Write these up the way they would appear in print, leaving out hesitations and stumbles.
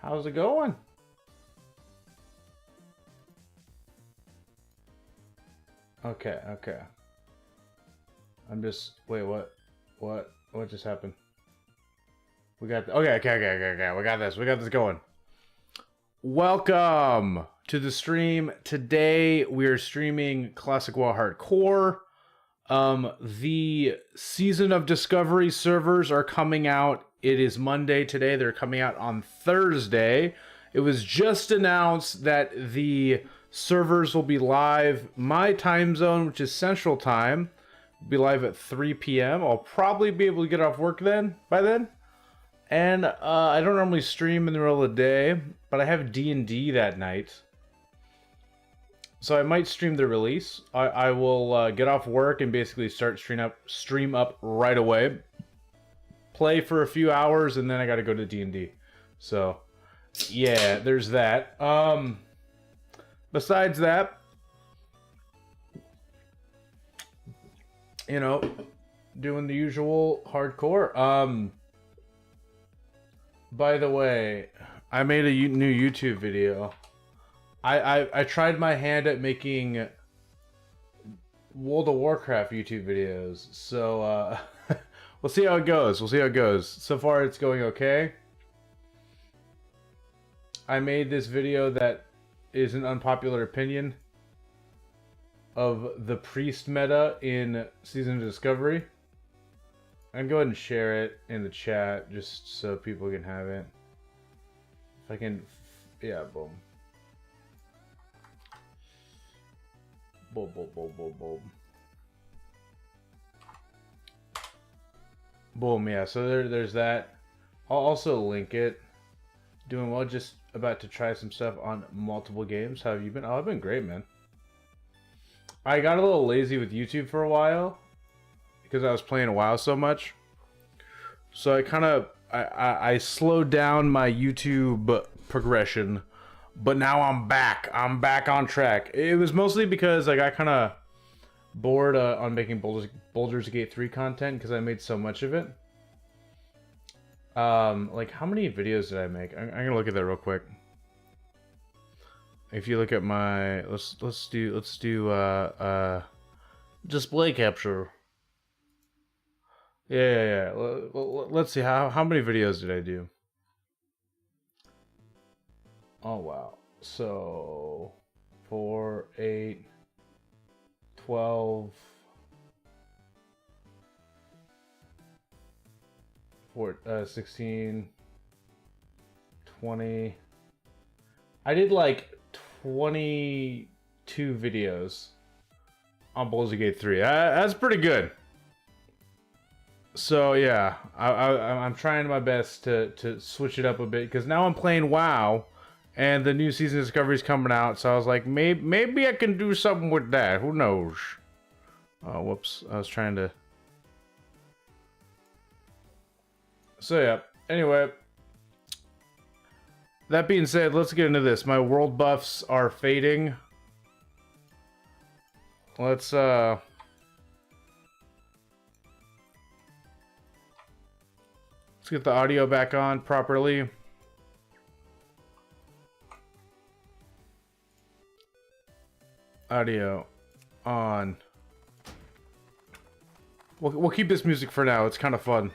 How's it going? Okay, okay. I'm just... Wait, what? What just happened? We got... Okay. We got this. We got this going. Welcome to the stream. Today, we are streaming Classic WoW Hardcore. The Season of Discovery servers are coming out. It is Monday today. They're coming out on Thursday. It was just announced that the servers will be live. My time zone, which is Central Time, will be live at 3 p.m. I'll probably be able to get off work by then. And I don't normally stream in the middle of the day, but I have D&D that night. So I might stream the release. I will get off work and basically start stream up right away. Play for a few hours, and then I gotta go to D&D. So, yeah, there's that. Besides that, you know, doing the usual hardcore. By the way, I made a new YouTube video. I tried my hand at making World of Warcraft YouTube videos, so we'll see how it goes. So far, it's going okay. I made this video that is an unpopular opinion of the priest meta in Season of Discovery. I'm going to go ahead and share it in the chat just so people can have it. If I can, yeah, boom. Boom. Boom, yeah, so there's that. I'll also link it. Doing well, just about to try some stuff on multiple games. How have you been? Oh, I've been great, man. I got a little lazy with YouTube for a while because I was playing WoW so much. So I kind of I slowed down my YouTube progression, but now I'm back. I'm back on track. It was mostly because I got kind of bored on making Baldur's Gate 3 content because I made so much of it. Like how many videos did I make? I'm gonna look at that real quick. If you look at my let's do display capture. Yeah. Let's see how many videos did I do? Oh wow. So 4, 8, 12, 16, 20. I did like 22 videos on Baldur's Gate 3. That's pretty good. So yeah, I'm trying my best to switch it up a bit because now I'm playing WoW, and the new Season of Discovery is coming out. So I was like, maybe I can do something with that. Who knows? Oh, whoops! I was trying to. So yeah. Anyway, that being said, let's get into this. My world buffs are fading. Let's get the audio back on properly. Audio on. We'll keep this music for now. It's kind of fun.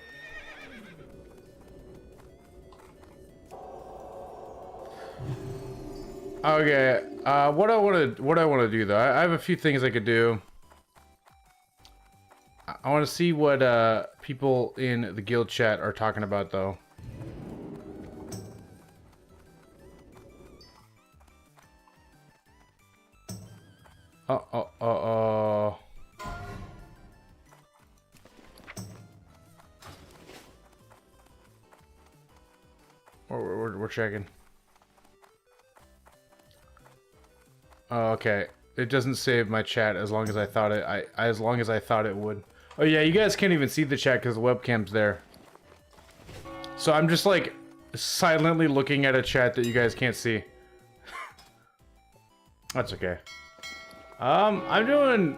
Okay. What I want to do though, I have a few things I could do. I want to see what people in the guild chat are talking about, though. We're checking. Oh, okay. It doesn't save my chat as long as I thought it would. Oh yeah, you guys can't even see the chat because the webcam's there. So I'm just like silently looking at a chat that you guys can't see. That's okay. I'm doing,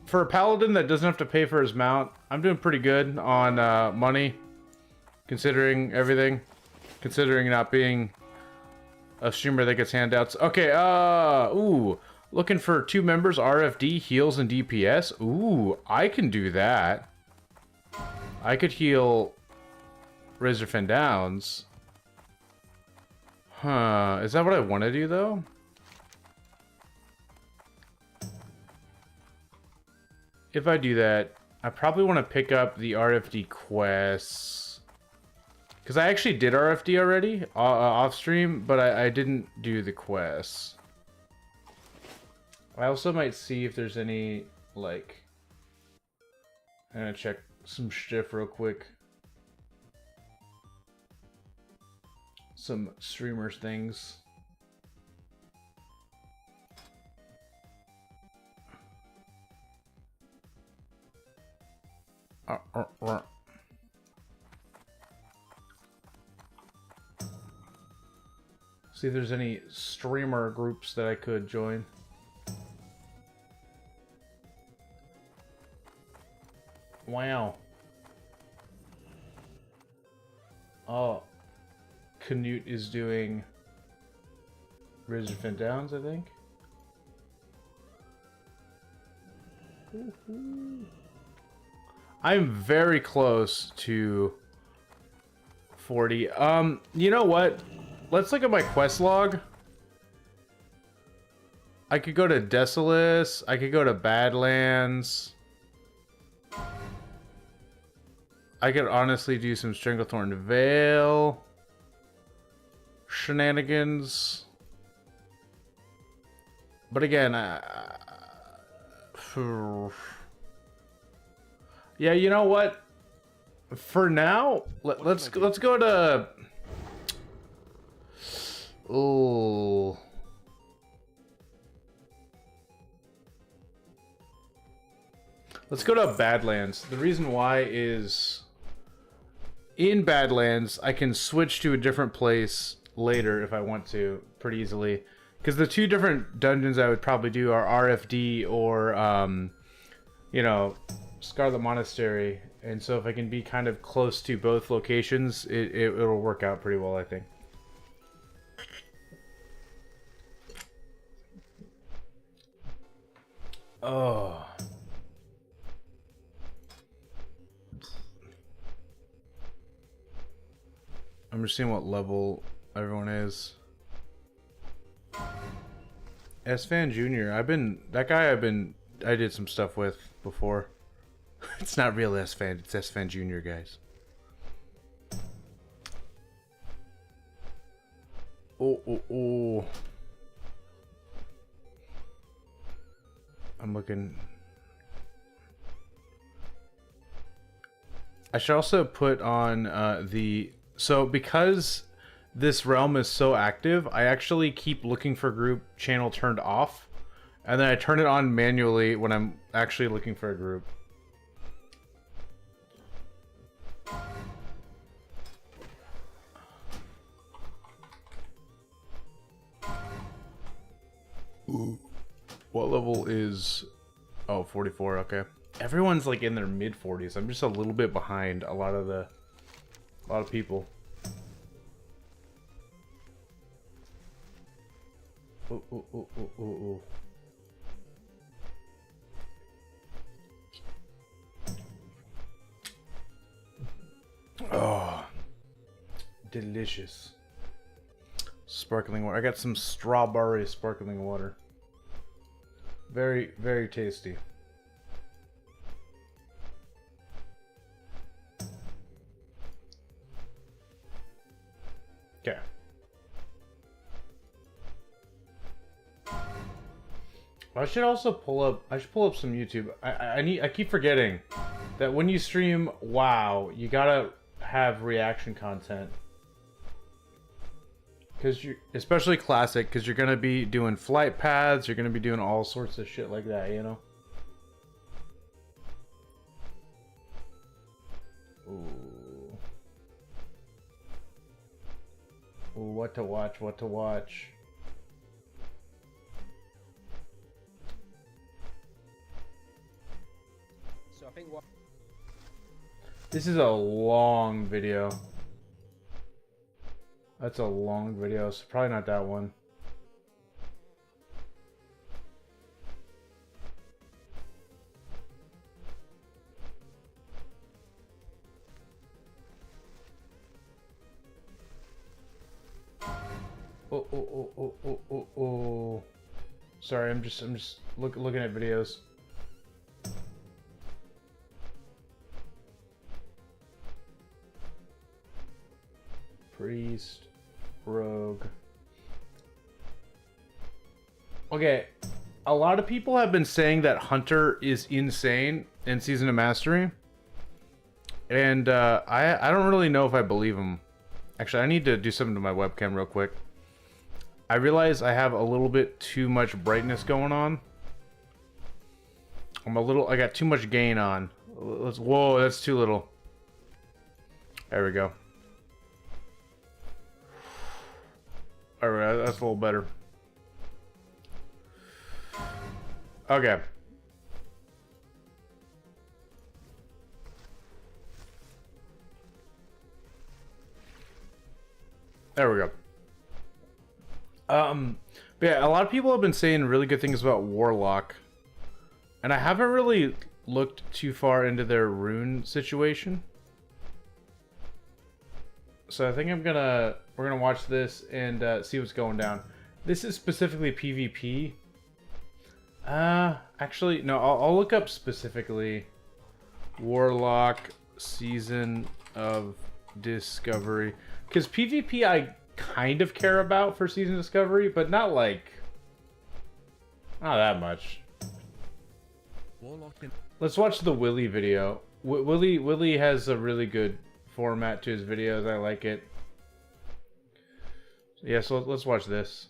for a paladin that doesn't have to pay for his mount, I'm doing pretty good on money, considering everything. Considering not being a streamer that gets handouts. Okay, ooh. Looking for 2 members, RFD, heals, and DPS. Ooh, I can do that. I could heal Razor Fin Downs. Huh, is that what I want to do, though? If I do that, I probably want to pick up the RFD quests. Because I actually did RFD already, off stream, but I didn't do the quests. I also might see if there's any, like... I'm gonna check some shit real quick. Some streamers things. See if there's any streamer groups that I could join. Wow. Oh. Canute is doing Razor Fin Downs, I think. I'm very close to 40. You know what? Let's look at my quest log. I could go to Desolus. I could go to Badlands. I could honestly do some Stranglethorn Vale shenanigans. But again, yeah, you know what? For now, let's go to. Oh. Let's go to Badlands. The reason why is in Badlands, I can switch to a different place later if I want to, pretty easily. Because the 2 different dungeons I would probably do are RFD or, you know, Scarlet Monastery. And so if I can be kind of close to both locations, it'll work out pretty well, I think. Oh. I'm just seeing what level everyone is. S-Fan Jr. I did some stuff with before. It's not real S-Fan, it's S-Fan Jr., guys. Oh. I'm looking. I should also put on so because this realm is so active, I actually keep looking for group channel turned off, and then I turn it on manually when I'm actually looking for a group. Ooh. What level is... Oh, 44, okay. Everyone's like in their mid-40s. I'm just a little bit behind a lot of people. Ooh. Oh, delicious. Sparkling water. I got some strawberry sparkling water. Very, very tasty. Okay. I should also pull up some YouTube. I keep forgetting that when you stream WoW, you gotta have reaction content. Because especially classic, because you're gonna be doing flight paths, you're gonna be doing all sorts of shit like that, you know? Ooh. Ooh, what to watch, what to watch. So I think what... This is a long video. That's a long video, so probably not that one. Oh. Sorry, I'm just looking at videos. Priest, rogue. Okay, a lot of people have been saying that Hunter is insane in Season of Mastery, and I don't really know if I believe him. Actually, I need to do something to my webcam real quick. I realize I have a little bit too much brightness going on. I got too much gain on. Whoa, that's too little. There we go. Alright, that's a little better. Okay. There we go. But yeah, a lot of people have been saying really good things about Warlock. And I haven't really looked too far into their rune situation. So I think we're gonna watch this and see what's going down. This is specifically PvP. Actually, no, I'll look up specifically Warlock Season of Discovery. Because PvP I kind of care about for Season Discovery, but not that much. Let's watch the Willy video. Willy has a really good format to his videos. I like it. Yeah, so let's watch this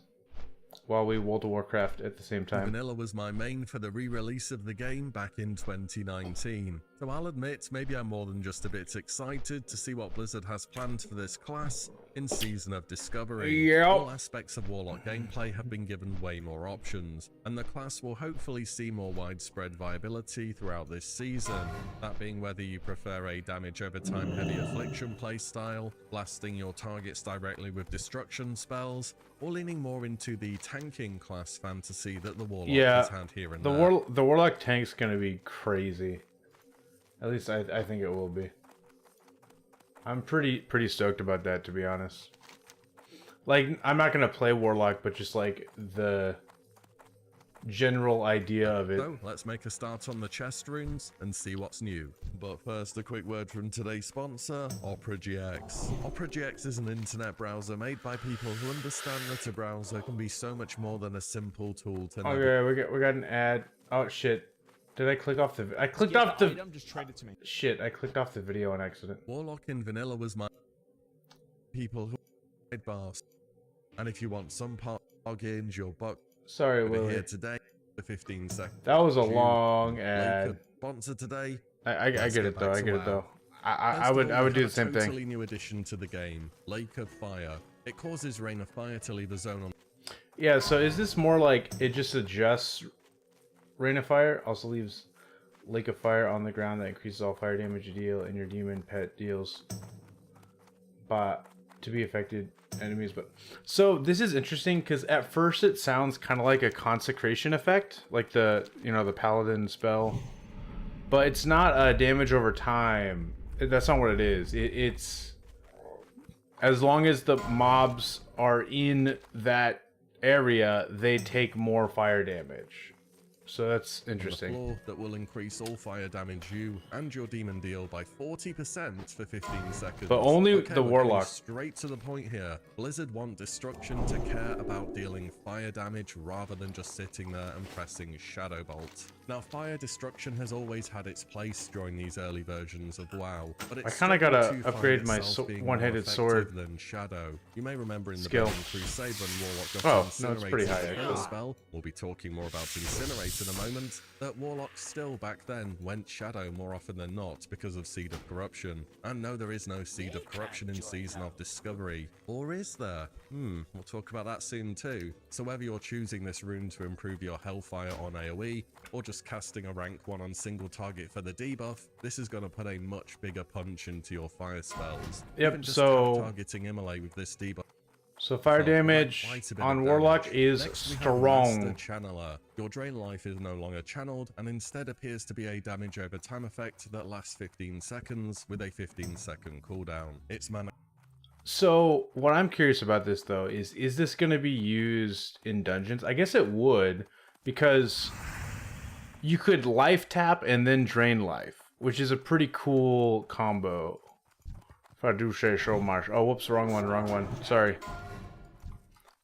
while we World of Warcraft at the same time. Vanilla was my main for the re-release of the game back in 2019, so I'll admit maybe I'm more than just a bit excited to see what Blizzard has planned for this class in Season of Discovery. Yep. All aspects of Warlock gameplay have been given way more options, and the class will hopefully see more widespread viability throughout this season, that being whether you prefer a damage over time heavy affliction playstyle, blasting your targets directly with destruction spells, or leaning more into the tanking class fantasy that the Warlock has had here and there. The Warlock tank's gonna be crazy. At least I think it will be. I'm pretty stoked about that, to be honest. Like, I'm not gonna play Warlock, but just like the general idea of it. So let's make a start on the chest runes and see what's new. But first, a quick word from today's sponsor, OperaGX. OperaGX is an internet browser made by people who understand that a browser can be so much more than a simple tool to Okay, we got an ad. Oh shit. Did I click off the... I clicked off the... Item, just trade it to me. Shit, I clicked off the video on accident. Warlock in vanilla was my... people who... bars. And if you want some plugins, your buck... Sorry, Willy. here today for 15 seconds. That was a long ad. Sponsor today. I get it though. I get it though. I would do the same thing. Totally new addition to the game, Lake of Fire. It causes Rain of Fire to leave a zone on. Yeah. So is this more like it just adjusts Rain of Fire? Also leaves Lake of Fire on the ground that increases all fire damage you deal, and your demon pet deals. But to be affected enemies, but so this is interesting because at first it sounds kind of like a consecration effect, like the the paladin spell, but it's not a damage over time. That's not what it is. It's as long as the mobs are in that area, they take more fire damage. So that's interesting. Floor that will increase all fire damage you and your demon deal by 40% for 15 seconds. But only the Warlock. Straight to the point here. Blizzard want Destruction to care about dealing fire damage rather than just sitting there and pressing Shadow Bolt. Now, fire destruction has always had its place during these early versions of WoW, but it's I kind of gotta upgrade my one-handed sword than Shadow. You may remember in the skill. Burning Crusade when Warlock got no, it's pretty high actually. Spell. We'll be talking more about Incinerate in a moment, that Warlock still back then went Shadow more often than not because of Seed of Corruption. And no, there is no Seed of Corruption in Season of Discovery. Or is there? We'll talk about that soon too. So whether you're choosing this rune to improve your Hellfire on AoE, or just just casting a rank 1 on single target for the debuff, this is going to put a much bigger punch into your fire spells. Yep, Even just so targeting Immolate with this debuff. So fire damage on Warlock is strong. Master Channeler. Your drain life is no longer channeled and instead appears to be a damage over time effect that lasts 15 seconds with a 15-second cooldown. It's mana. So what I'm curious about this though is this going to be used in dungeons? I guess it would, because you could life tap and then drain life, which is a pretty cool combo. If I do say so much. Oh, whoops, wrong one. Sorry.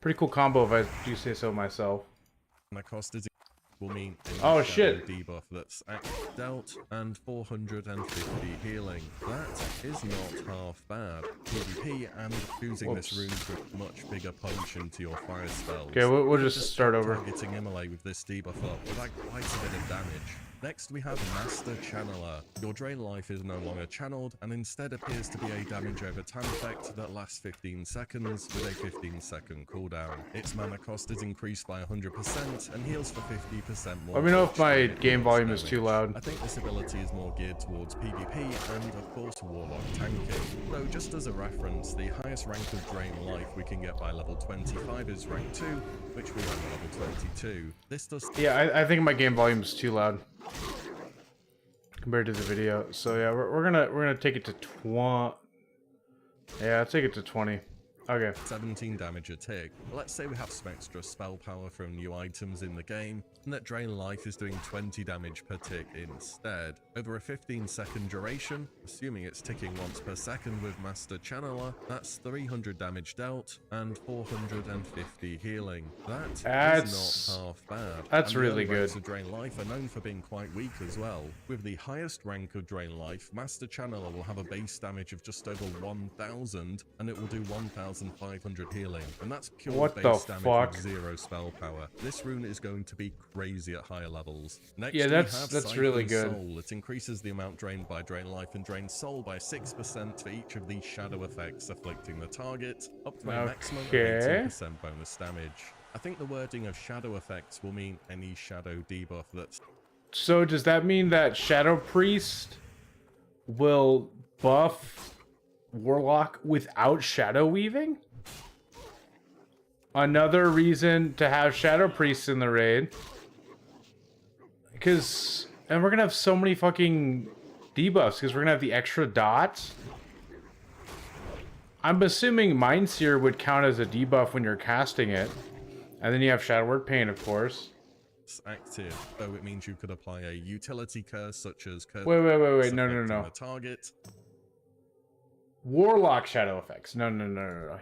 Pretty cool combo if I do say so myself. The cost is will mean oh shit debuff that's dealt and 450 healing. That is not half bad. PvP and using this rune with much bigger punch into your fire spells. Okay, we'll just start over. Targeting Immolate with this debuff up with like quite a bit of damage. Next we have Master Channeler. Your drain life is no longer channeled and instead appears to be a damage over time effect that lasts 15 seconds with a 15-second cooldown. Its mana cost is increased by 100% and heals for 50% more. Let me know if my game volume is too loud. I think this ability is more geared towards PvP and of course Warlock tanking. Though just as a reference, the highest rank of drain life we can get by level 25 is rank 2, which we have at level 22. This does... Yeah, I think my game volume is too loud compared to the video. So yeah, we're gonna take it to 20. Yeah, I'll take it to 20. Okay. 17 damage a tick. Let's say we have some extra spell power from new items in the game, and that drain life is doing 20 damage per tick instead. Over a 15-second duration, assuming it's ticking once per second with Master Channeler, that's 300 damage dealt and 450 healing. That's not half bad. That's and really good. Ranks of drain life are known for being quite weak as well. With the highest rank of drain life, Master Channeler will have a base damage of just over 1,000, and it will do 1,500 healing, and that's pure base damage with 0 spell power. This rune is going to be crazy at higher levels. Next, yeah, that's really good. Soul. It increases the amount drained by drain life and drain soul by 6% for each of these shadow effects afflicting the target, up to a maximum of 18% bonus damage. I think the wording of shadow effects will mean any shadow debuff that's... So does that mean that Shadow Priest will buff Warlock without shadow weaving? Another reason to have Shadow Priests in the raid. And we're gonna have so many fucking debuffs because we're gonna have the extra dots. I'm assuming Mind Seer would count as a debuff when you're casting it. And then you have Shadow Word Pain, of course. Active, though it means you could apply a utility curse such as curse. Wait, no. The target. Warlock shadow effects. No.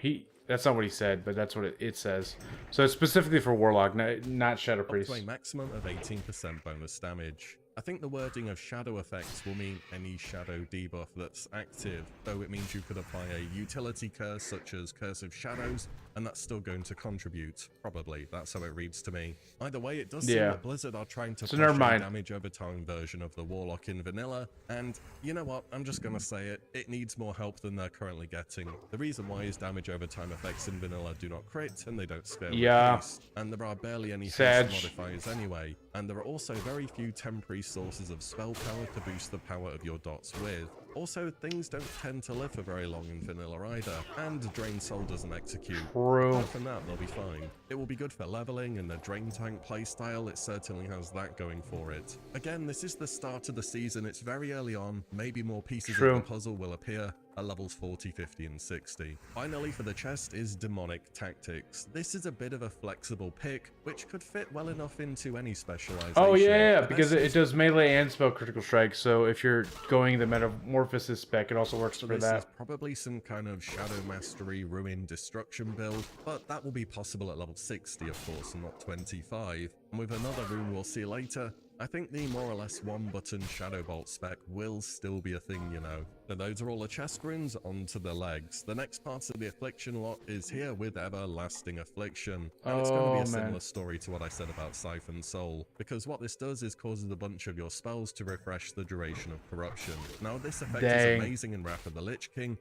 That's not what he said, but that's what it says. So it's specifically for Warlock, not Shadow Priest. Up to a maximum of 18% bonus damage. I think the wording of shadow effects will mean any shadow debuff that's active, though it means you could apply a utility curse such as Curse of Shadows, and that's still going to contribute. Probably, that's how it reads to me. Either way, it does seem that Blizzard are trying to push a damage over time version of the Warlock in vanilla, and you know what, I'm just gonna say it, it needs more help than they're currently getting. The reason why is damage over time effects in vanilla do not crit, and they don't scale with haste, and there are barely any haste modifiers anyway, and there are also very few temporary sources of spell power to boost the power of your dots with. Also, things don't tend to live for very long in vanilla either, and Drain Soul doesn't execute. True. Apart from that, they'll be fine. It will be good for leveling and the Drain Tank playstyle, it certainly has that going for it. Again, this is the start of the season, it's very early on, maybe more pieces of the puzzle will appear at levels 40, 50, and 60. Finally for the chest is Demonic Tactics. This is a bit of a flexible pick, which could fit well enough into any specialization. Oh yeah, because it does melee and spell critical strike, so if you're going the Metamorphosis spec, it also works for that. This is probably some kind of Shadow Mastery Ruin Destruction build, but that will be possible at level 60 of course, and not 25. And with another rune we'll see later, I think the more or less one-button Shadow Bolt spec will still be a thing, you know. So those are all the chest runes, onto the legs. The next part of the Affliction lot is here with Everlasting Affliction. And it's going to be a similar story to what I said about Siphon Soul, because what this does is causes a bunch of your spells to refresh the duration of corruption. Now this effect is amazing in Wrath of the Lich King.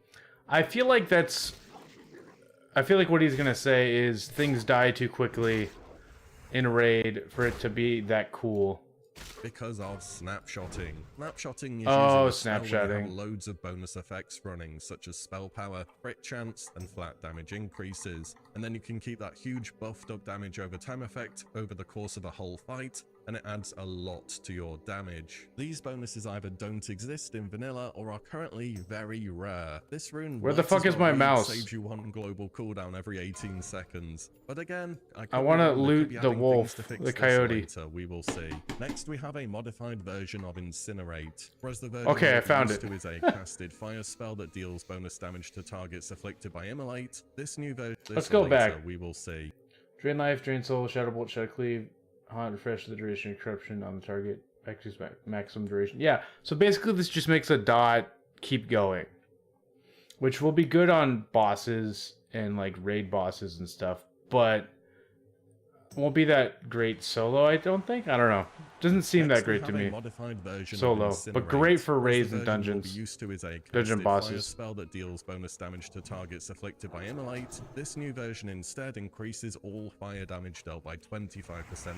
I feel like what he's going to say is things die too quickly in raid for it to be that cool. Because of snapshotting. Snapshotting is Oh, using a spell where you have snapshotting. loads of bonus effects running, such as spell power, crit chance, and flat damage increases. And then you can keep that huge buffed up damage over time effect over the course of a whole fight, and it adds a lot to your damage. These bonuses either don't exist in vanilla or are currently very rare. This rune, Where the might fuck as is well my read, mouse? saves you one global cooldown every 18 seconds. But again, I I want to could be loot the adding wolf, things to fix the this coyote. later, we will see. Next, we have a modified version of Incinerate. Whereas the version Okay, I we're found used it. to is a casted fire spell that deals bonus damage to targets afflicted by Immolate. This new version, Let's go back. we will see. Drain life, drain soul, shadow bolt, shadow cleave, haunt, refresh the duration of corruption on the target. Maximum duration. Yeah, so basically this just makes a dot keep going, which will be good on bosses and like raid bosses and stuff, but won't be that great solo, I don't think. I don't know. Doesn't seem Next, that great to we have me. a modified version Solo, of Incinerate. but great for Whereas raids the and version we'll dungeons. be used to is a Dungeon casted fire bosses. spell that deals bonus damage to targets afflicted by Immolate. This new version instead increases all fire damage dealt by 25%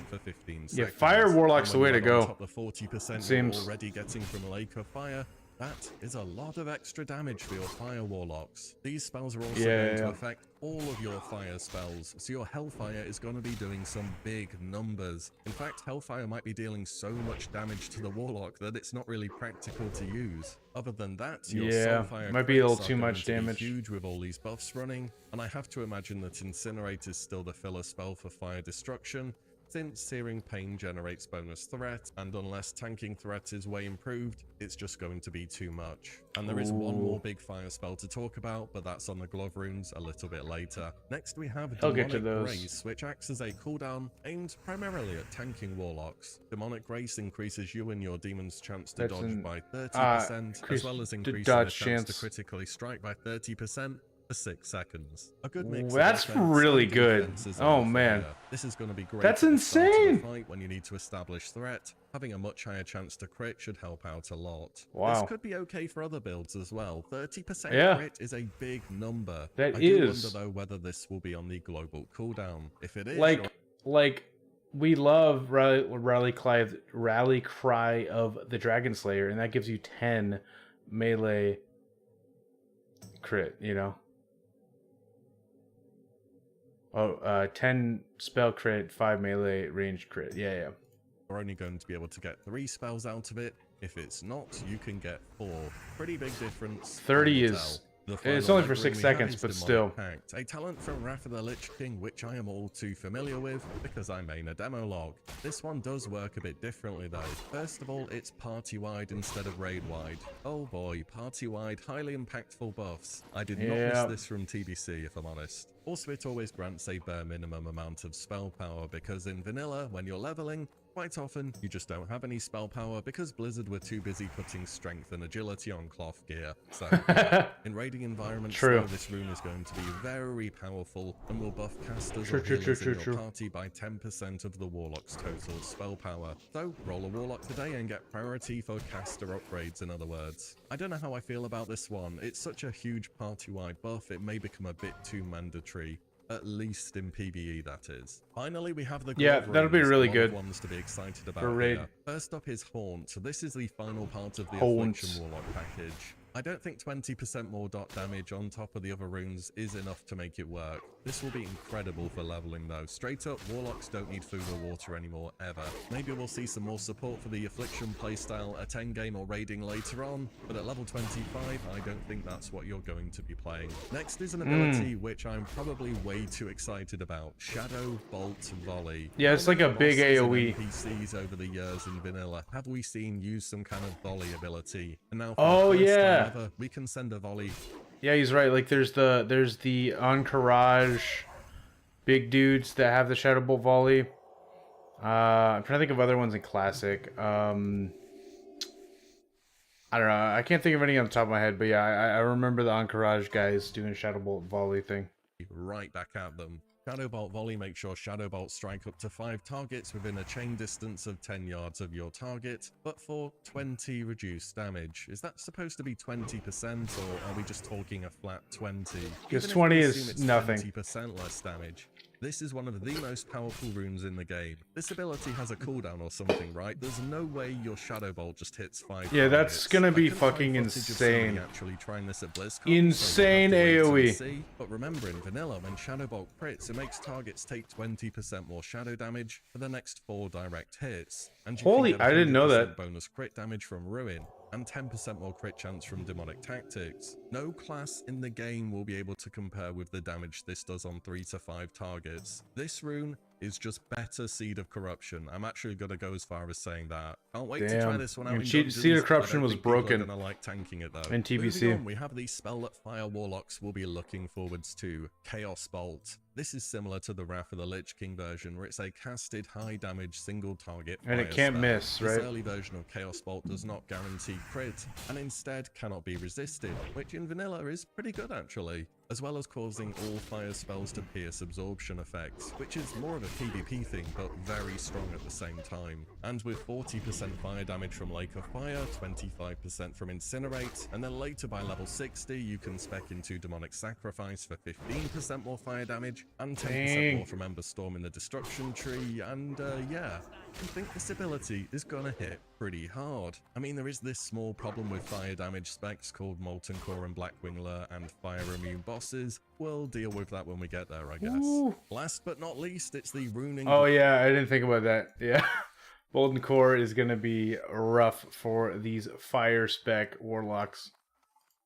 for 15 seconds. Yeah, Fire Warlock's And the way when to you add go. on top the 40% Seems. you're already getting from Lake of Fire, that is a lot of extra damage for your fire warlocks. These spells are also going to affect all of your fire spells, so your Hellfire is going to be doing some big numbers. In fact, Hellfire might be dealing so much damage to the warlock that it's not really practical to use. Other than that, your Soulfire might be a little crits are too going much to be damage. huge with all these buffs running, and I have to imagine that Incinerate is still the filler spell for fire destruction, since Searing Pain generates bonus threat, and unless tanking threat is way improved, it's just going to be too much. And there is one more big fire spell to talk about, but that's on the glove runes a little bit later. Next we have I'll get to Demonic those. Grace, which acts as a cooldown aimed primarily at tanking warlocks. Demonic Grace increases you and your demon's chance to That's dodge by 30%, as well as increasing the dodge chance to chance. critically strike by 30%. For 6 seconds. A good mix. That's of offense really and good. defense is Oh, on man. fire. This is going to be great. That's at the start of the insane. fight when you need to establish threat. Having a much higher chance to crit should help out a lot. Wow. This could be okay for other builds as well. 30% Yeah. crit is a big number. That I do is. wonder though whether this will be on the global cooldown. If it is, Like we love rally cry of the Dragon Slayer, and that gives you 10 melee crit, you know. 10 spell crit, 5 melee range crit. Yeah. you're only going to be able to get 3 spells out of it. If it's not, you can get 4. Pretty big difference. 30 is... It's only for 6 seconds, but still. Pact, a talent from Wrath of the Lich King, which I am all too familiar with because I main a demo log. This one does work a bit differently though. First of all, it's party-wide instead of raid-wide. Oh boy, party-wide, highly impactful buffs. I did not miss this from TBC, if I'm honest. Also, it always grants a bare minimum amount of spell power because in vanilla, when you're leveling, quite often, you just don't have any spell power because Blizzard were too busy putting strength and agility on cloth gear. So, in raiding environments, though, this rune is going to be very powerful and will buff casters or healers in your party by 10% of the Warlock's total spell power. So, roll a Warlock today and get priority for caster upgrades, in other words. I don't know how I feel about this one. It's such a huge party-wide buff, it may become a bit too mandatory. At least in PvE, that is. Finally, we have the that'll be really good ones to be excited about for raid. here. First up is Haunt. So this is the final part of the Affliction Warlock package. I don't think 20% more dot damage on top of the other runes is enough to make it work. This will be incredible for leveling though. Straight up, Warlocks don't need food or water anymore, ever. Maybe we'll see some more support for the Affliction playstyle at endgame or raiding later on, but at level 25, I don't think that's what you're going to be playing. Next is an ability which I'm probably way too excited about. Shadow Bolt Volley. Yeah, it's like a big AoE. NPCs over the years in vanilla have we seen use some kind of volley ability? And now Oh yeah. Ever, we can send a volley. Yeah, he's right. Like there's the Encourage big dudes that have the Shadow Bolt volley. I'm trying to think of other ones in Classic. I don't know. I can't think of any on the top of my head, but yeah, I remember the Encourage guys doing a Shadow Bolt volley thing. Right back at them. Shadow Bolt Volley makes sure Shadow Bolts strike up to 5 targets within a chain distance of 10 yards of your target, but for 20 reduced damage. Is that supposed to be 20%, or are we just talking a flat 20? Because 20 is nothing. 20% less damage. This is one of the most powerful runes in the game. This ability has a cooldown or something, right? There's no way your Shadow Bolt just hits 5 Yeah, targets. that's gonna be I couldn't find fucking footage of somebody insane. actually trying this at BlizzCon, Insane so we'll have to wait and AoE. see. But remember, in vanilla, when Shadow Bolt crits, it makes targets take 20% more shadow damage for the next 4 direct hits. And you Holy, can get I didn't know 100% that. bonus crit damage from Ruin, and 10% more crit chance from Demonic Tactics. No class in the game will be able to compare with the damage this does on 3 to 5 targets. This rune is just better Seed of Corruption. I'm actually gonna go as far as saying that. Can't wait to try this one out in dungeons. Seed of Corruption was broken. Gonna like tanking it though. In TBC. Moving on, we have the spell that Fire Warlocks will be looking forwards to, Chaos Bolt. This is similar to the Wrath of the Lich King version, where it's a casted high damage single target and it can't miss, right? This early version of Chaos Bolt does not guarantee crit, and instead cannot be resisted, which in vanilla is pretty good actually, as well as causing all fire spells to pierce absorption effects, which is more of a PvP thing, but very strong at the same time. And with 40% fire damage from Lake of Fire, 25% from Incinerate, and then later by level 60 you can spec into Demonic Sacrifice for 15% more fire damage, and 10% more from Ember Storm in the Destruction Tree, and yeah, I think this ability is gonna hit pretty hard. I mean, there is this small problem with fire damage specs called Molten Core and Blackwing Lure and Fire Immune bosses. We'll deal with that when we get there, I guess. Ooh. Last but not least, it's the runing. Oh yeah, I didn't think about that. Yeah. Molten Core is gonna be rough for these fire spec warlocks.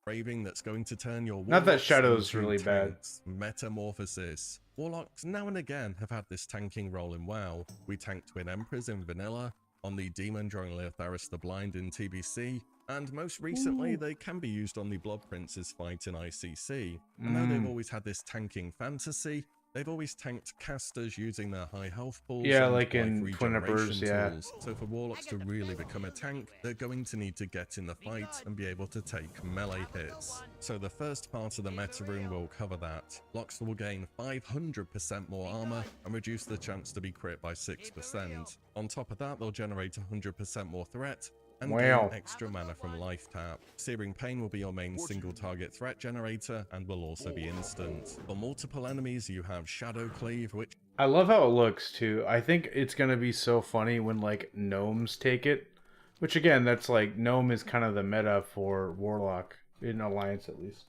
Raving that's going to turn your Not that Shadow's into really bad. tanks. Metamorphosis. Warlocks now and again have had this tanking role in WoW. We tanked Twin Emperors in vanilla, on the Demon during Leotharis the Blind in TBC, and most recently they can be used on the Blood Prince's fight in ICC. And though they've always had this tanking fantasy, they've always tanked casters using their high health pools. Yeah, and like in life Twin Emperors, regeneration yeah. tools. So for Warlocks to really become a tank, they're going to need to get in the fight and be able to take melee hits. So the first part of the meta rune will cover that. Locks will gain 500% more armor and reduce the chance to be crit by 6%. On top of that, they'll generate 100% more threat and gain extra mana from life tap. Searing Pain will be your main single target threat generator and will also be instant. For multiple enemies, you have Shadow Cleave, which I love how it looks too. I think it's gonna be so funny when like gnomes take it. Which again, that's like gnome is kind of the meta for warlock in Alliance at least.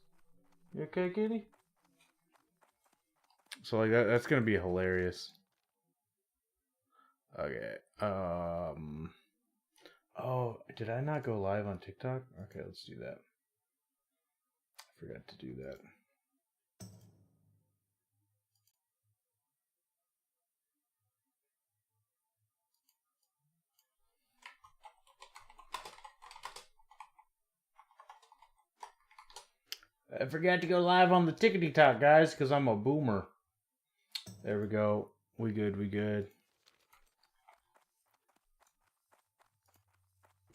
You okay, Katie? So like that's gonna be hilarious. Okay. Oh, did I not go live on TikTok? Okay, let's do that. I forgot to do that. I forgot to go live on the Tickety Talk, guys, because I'm a boomer. There we go. We good, we good.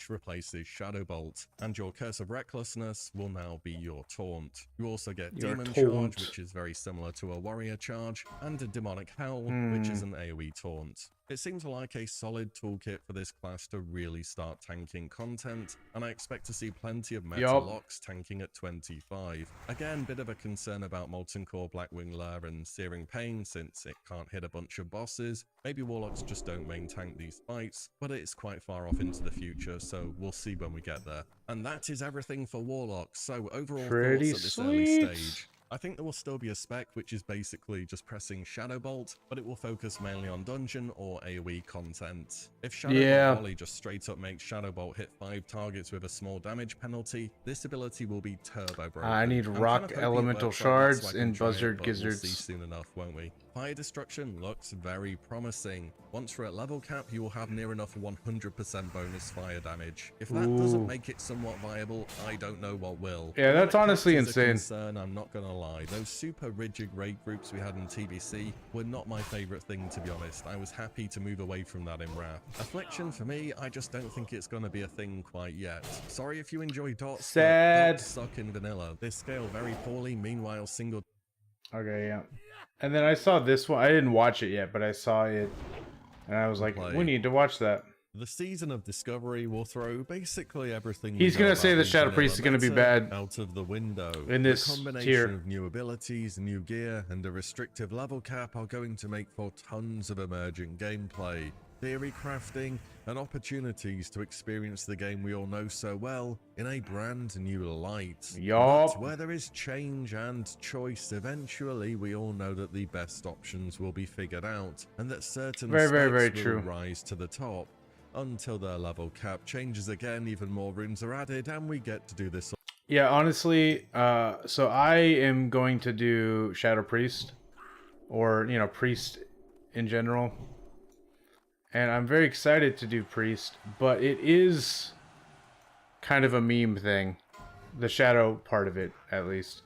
replaces Shadow Bolt, and your Curse of Recklessness will now be your Taunt. You also get Your Demon taunt. Charge, which is very similar to a Warrior Charge, and a Demonic Howl, which is an AoE Taunt. It seems like a solid toolkit for this class to really start tanking content, and I expect to see plenty of meta locks tanking at 25. Again, bit of a concern about Molten Core, Blackwing Lure, and Searing Pain since it can't hit a bunch of bosses. Maybe Warlocks just don't main tank these fights, but it's quite far off into the future, so we'll see when we get there. And that is everything for Warlocks, so overall thoughts at this early stage. I think there will still be a spec which is basically just pressing Shadow Bolt, but it will focus mainly on dungeon or AoE content. If Shadow Bolt Volley just straight up makes Shadow Bolt hit 5 targets with a small damage penalty, this ability will be turbo broken. I need rock elemental shards and buzzard gizzards. We'll see soon enough, won't we? Fire Destruction looks very promising. Once we're at level cap, you will have near enough 100% bonus fire damage. If that doesn't make it somewhat viable, I don't know what will. Yeah, that's honestly insane. Concern, I'm not gonna lie. Those super rigid raid groups we had in TBC were not my favorite thing, to be honest. I was happy to move away from that in Wrath. Affliction, for me, I just don't think it's gonna be a thing quite yet. Sorry if you enjoy dots. Sad. Dots suck in vanilla. They scale very poorly. Meanwhile, single. Okay, yeah. And then I saw this one. I didn't watch it yet, but I saw it, and I was like, we need to watch that. The season of discovery will throw basically everything. He's gonna say the Shadow Priest is gonna be bad out of the window. in this the combination tier. of new abilities, new gear, and a restrictive level cap are going to make for tons of emergent gameplay, theory crafting, and opportunities to experience the game we all know so well in a brand new light. Yup. But where there is change and choice, eventually we all know that the best options will be figured out, and that certain Very specs true. will rise to the top. Until their level cap changes again, even more runes are added, and we get to do this. Yeah, honestly, so I am going to do Shadow Priest, or, you know, Priest in general. And I'm very excited to do Priest, but it is kind of a meme thing. The Shadow part of it, at least.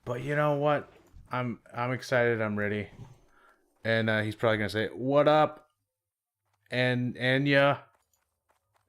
But you know what? I'm excited, I'm ready. And he's probably going to say, "What up?" And yeah.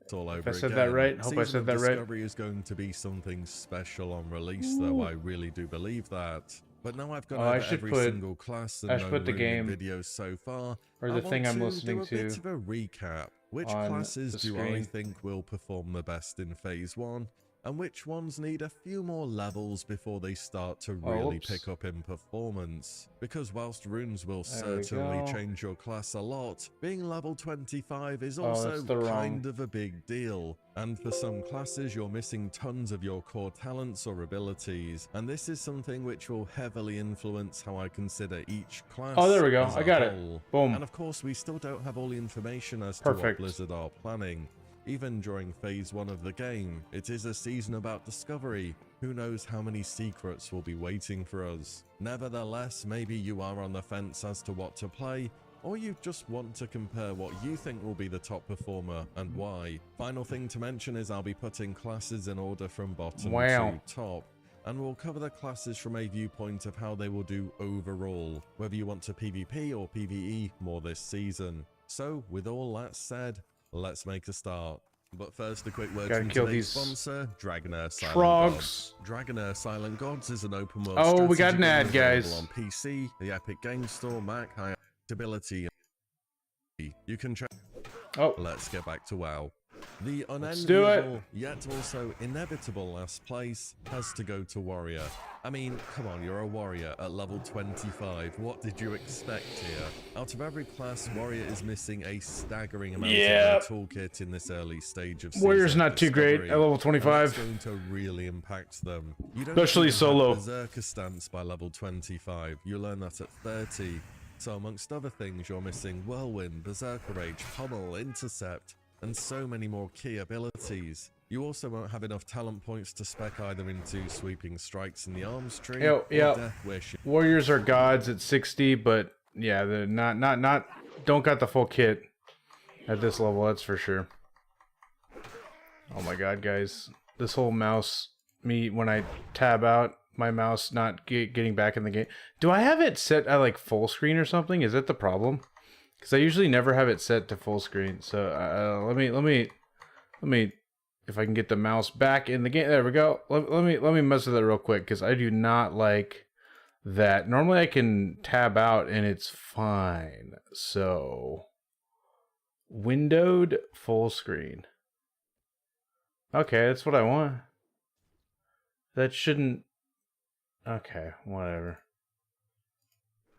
It's all over If I said again. that right, hope I Season said of that right. Discovery is going to be something special on release, though I really do believe that. But now I've gone over every single class and known put the rune game, videos so far, or the I thing want I'm to listening do a to bit of a recap. Which on classes the do I screen. think will perform the best in Phase 1? And which ones need a few more levels before they start to really pick up in performance? Because whilst runes will certainly change your class a lot, being level 25 is also kind of a big deal. And for some classes, you're missing tons of your core talents or abilities, and this is something which will heavily influence how I consider each class. Oh, there we go. I got it. Boom. And of course, we still don't have all the information as to what Blizzard are planning. Even during Phase 1 of the game, it is a season about discovery. Who knows how many secrets will be waiting for us. Nevertheless, maybe you are on the fence as to what to play, or you just want to compare what you think will be the top performer and why. Final thing to mention is I'll be putting classes in order from bottom to top, and we'll cover the classes from a viewpoint of how they will do overall, whether you want to PvP or PvE more this season. So, with all that said, let's make a start. But first, a quick word from today's sponsor, Dragonair Silent Gods. Dragonair Silent Gods is an open world strategy we got an ad, game guys. on PC, the Epic Games Store, Mac, high ability. You can check. Let's get back to WoW. The unenviable, yet also inevitable last place has to go to Warrior. I mean, come on, you're a Warrior at level 25. What did you expect here? Out of every class, Warrior is missing a staggering amount of their toolkit in this early stage of season. Warrior's not too great at level 25. It's going to really impact them. You don't especially solo. Berserker stance by level 25. You learn that at 30. So amongst other things, you're missing Whirlwind, Berserker Rage, Pummel, Intercept, and so many more key abilities. You also won't have enough talent points to spec either into Sweeping Strikes in the Arms tree or Death Wish. Warriors are gods at 60, but yeah, they're not don't got the full kit at this level, that's for sure. Oh my god, guys. This whole mouse, when I tab out, my mouse not getting back in the game. Do I have it set at like full screen or something? Is that the problem? Because I usually never have it set to full screen. So let me, if I can get the mouse back in the game. There we go. Let me mess with it real quick because I do not like that. Normally I can tab out and it's fine. So windowed full screen. Okay, that's what I want. That shouldn't. Okay, whatever.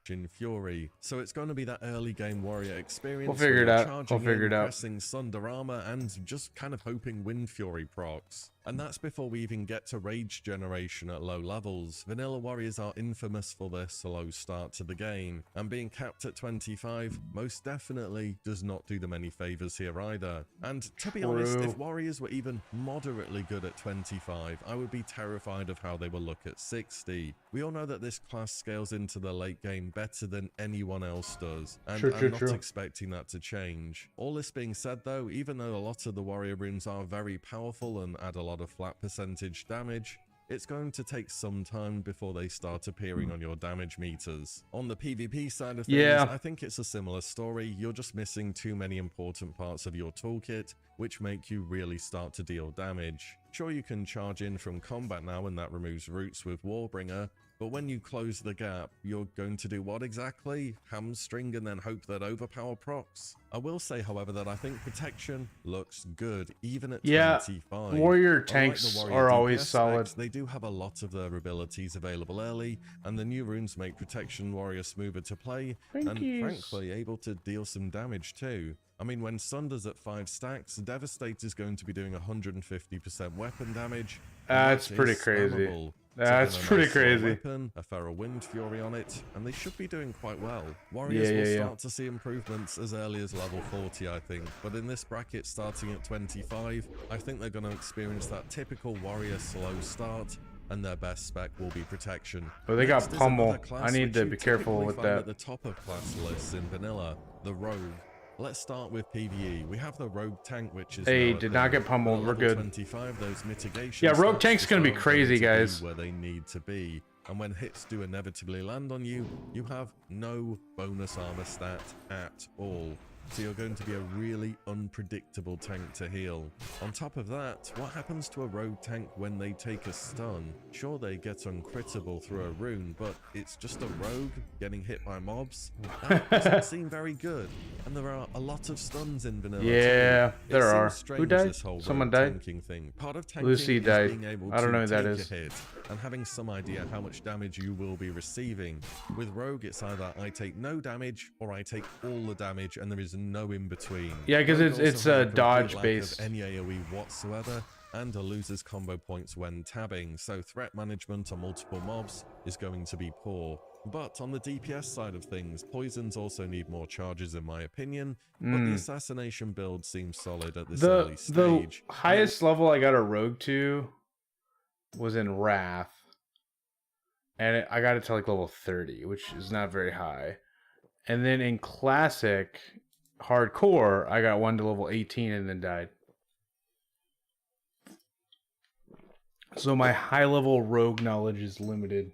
In Fury, so it's going to be that early game Warrior experience. We'll figure it out. We'll figure it out. Pressing Sunder Armor and just kind of hoping Wind Fury procs. And that's before we even get to Rage generation at low levels. Vanilla Warriors are infamous for their slow start to the game, and being capped at 25 most definitely does not do them any favors here either. And to be honest, if Warriors were even moderately good at 25, I would be terrified of how they will look at 60. We all know that this class scales into the late game better than anyone else does, and I'm not expecting that to change. All this being said though, even though a lot of the Warrior runes are very powerful and add a lot of flat percentage damage, it's going to take some time before they start appearing on your damage meters. On the PvP side of things, I think it's a similar story. You're just missing too many important parts of your toolkit, which make you really start to deal damage. Sure, you can charge in from combat now and that removes roots with Warbringer, But when you close the gap, you're going to do what exactly? Hamstring and then hope that overpower procs? I will say, however, that I think protection looks good, even at 25. Warrior Unlike tanks the warrior are always DPS solid. specs, they do have a lot of their abilities available early, and the new runes make protection warrior smoother to play, and frankly, able to deal some damage too. I mean, when Sunder's at 5 stacks, Devastate is going to be doing 150% weapon damage. That's pretty crazy. Spammable. That's pretty crazy. Weapon, a Feral Wind Fury on it, and they should be doing quite well. Warriors will start to see improvements as early as level 40, I think, but in this bracket starting at 25, I think they're going to experience that typical warrior slow start, and their best spec will be protection. But they got pummel. I need to be careful with that. At the top of class lists in vanilla, the Rogue. Let's start with PvE. We have the Rogue tank, which is did not get pummeled. We're good. 25, those mitigations. Yeah, Rogue tank's gonna be crazy, guys. Where they need to be, and when hits do inevitably land on you, you have no bonus armor stat at all. So you're going to be a really unpredictable tank to heal. On top of that, what happens to a rogue tank when they take a stun? Sure, they get uncrittable through a rune, but it's just a rogue getting hit by mobs? That doesn't seem very good. And there are a lot of stuns in vanilla. Yeah, there are. Who died? Someone died? Thing. Part of Lucy died. I don't know who that is. And having some idea how much damage you will be receiving. With rogue, it's either I take no damage or I take all the damage, and there is no in between. Yeah, because it's a dodge based. Any AoE whatsoever, and a loser's combo points when tabbing, so threat management on multiple mobs is going to be poor. But on the DPS side of things, poisons also need more charges in my opinion, but the assassination build seems solid at this early stage. The highest level I got a rogue to was in Wrath, and I got it to like level 30, which is not very high. And then in Classic Hardcore, I got one to level 18 and then died. So my high level rogue knowledge is limited.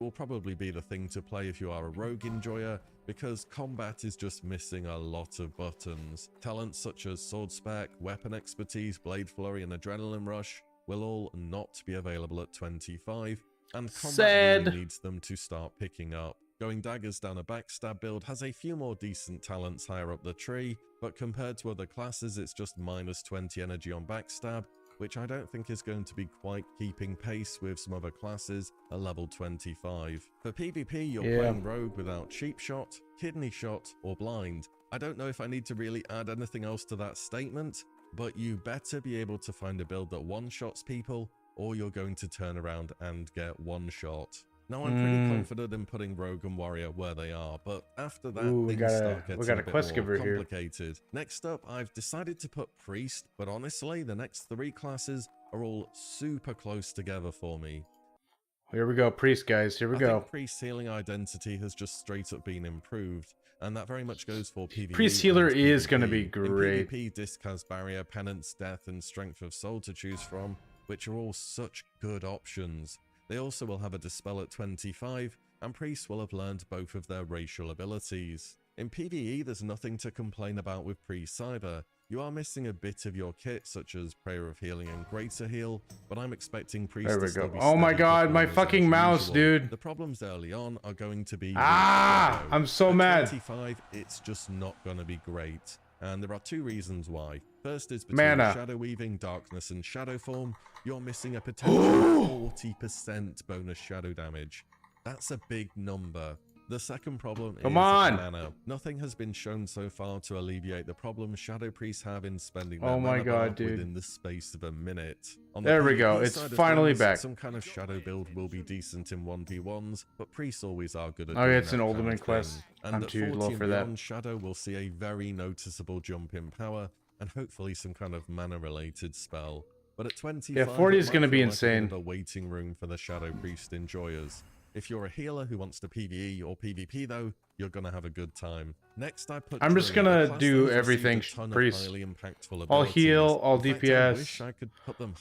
Will probably be the thing to play if you are a rogue enjoyer, because combat is just missing a lot of buttons. Talents such as sword spec, weapon expertise, blade flurry, and adrenaline rush will all not be available at 25, and combat really needs them to start picking up. Going daggers down a backstab build has a few more decent talents higher up the tree, but compared to other classes it's just minus 20 energy on backstab, which I don't think is going to be quite keeping pace with some other classes at level 25. For PvP, you're playing rogue without cheap shot, kidney shot, or blind. I don't know if I need to really add anything else to that statement, but you better be able to find a build that one-shots people, or you're going to turn around and get one-shot. Now, I'm pretty confident in putting Rogue and Warrior where they are, but after that, things start getting a bit more complicated. Next up, I've decided to put Priest, but honestly, the next 3 classes are all super close together for me. Here we go, Priest, guys. Here we go. I think Priest healing identity has just straight up been improved, and that very much goes for PvE. Priest healer is going to be great. In PvP, Disc has Barrier, Penance, Death, and Strength of Soul to choose from, which are all such good options. They also will have a Dispel at 25, and Priests will have learned both of their racial abilities. In PvE, there's nothing to complain about with Priests either. You are missing a bit of your kit, such as Prayer of Healing and Greater Heal, but I'm expecting Priests to still be oh my god, my fucking mouse, dude! The problems early on are going to be... I'm so mad! 25, it's just not going to be great. And there are 2 reasons why. First is between Shadow Weaving, Darkness, and Shadow Form, you're missing a potential 40% bonus shadow damage. That's a big number. The second problem is mana. Nothing has been shown so far to alleviate the problem Shadow Priests have in spending their mana bar within the space of a minute. There we go, it's finally back. Some kind of shadow build will be decent in 1v1s, but Priests always are good at doing it's an ultimate quest. And I'm too low for that. Shadow will see a very noticeable jump in power, and hopefully some kind of mana-related spell. But at 25, yeah, 40 is going to be insane. A waiting room for the Shadow Priest enjoyers. If you're a healer who wants to PvE or PvP though, you're going to have a good time. Next, I'm just going to do everything Priest. I'll heal, I'll DPS,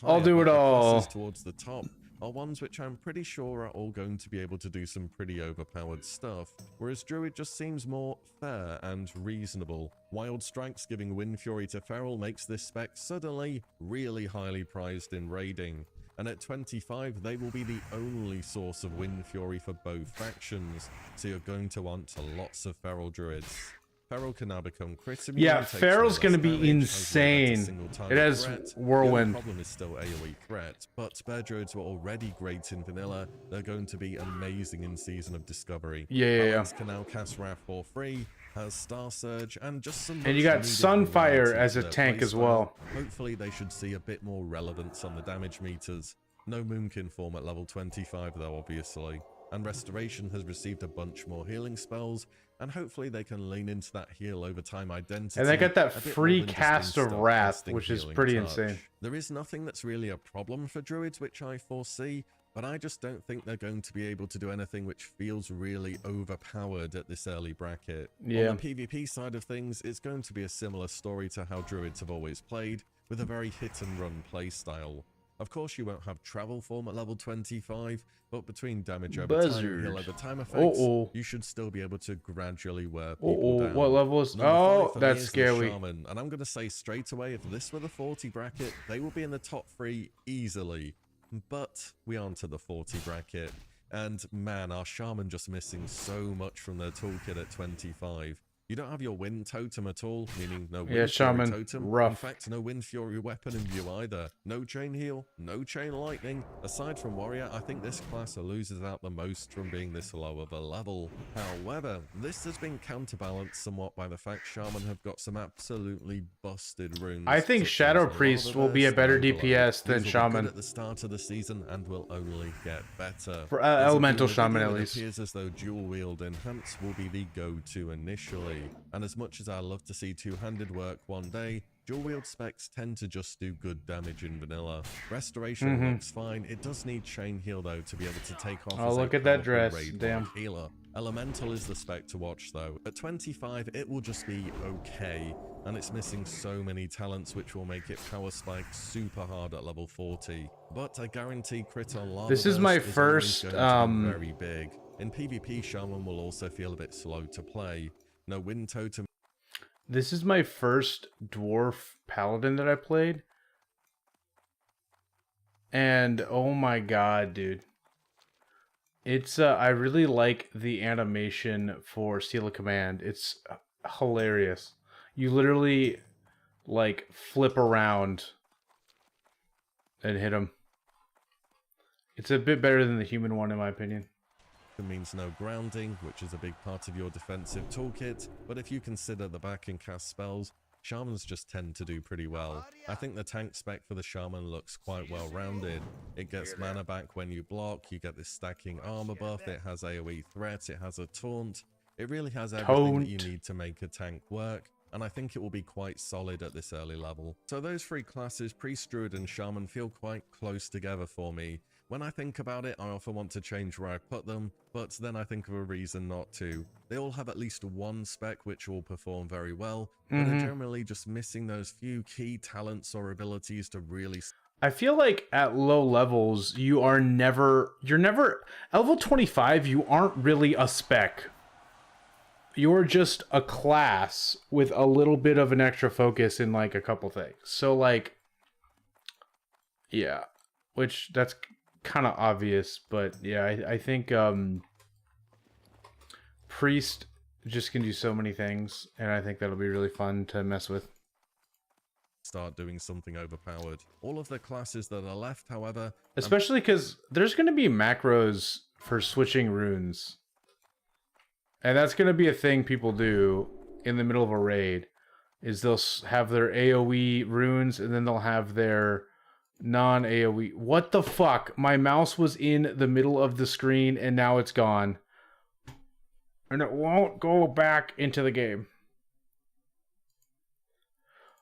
I'll do it all. Towards the top are ones which I'm pretty sure are all going to be able to do some pretty overpowered stuff, whereas Druid just seems more fair and reasonable. Wild Strikes giving Wind Fury to Feral makes this spec suddenly really highly prized in raiding. and at 25 they will be the only source of wind fury for both factions, so you're going to want lots of feral druids. Feral can now become crit immune. Yeah, Feral's going to be insane. It has Whirlwind. The problem is still AoE threat, but bear druids were already great in vanilla. They're going to be amazing in Season of Discovery. Yeah. Can now cast Wrath for free, has Star Surge, and just some. And you got Sunfire as a tank as well. Hopefully they should see a bit more relevance on the damage meters. No Moonkin form at level 25 though, obviously. And Restoration has received a bunch more healing spells, and hopefully they can lean into that heal over time identity. And they got that free cast of Wrath, which is pretty insane. There is nothing that's really a problem for druids, which I foresee, but I just don't think they're going to be able to do anything which feels really overpowered at this early bracket. Yeah. On the PvP side of things, it's going to be a similar story to how druids have always played, with a very hit-and-run playstyle. Of course, you won't have travel form at level 25, but between damage over time and heal over time effects, you should still be able to gradually wear people down. What level is... Oh, that's scary. Shaman, and I'm going to say straight away, if this were the 40 bracket, they will be in the top 3 easily. But we aren't at the 40 bracket. And man, our Shaman just missing so much from their toolkit at 25. You don't have your Wind Totem at all, meaning no Wind Fury Totem. Rough. In fact, no Wind Fury weapon in view either. No Chain Heal, no Chain Lightning. Aside from Warrior, I think this class loses out the most from being this low of a level. However, this has been counterbalanced somewhat by the fact Shaman have got some absolutely busted runes. I think Shadow Priest will be a better DPS than Shaman. At the start of the season and will only get better. For Elemental Shaman at least. It appears as though Dual Wield Enhance will be the go-to initially. And as much as I love to see two-handed work one day, dual wield specs tend to just do good damage in vanilla. Restoration looks fine. It does need Chain Heal though to be able to take off. Oh, look at that dress. Damn. Healer. Elemental is the spec to watch though. At 25, it will just be okay, and it's missing so many talents which will make it power spike super hard at level 40. But I guarantee crit on Lava This is my first very big. In PvP, Shaman will also feel a bit slow to play. No Wind Totem. This is my first Dwarf Paladin that I played. And oh my god, dude. It's I really like the animation for Seal of Command. It's hilarious. You literally like flip around and hit him. It's a bit better than the human one in my opinion. Means no grounding, which is a big part of your defensive toolkit, but if you consider the back and cast spells, Shamans just tend to do pretty well. I think the tank spec for the Shaman looks quite well rounded. It gets mana back when you block, you get this stacking armor buff, it has AoE threat, it has a taunt. It really has everything that you need to make a tank work, and I think it will be quite solid at this early level. So those three classes, Priest, Druid and Shaman, feel quite close together for me. When I think about it, I often want to change where I put them, but then I think of a reason not to. They all have at least one spec which will perform very well, but are generally just missing those few key talents or abilities to really... I feel like at low levels, you're never, at level 25, you aren't really a spec. You're just a class with a little bit of an extra focus in like a couple things. So like, yeah, which that's kind of obvious, but yeah, I think Priest just can do so many things, and I think that'll be really fun to mess with. Start doing something overpowered. All of the classes that are left, however... Especially because there's going to be macros for switching runes. And that's going to be a thing people do in the middle of a raid, is they'll have their AoE runes, and then they'll have their non-AoE. What the fuck? My mouse was in the middle of the screen and now it's gone. And it won't go back into the game.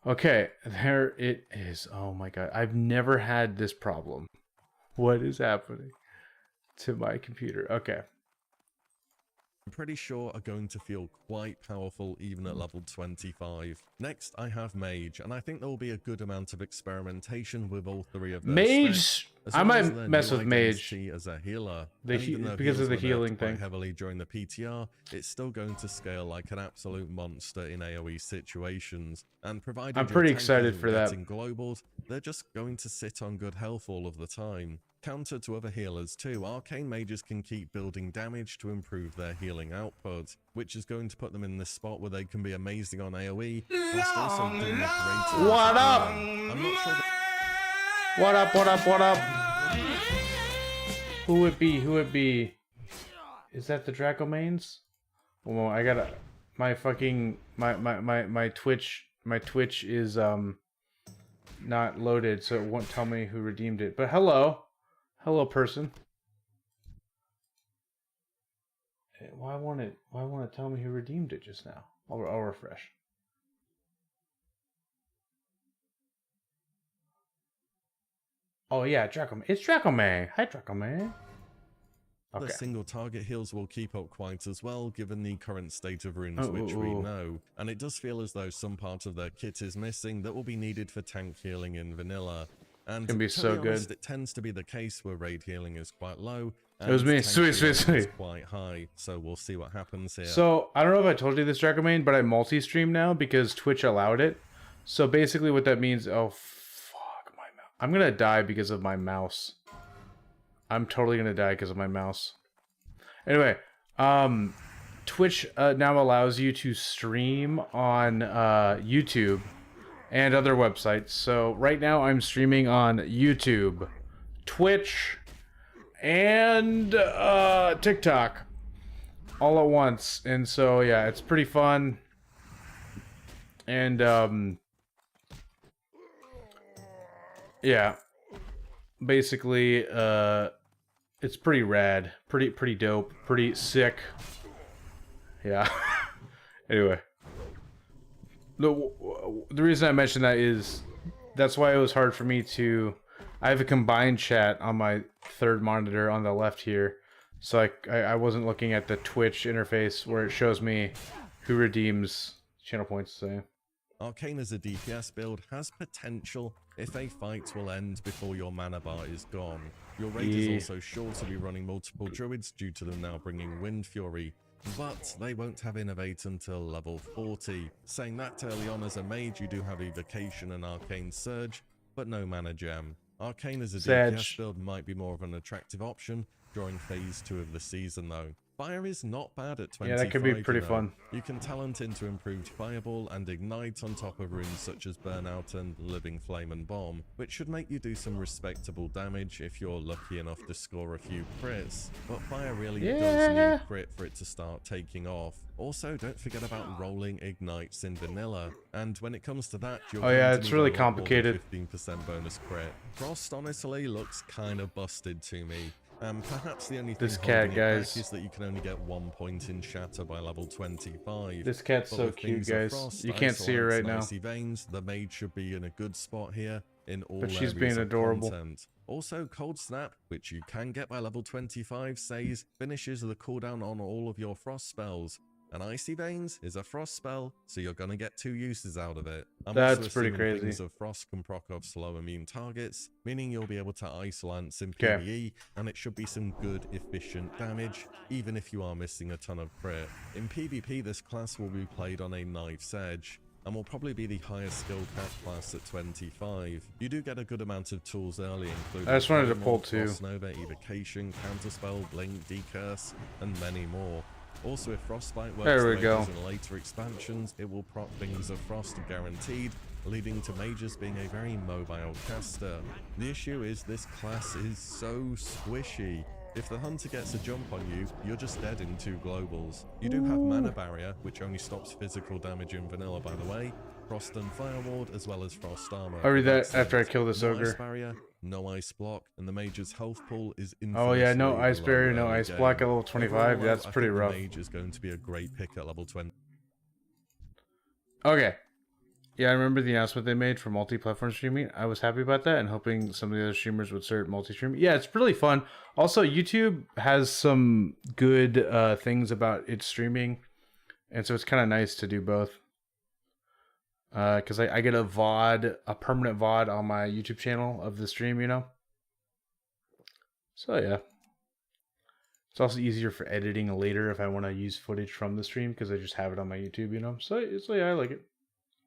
Okay, there it is. Oh my god. I've never had this problem. What is happening to my computer? Okay. I'm pretty sure are going to feel quite powerful even at level 25. Next, I have Mage, and I think there will be a good amount of experimentation with all three of those. Mage, I might mess with Mage as a healer. Because of the healing thing. Heavily during the PTR, it's still going to scale like an absolute monster in AoE situations. And provided I'm pretty excited for that. Globaled, they're just going to sit on good health all of the time. Counter to other healers too, arcane mages can keep building damage to improve their healing output, which is going to put them in this spot where they can be amazing on AoE, whilst also doing great. What up? I'm not sure What up, what up, what up? Who it be, who it be? Is that the Dracomanes? Well, I gotta... My fucking... My Twitch is, not loaded, so it won't tell me who redeemed it. But hello. Hello, person. Why won't it tell me who redeemed it just now? I'll refresh. Oh yeah, Dracomane. It's Dracomane. Hi, Dracomane. Okay. The single target heals will keep up quite as well, given the current state of runes which we know, and it does feel as though some part of their kit is missing that will be needed for tank healing in vanilla. And can be so honest, good. It tends to be the case where raid healing is quite low. It was me, sweet. Quite high, so we'll see what happens here. So I don't know if I told you this, Dracomane, but I multi-stream now because Twitch allowed it. So basically, what that means, oh fuck my mouse! I'm gonna die because of my mouse. I'm totally gonna die because of my mouse. Anyway, Twitch now allows you to stream on YouTube and other websites. So right now I'm streaming on YouTube, Twitch, and TikTok all at once. And so yeah, it's pretty fun. And yeah, basically it's pretty rad, pretty dope, pretty sick. Yeah. Anyway, the reason I mentioned that is that's why it was hard for me to. I have a combined chat on my third monitor on the left here, so I wasn't looking at the Twitch interface where it shows me who redeems channel points. So. Arcane as a DPS build has potential if a fight will end before your mana bar is gone. Your raid is also sure to be running multiple druids due to them now bringing Wind Fury, but they won't have Innovate until level 40. Saying that early on as a mage, you do have Evocation and Arcane Surge, but no mana gem. Arcane as a DPS build might be more of an attractive option during phase 2 of the season though. Fire is not bad at 25. Yeah, that could be pretty fun. You can talent into improved Fireball and Ignite on top of runes such as Burnout and Living Flame and Bomb, which should make you do some respectable damage if you're lucky enough to score a few crits. But Fire really does need crit for it to start taking off. Also, don't forget about rolling Ignites in vanilla, and when it comes to that, you're it's really complicated. 15% bonus crit. Frost honestly looks kinda busted to me. Perhaps the only thing this cat, guys, is that you can only get 1 point in Shatter by level 25. This cat's so cute, guys. Frost, you can't see her right now. Icy Veins, the mage should be in a good spot here in all but she's being adorable. Content. Also, Cold Snap, which you can get by level 25, says finishes the cooldown on all of your frost spells. And Icy Veins is a frost spell, so you're gonna get 2 uses out of it. That's pretty crazy. Things of frost can proc off slow immune targets, meaning you'll be able to ice lance in PvE, and it should be some good, efficient damage, even if you are missing a ton of crit. In PvP, this class will be played on a Knife's Edge, and will probably be the highest skill cap class at 25. You do get a good amount of tools early, including I just wanted to pull 2. Frost Nova, Evocation, Counterspell, Blink, Decurse, and many more. Also, if Frostbite works in later expansions, it will proc Wings of Frost guaranteed, leading to mages being a very mobile caster. The issue is this class is so squishy. If the hunter gets a jump on you, you're just dead in 2 globals. You do have Mana Barrier, which only stops physical damage in vanilla by the way, Frost and Fire Ward, as well as Frost Armor. I'll read that after I kill this ogre. Ice Barrier, no Ice Block, and the mage's health pool is oh yeah, no Ice Barrier, no Ice Block at level 25, that's pretty rough. The mage is going to be a great pick at level 20. Okay. Yeah, I remember the announcement they made for multi-platform streaming. I was happy about that and hoping some of the other streamers would start multi-streaming. Yeah, it's really fun. Also, YouTube has some good things about its streaming, and so it's kind of nice to do both. Because I get a VOD, a permanent VOD on my YouTube channel of the stream, you know? So, yeah. It's also easier for editing later if I want to use footage from the stream, because I just have it on my YouTube, you know? So yeah, I like it.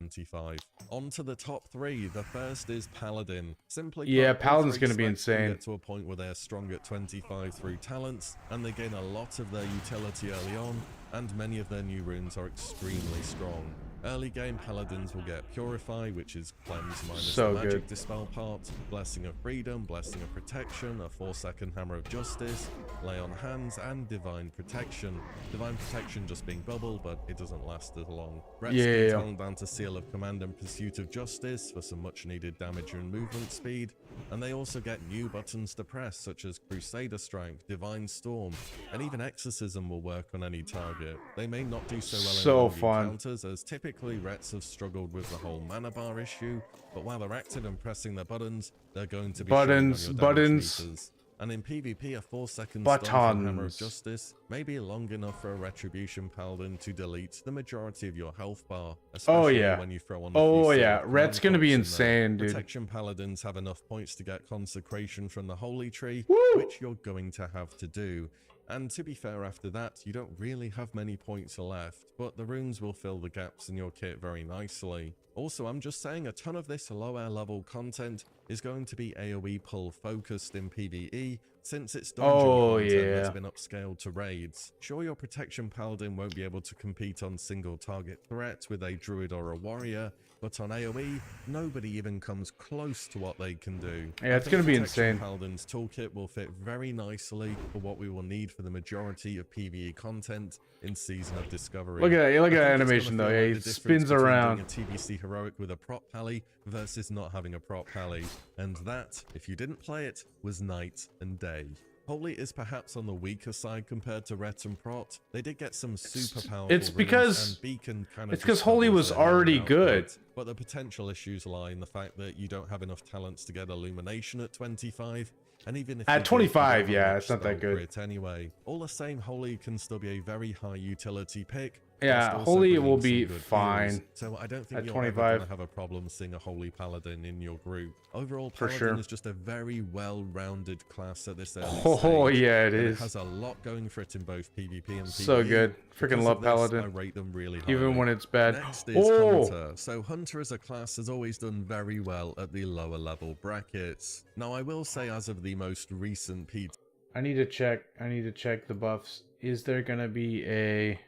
25. On to the top 3. The first is Paladin. Simply Yeah, put, all Paladin's 3 going to be specs can insane. get to a point where they're strong at 25 through talents, and they gain a lot of their utility early on, and many of their new runes are extremely strong. Early game Paladins will get Purify, which is cleanse minus So the magic good. dispel part, Blessing of Freedom, Blessing of Protection, a 4-second Hammer of Justice, Lay on Hands, and Divine Protection. Divine Protection just being bubble, but it doesn't last as long. Reps Yeah. get toned down to Seal of Command and Pursuit of Justice for some much needed damage and movement speed, and they also get new buttons to press such as Crusader Strike, Divine Storm, and even Exorcism will work on any target. They may not do so well in long fun. encounters, as typically Rets have struggled with the whole mana bar issue, but while they're active and pressing their buttons, they're going to be showing on your damage meters. And in PvP, a 4-second stun from Hammer of Justice may be long enough for a Retribution Paladin to delete the majority of your health bar, especially when you throw on the Red's gonna be insane, dude. Protection Paladins have enough points to get Consecration from the Holy Tree, which you're going to have to do. And to be fair, after that, you don't really have many points left, but the runes will fill the gaps in your kit very nicely. Also, I'm just saying a ton of this lower level content is going to be AoE pull focused in PvE, since it's dungeon content that's been upscaled to raids. Sure, your Protection Paladin won't be able to compete on single target threat with a druid or a warrior, but on AoE, nobody even comes close to what they can do. Yeah, it's gonna be insane. Paladin's toolkit will fit very nicely for what we will need for the majority of PvE content in Season of Discovery. Look at that! Look at that animation though. Yeah, he spins around. A TBC heroic with a prop pally versus not having a prop pally, and that, if you didn't play it, was night and day. Holy is perhaps on the weaker side compared to Ret and Prot. They did get some super powerful It's because and Beacon kind of it's because Holy was already good. But the potential issues lie in the fact that you don't have enough talents to get Illumination at 25. And even if at 25, yeah, it's not that good. Anyway, all the same, Holy can still be a very high utility pick. Yeah, Holy will be fine. So I don't think at you're 25. ever going to have a problem seeing a Holy Paladin in your group. Overall, Paladin is just a very well-rounded class at this early stage. Yeah, it is. It has a lot going for it in both PvP and PvE. So good. Freaking love Paladin. I rate them really highly. Even when it's bad. Next is Hunter. So Hunter as a class has always done very well at the lower level brackets. Now I will say, as of the most recent PT, I need to check the buffs. Is there gonna be a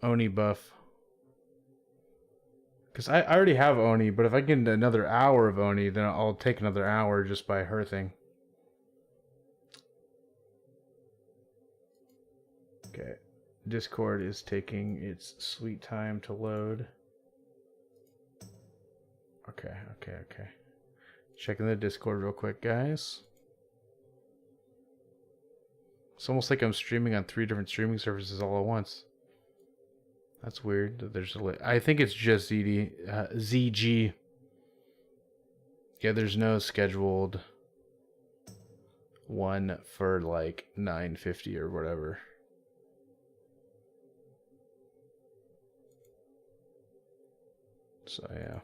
Oni buff? Because I already have Oni, but if I get another hour of Oni, then I'll take another hour just by her thing. Okay. Discord is taking its sweet time to load. Okay. Checking the Discord real quick, guys. It's almost like I'm streaming on 3 different streaming services all at once. That's weird. There's I think it's just ZG. Yeah, there's no scheduled one for like 9:50 or whatever. So yeah.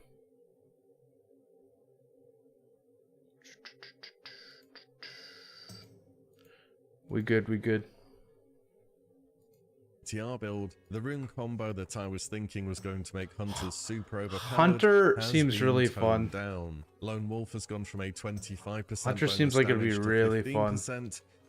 We good. TR build, the rune combo that I was thinking was going to make Hunters super overpowered. Hunter seems really fun. Down. Lone Wolf has gone from a 25% Hunter seems like it'll be really fun.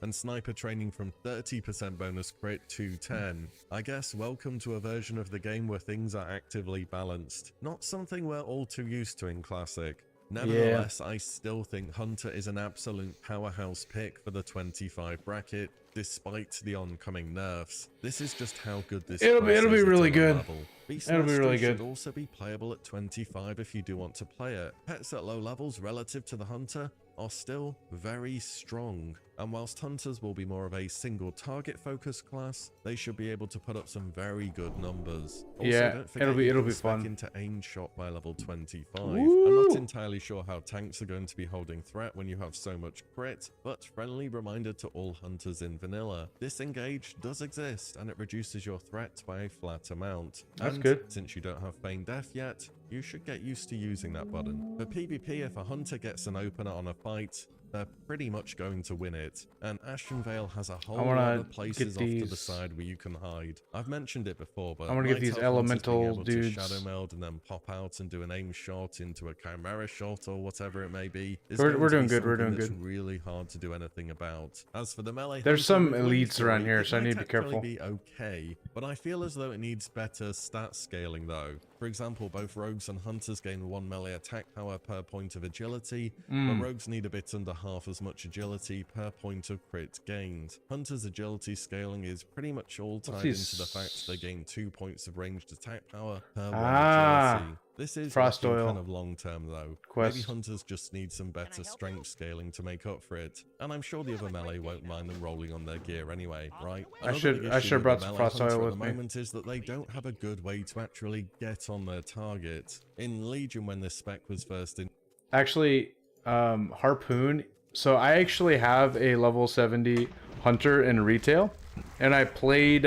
And Sniper training from 30% bonus crit to 10. I guess welcome to a version of the game where things are actively balanced. Not something we're all too used to in Classic. Nevertheless, I still think Hunter is an absolute powerhouse pick for the 25 bracket, despite the oncoming nerfs. This is just how good this it'll be really good. It'll be really good. Should also be playable at 25 if you do want to play it. Pets at low levels relative to the Hunter are still very strong, and whilst Hunters will be more of a single target focused class, they should be able to put up some very good numbers. Also, don't forget it'll be fun. Into aim shot by level 25. Woo! I'm not entirely sure how tanks are going to be holding threat when you have so much crit, but friendly reminder to all Hunters in vanilla, disengage does exist and it reduces your threat by a flat amount. That's good. Since you don't have Feign Death yet, you should get used to using that button. For PvP, if a Hunter gets an opener on a fight, they're pretty much going to win it. And Ashenvale has a whole wanna lot of places get off to the these- side where you can hide. I've mentioned it before, but I want to get these Night Elf Hunters being elemental able dudes. to shadow meld and then pop out and do an aim shot into a chimera shot or whatever it may be is We're going to doing be good, we're something doing that's good. really hard to do anything about. As for the melee, There's hunter some with elites Wing around Fury, here, it so I might need to be actually careful. be okay, but I feel as though it needs better stat scaling though. For example, both rogues and hunters gain 1 melee attack power per point of agility, but rogues need a bit under half as much agility per point of crit gained. Hunters' agility scaling is pretty much all tied into the fact they gain 2 points of ranged attack power per 1 agility. This is Frost looking Oil kind of long term though. quest. Maybe hunters just need some better strength scaling to make up for it, and I'm sure the other melee won't mind them rolling on their gear anyway, right? I should have brought some Frost Oil with at the me. moment is that they don't have a good way to actually get on their target. In Legion, when this spec was first in, Actually, Harpoon. So I actually have a level 70 hunter in retail, and I played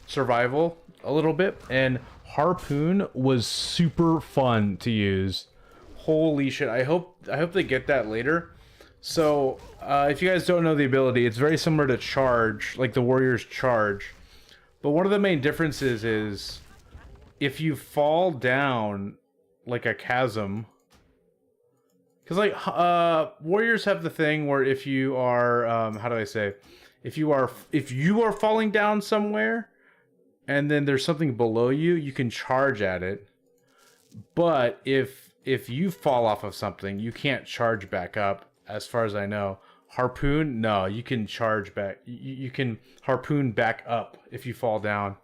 survival a little bit, and Harpoon was super fun to use. Holy shit! I hope they get that later. So if you guys don't know the ability, it's very similar to Charge, like the Warrior's Charge. But one of the main differences is if you fall down like a chasm. Because like warriors have the thing where if you are how do I say, if you are falling down somewhere and then there's something below you, you can charge at it. But if you fall off of something, you can't charge back up, as far as I know. Harpoon, no, you can charge back. You can harpoon back up if you fall down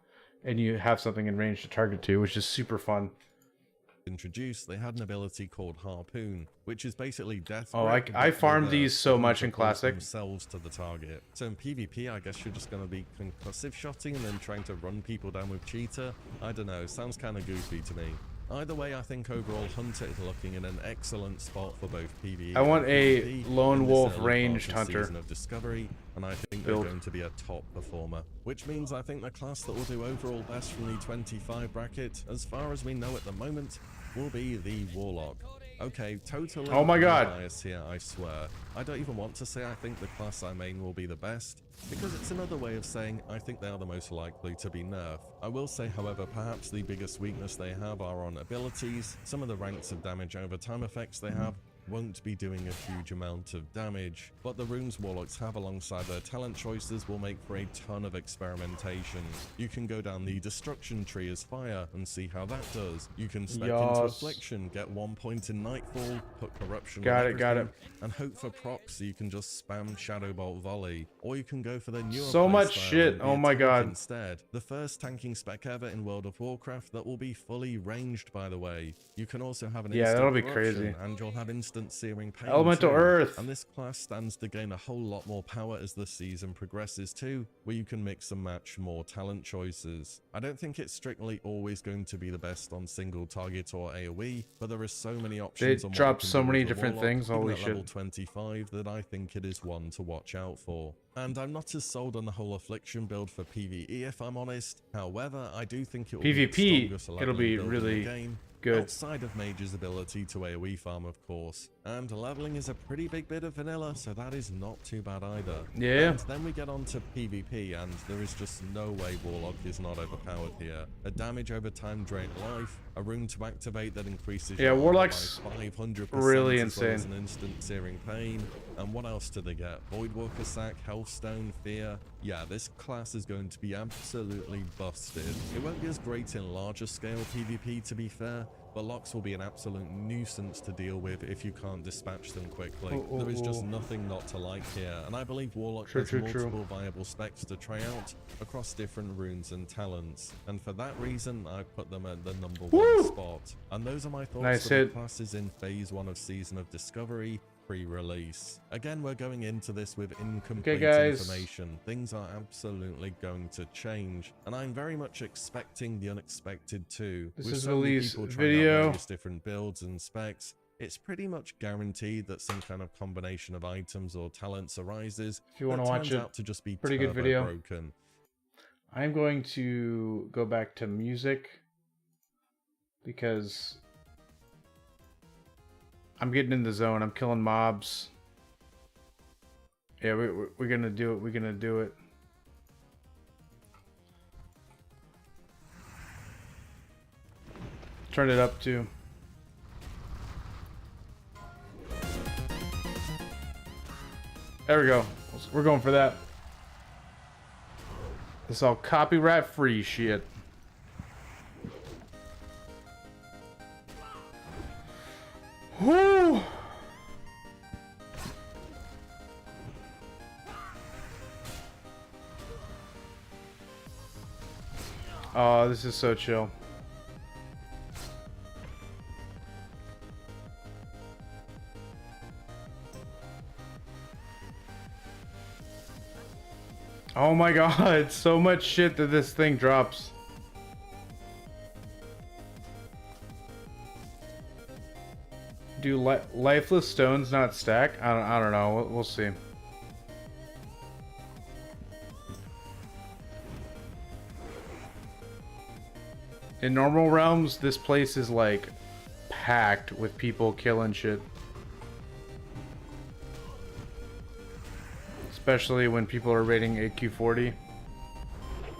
and you have something in range to target to, which is super fun. introduced, they had an ability called Harpoon, which is basically death. Oh, I farmed these so much in Classic. Themselves to the target. So in PvP, I guess you're just going to be concussive shotting and then trying to run people down with cheetah. I don't know, sounds kind of goofy to me. Either way, I think overall Hunter is looking in an excellent spot for both PvE. I want a PvP lone in this wolf early ranged part of hunter. Season of Discovery, and I think Build. they're going to be a top performer. Which means I think the class that will do overall best from the 25 bracket, as far as we know at the moment, will be the Warlock. Okay, totally Oh my God. biased here, I swear. I don't even want to say I think the class I main will be the best, because it's another way of saying I think they are the most likely to be nerfed. I will say, however, perhaps the biggest weakness they have are on abilities. Some of the ranks of damage over time effects they have won't be doing a huge amount of damage, but the runes Warlocks have alongside their talent choices will make for a ton of experimentation. You can go down the destruction tree as fire and see how that does. You can spec into Yas. affliction, get 1 point in nightfall, put corruption Got on it, got everything, it. and hope for procs so you can just spam Shadow Bolt volley, or you can go for the newer So much playstyle shit, and be oh a my tank God. instead. The first tanking spec ever in World of Warcraft that will be fully ranged, by the way. You can also have an Yeah, instant that'll be corruption, crazy. and you'll have instant searing pain Elemental too. Earth. And this class stands to gain a whole lot more power as the season progresses too, where you can mix and match more talent choices. I don't think it's strictly always going to be the best on single target or AoE, but there are so many options on what you dropped can so do many with the different Warlock, things, even holy at level shit. 25, that I think it is one to watch out for. And I'm not as sold on the whole Affliction build for PvE if I'm honest. However, I do think it will be the PvP, strongest it'll leveling be build in really the game. good. Outside of Mage's ability to AoE farm, of course. And leveling is a pretty big bit of vanilla, so that is not too bad either. Yeah. And then we get on to PvP, and there is just no way Warlock is not overpowered here. A damage over time drain life, a rune to activate that increases Yeah, your armor Warlock's by 500%, really as well as insane. an instant searing pain. And what else do they get? Voidwalker Sack, Healthstone, Fear. Yeah, this class is going to be absolutely busted. It won't be as great in larger scale PvP, to be fair, but locks will be an absolute nuisance to deal with if you can't dispatch them quickly. There is just nothing not to like here, and I believe Warlock has multiple viable specs to try out across different runes and talents, and for that reason I put them at the #1 spot. And those are my thoughts Nice for hit. the classes in Phase 1 of Season of Discovery pre-release. Again, we're going into this with incomplete information. Things are absolutely going to change, and I'm very much expecting the unexpected too. This With is so many Release people trying out video. various different builds and specs, it's pretty much guaranteed that some kind of combination of items or talents arises. If you want to watch turns it, out to just be pretty good turbo video. broken. I'm going to go back to music because I'm getting in the zone. I'm killing mobs. Yeah, we're gonna do it. We're gonna do it. Turn it up too. There we go. We're going for that. This all copyright free shit. Whoo! Oh, this is so chill. Oh my god, so much shit that this thing drops. Do lifeless stones not stack? I don't know. We'll see. In normal realms, this place is like packed with people killing shit. Especially when people are raiding AQ40.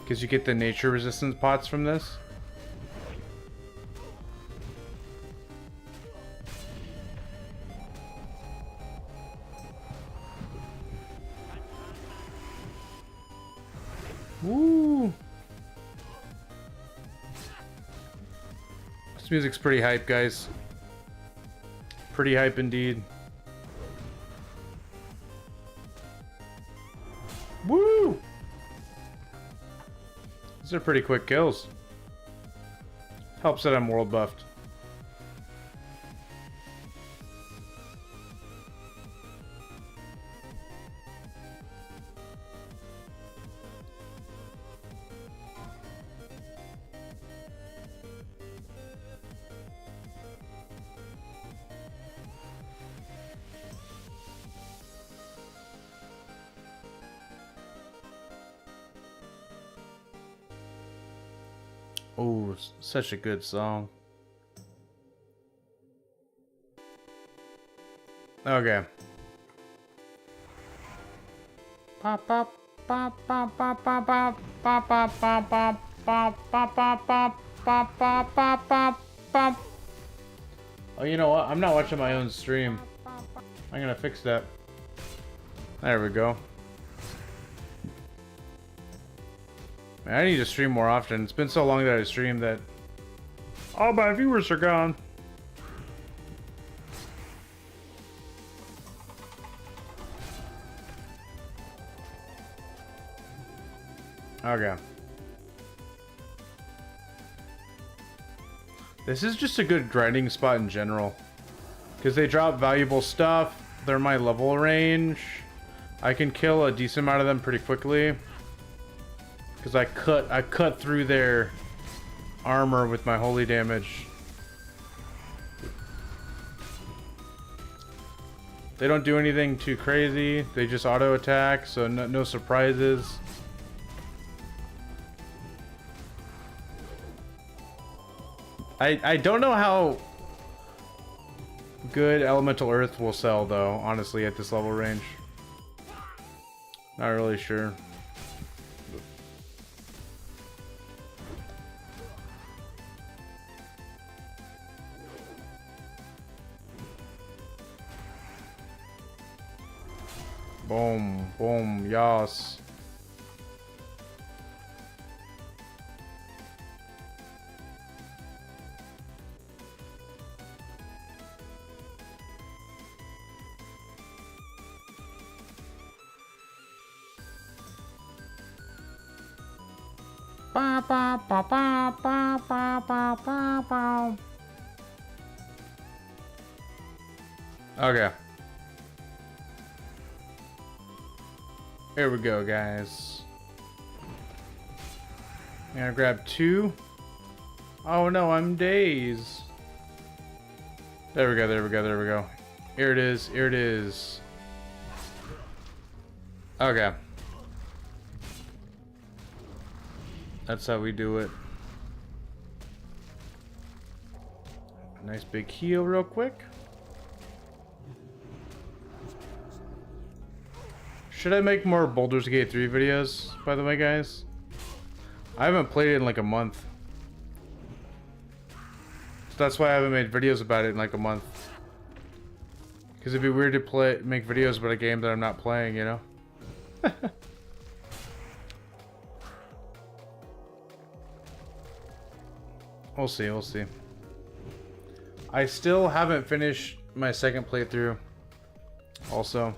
Because you get the nature resistance pots from this. Woo! This music's pretty hype, guys. Pretty hype indeed. Woo! These are pretty quick kills. Helps that I'm world buffed. Oh, such a good song. Okay. Pop pop pop pop pop pop pop pop pop pop pop pop pop pop pop pop pop pop pop. Oh, you know what? I'm not watching my own stream. I'm gonna fix that. There we go. Man, I need to stream more often. It's been so long that I streamed that all my viewers are gone. Okay. This is just a good grinding spot in general. Because they drop valuable stuff. They're my level range. I can kill a decent amount of them pretty quickly. Because I cut through their armor with my holy damage. They don't do anything too crazy. They just auto attack, so no surprises. I don't know how good Elemental Earth will sell though, honestly, at this level range. Not really sure. Boom, boom, yas. Ba ba ba ba ba ba ba ba ba. Okay. Here we go, guys. I'm gonna grab 2. Oh no, I'm dazed. There we go, there we go, there we go. Here it is, here it is. Okay. That's how we do it. Nice big heal real quick. Should I make more Baldur's Gate 3 videos, by the way, guys? I haven't played it in like a month. So that's why I haven't made videos about it in like a month. Because it'd be weird to make videos about a game that I'm not playing, you know? We'll see, we'll see. I still haven't finished my second playthrough. Also.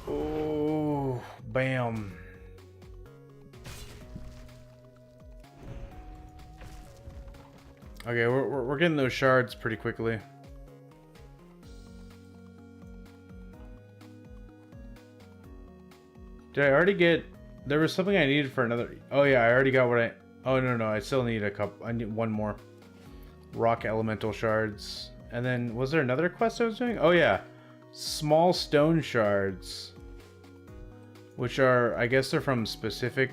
Oh, bam. Okay, we're getting those shards pretty quickly. Did I already get... There was something I needed for another... Oh yeah, I already got what I... Oh no, I still need a couple. I need one more. Rock elemental shards. And then, was there another quest I was doing? Oh yeah. Small stone shards. Which are, I guess they're from specific...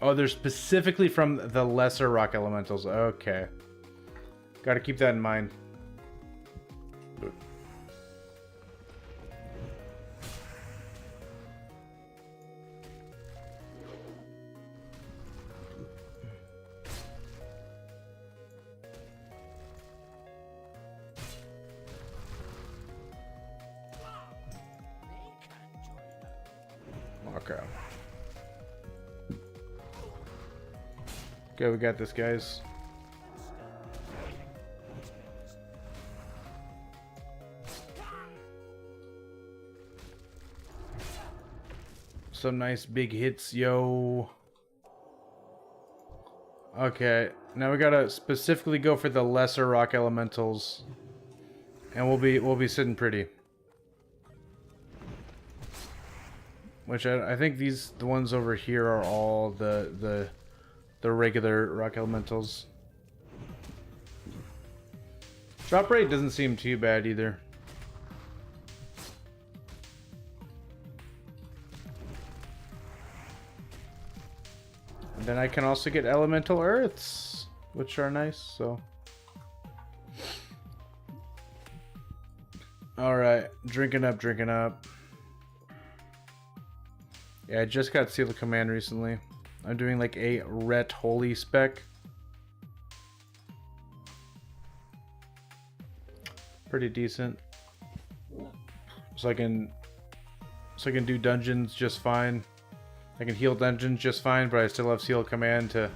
Oh, they're specifically from the lesser rock elementals. Okay. Gotta keep that in mind. Okay. Okay, we got this, guys. Some nice big hits, yo. Okay, now we gotta specifically go for the lesser rock elementals, and we'll be sitting pretty. Which I think the ones over here are all the regular rock elementals. Drop rate doesn't seem too bad either. And then I can also get elemental earths, which are nice, so. Alright, drinking up, drinking up. Yeah, I just got Seal of Command recently. I'm doing like a Ret Holy spec. Pretty decent. So I can do dungeons just fine. I can heal dungeons just fine, but I still have Seal of Command to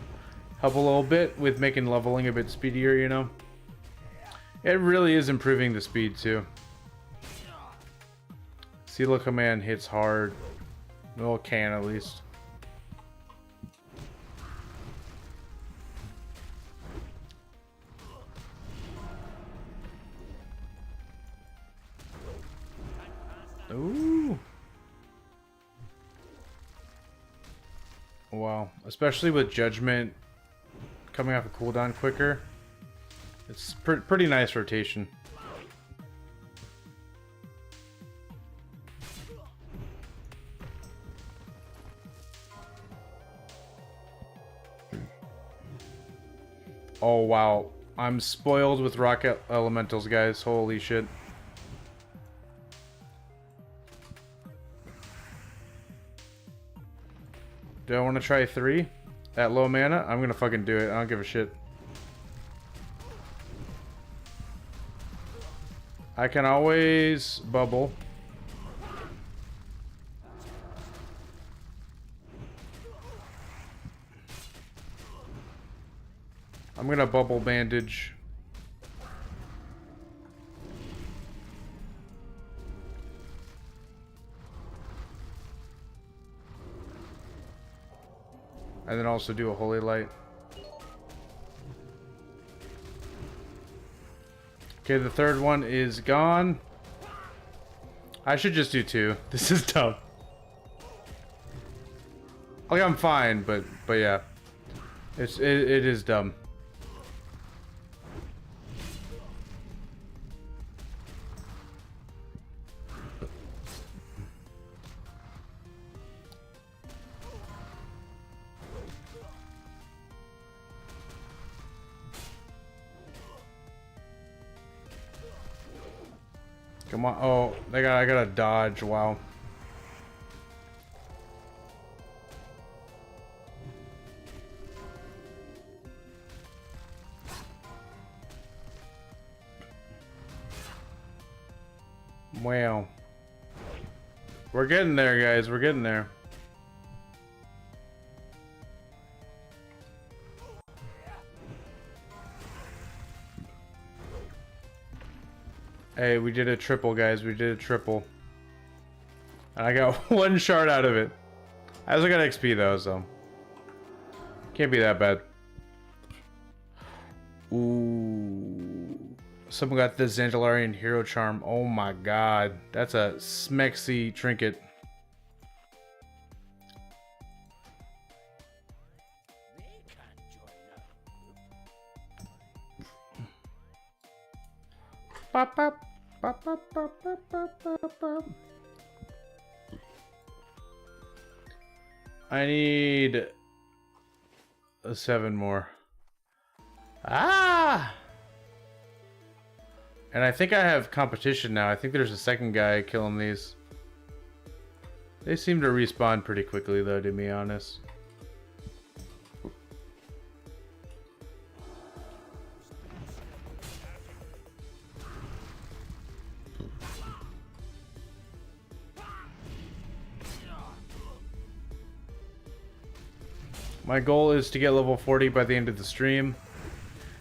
help a little bit with making leveling a bit speedier, you know? It really is improving the speed too. Seal of Command hits hard. Well, it can at least. Ooh. Wow. Especially with Judgment coming off a cooldown quicker. It's pretty nice rotation. Oh wow, I'm spoiled with rock elementals, guys. Holy shit. Do I want to try 3 at low mana? I'm gonna fucking do it. I don't give a shit. I can always bubble. I'm gonna bubble bandage. And then also do a holy light. Okay, the third one is gone. I should just do 2. This is dumb. Like, I'm fine, but yeah. It is dumb. Come on. Oh, I gotta dodge. Wow. Wow. We're getting there, guys. We're getting there. Hey, we did a triple, guys. We did a triple. And I got one shard out of it. I also got XP, though, so... Can't be that bad. Ooh. Someone got the Zandalarian Hero Charm. Oh my god. That's a smexy trinket. Bop, bop. Bop, bop, bop, bop, bop, bop, bop. I need 7 more. Ah! And I think I have competition now. I think there's a second guy killing these. They seem to respawn pretty quickly, though, to be honest. My goal is to get level 40 by the end of the stream.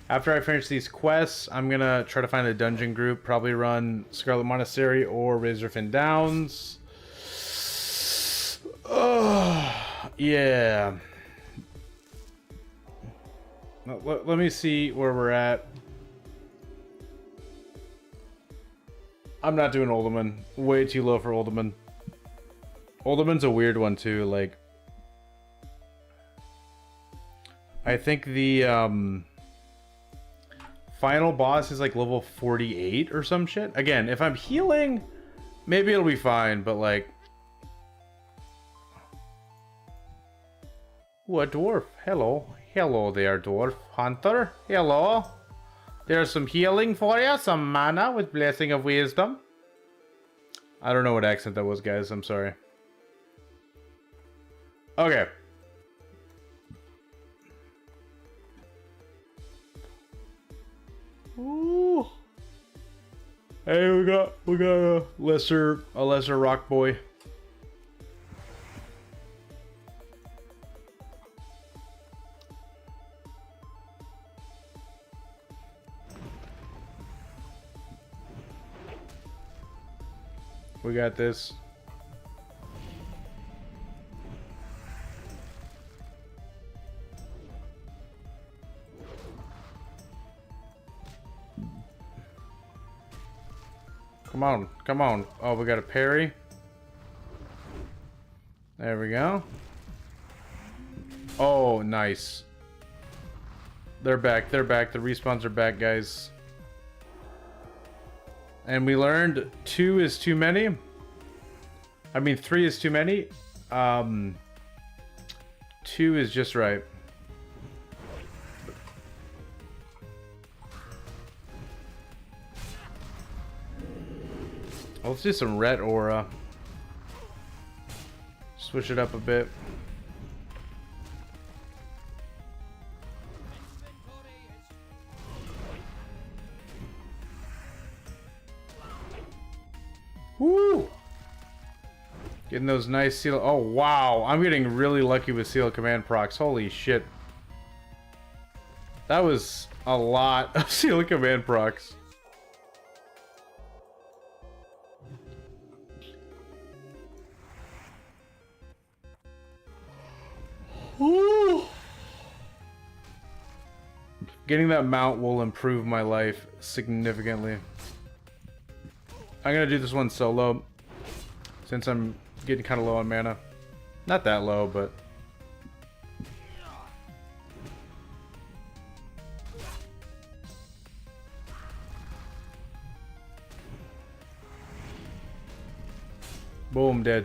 After I finish these quests, I'm gonna try to find a dungeon group, probably run Scarlet Monastery or Razorfin Downs. Yeah. Let me see where we're at. I'm not doing Uldaman. Way too low for Uldaman. Uldaman's a weird one too, like... I think the, final boss is like level 48 or some shit. Again, if I'm healing, maybe it'll be fine, but like... Ooh, a dwarf. Hello. Hello there, dwarf hunter. Hello. There's some healing for you, some mana with Blessing of Wisdom. I don't know what accent that was, guys. I'm sorry. Okay. Ooh. Hey, we got a lesser rock boy. We got this. Come on, come on. Oh, we got a parry. There we go. Oh, nice. They're back, they're back. The respawns are back, guys. And we learned 2 is too many. I mean, 3 is too many. 2 is just right. Let's do some red aura. Switch it up a bit. Woo! Getting those nice seal. Oh wow, I'm getting really lucky with seal command procs. Holy shit. That was a lot of seal command procs. Ooh. Getting that mount will improve my life significantly. I'm gonna do this one solo since I'm getting kind of low on mana. Not that low, but boom, dead.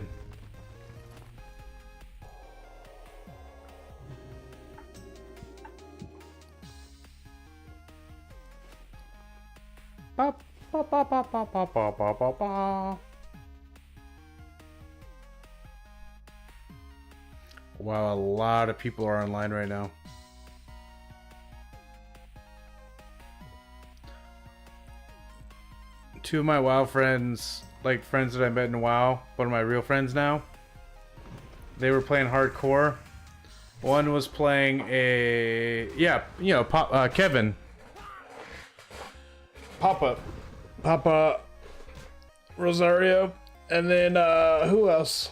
Pop, pop, ba, ba, ba, ba, ba, ba, ba, ba. Wow, a lot of people are online right now. Two of my WoW friends, like friends that I met in WoW, one of my real friends now, they were playing hardcore. One was playing a, yeah, you know, Kevin. Papa Rosario. And then, who else?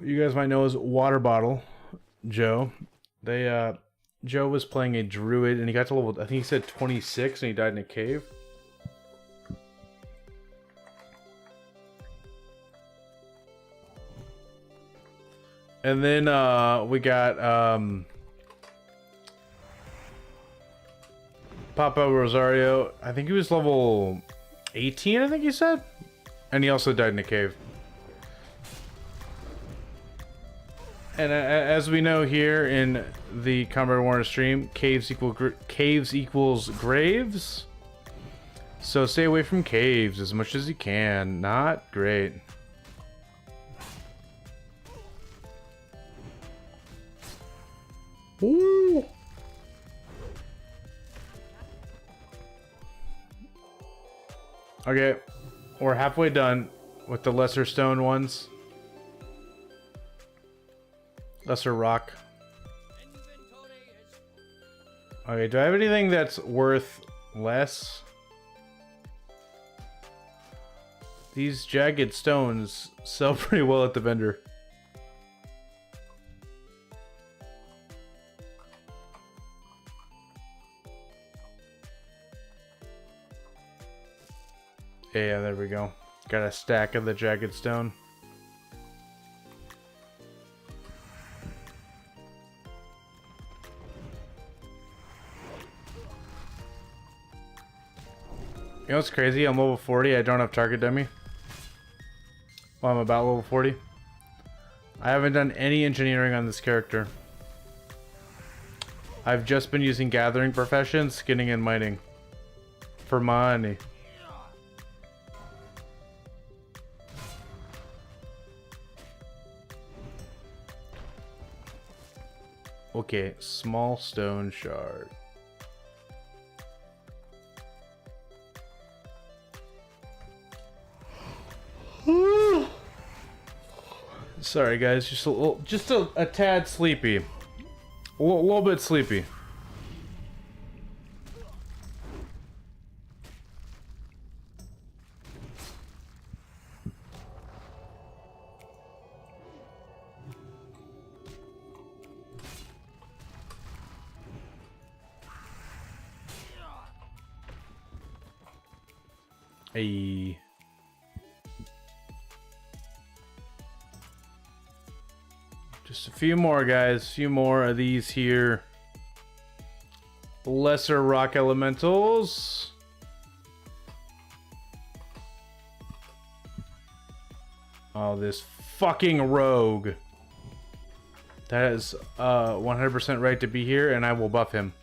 You guys might know as Water Bottle Joe. Joe was playing a druid and he got to level, I think he said 26, and he died in a cave. And then we got Papa Rosario. I think he was level 18, I think he said. And he also died in a cave. And as we know here in the Combat Warner stream, caves equals graves. So stay away from caves as much as you can. Not great. Ooh. Okay, we're halfway done with the lesser stone ones. Lesser rock. Okay, do I have anything that's worth less? These jagged stones sell pretty well at the vendor. Yeah, there we go. Got a stack of the jagged stone. You know what's crazy? I'm level 40. I don't have target dummy. Well, I'm about level 40. I haven't done any engineering on this character. I've just been using gathering professions, skinning, and mining. For money. Okay, small stone shard. Sorry guys, just a tad sleepy. A little bit sleepy. Hey. Just a few more, guys. A few more of these here. Lesser rock elementals. Oh, this fucking rogue. That is 100% right to be here, and I will buff him.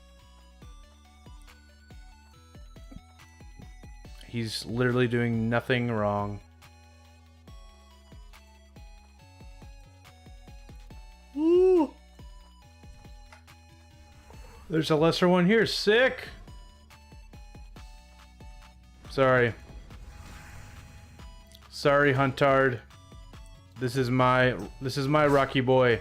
He's literally doing nothing wrong. Ooh. There's a lesser one here. Sick. Sorry. Sorry, Huntard. This is my Rocky boy.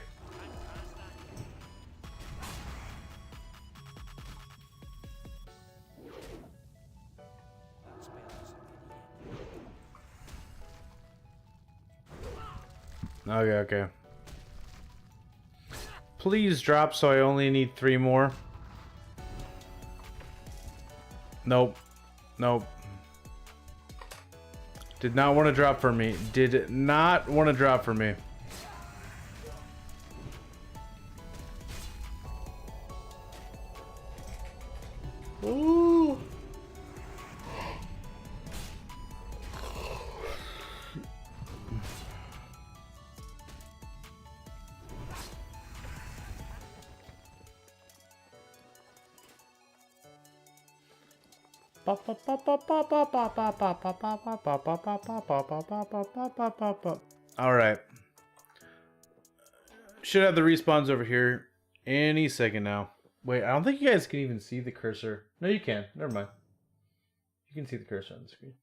Okay. Please drop so I only need 3 more. Nope. Did not want to drop for me. Did not want to drop for me. Ooh. All right. Should have the respawns over here any second now. Wait, I don't think you guys can even see the cursor. No, you can. Never mind. You can see the cursor on the screen.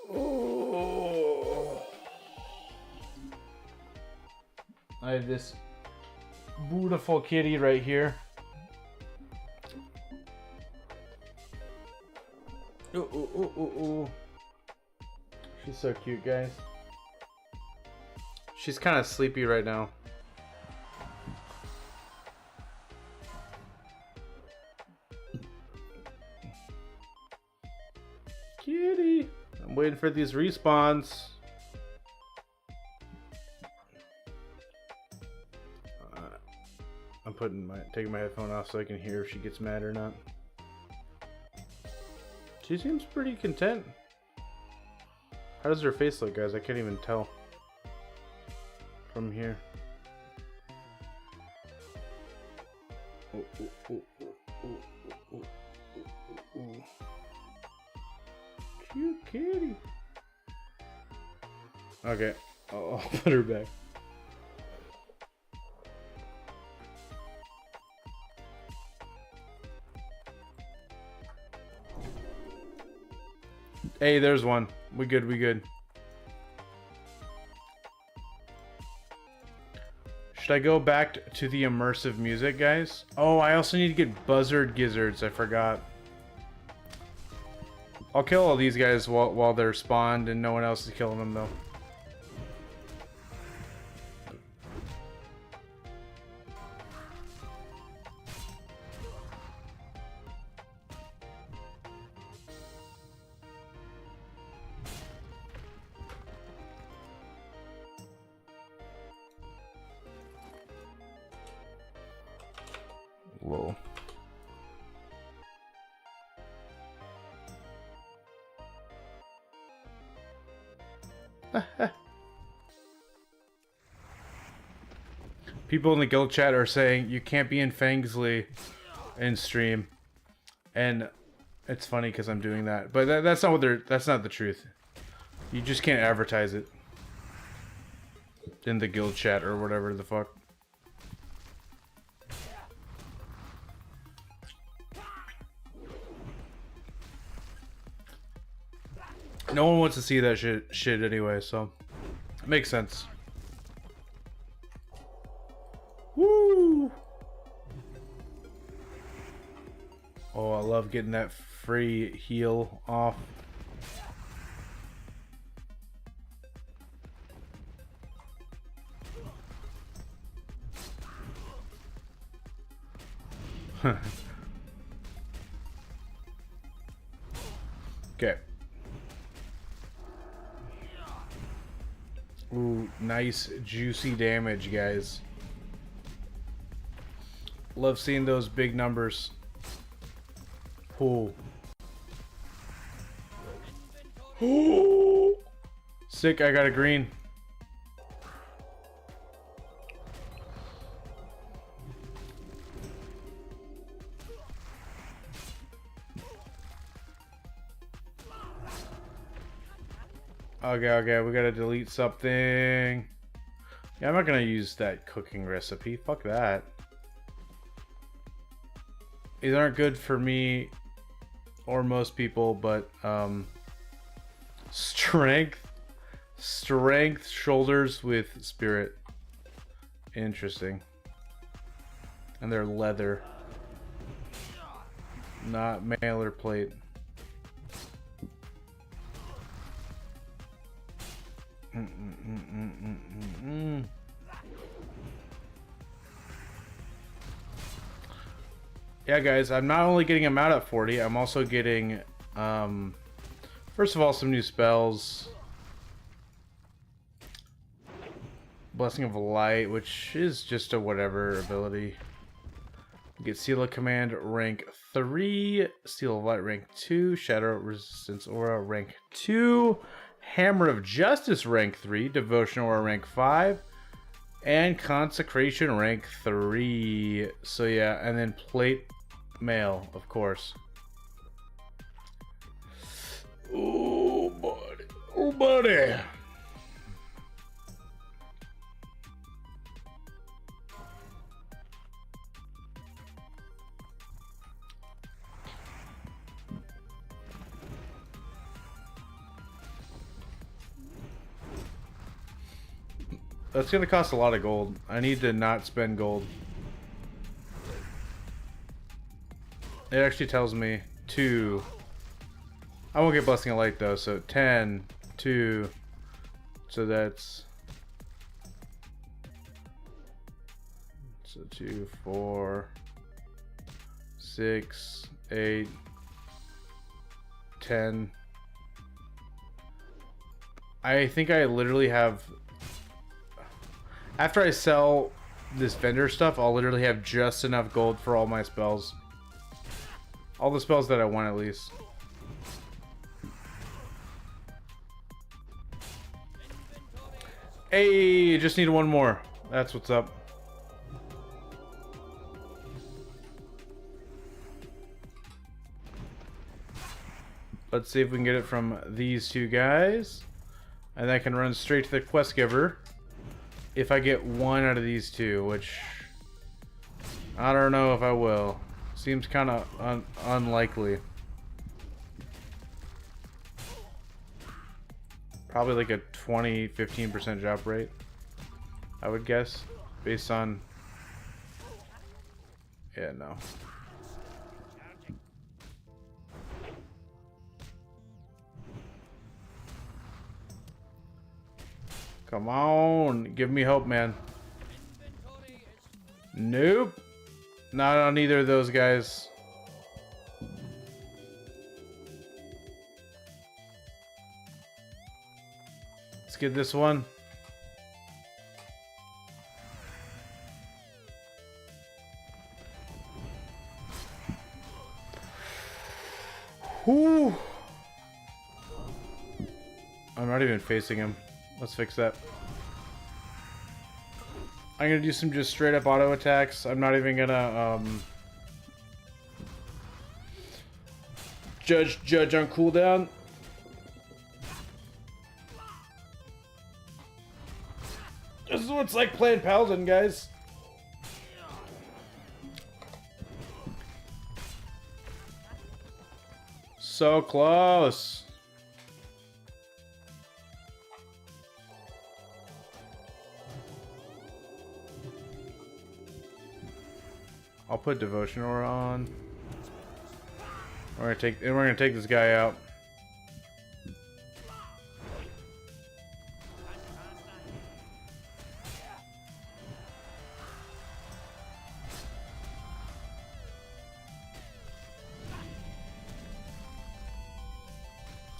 Oh. I have this beautiful kitty right here. Ooh, ooh, ooh, ooh, ooh. She's so cute, guys. She's kind of sleepy right now. Kitty. I'm waiting for these respawns. I'm taking my headphone off so I can hear if she gets mad or not. She seems pretty content. How does her face look, guys? I can't even tell from here. Ooh, ooh, ooh, ooh, ooh, ooh, ooh, ooh. Cute kitty. Okay, I'll put her back. Hey, there's one. We good, we good. Should I go back to the immersive music, guys? Oh, I also need to get buzzard gizzards. I forgot. I'll kill all these guys while they're spawned and no one else is killing them, though. Whoa. People in the guild chat are saying you can't be in FANGSLY in stream, and it's funny because I'm doing that, but that's not what that's not the truth. You just can't advertise it in the guild chat or whatever the fuck. No one wants to see that shit anyway, so it makes sense. Woo! Oh, I love getting that free heal off. Okay. Ooh, nice juicy damage, guys. Love seeing those big numbers. Ooh. Ooh. Sick, I got a green. Okay, we gotta delete something. Yeah, I'm not gonna use that cooking recipe. Fuck that. These aren't good for me or most people, but strength, shoulders with spirit. Interesting. And they're leather, not mailer plate. Yeah, guys, I'm not only getting them out at 40, I'm also getting, first of all, some new spells. Blessing of Light, which is just a whatever ability. Get Seal of Command rank 3, Seal of Light rank 2, Shadow Resistance Aura rank 2, Hammer of Justice rank 3, Devotion Aura rank 5, and Consecration rank 3. So yeah, and then Plate Male, of course. Oh, buddy. Oh, buddy. That's gonna cost a lot of gold. I need to not spend gold. It actually tells me 2. I won't get Blessing of Light though, so 10, 2. So that's... So 2, 4, 6, 8, 10. I think I literally have... After I sell this vendor stuff, I'll literally have just enough gold for all my spells. All the spells that I want, at least. Hey, just need one more. That's what's up. Let's see if we can get it from these 2 guys. And I can run straight to the quest giver. If I get 1 out of these 2, which I don't know if I will. Seems kind of unlikely. Probably like a 20-15% drop rate, I would guess, based on... Yeah, no. Come on, give me hope, man. Nope. Not on either of those guys. Let's get this one. Whew. I'm not even facing him. Let's fix that. I'm gonna do some just straight up auto attacks. I'm not even gonna judge on cooldown. This is what it's like playing Paladin, guys. So close. I'll put Devotion Aura on. We're gonna take this guy out.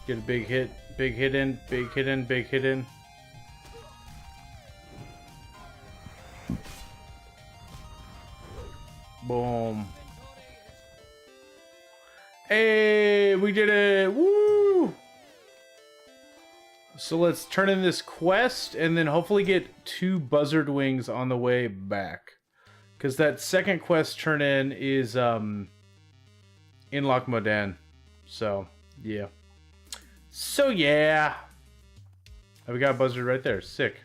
Get a big hit in, big hit in, big hit in. Boom. Hey, we did it! Woo! So let's turn in this quest and then hopefully get 2 buzzard wings on the way back. Because that second quest turn in is in Loch Modan. So, yeah. So, yeah. Oh, we got a buzzard right there. Sick.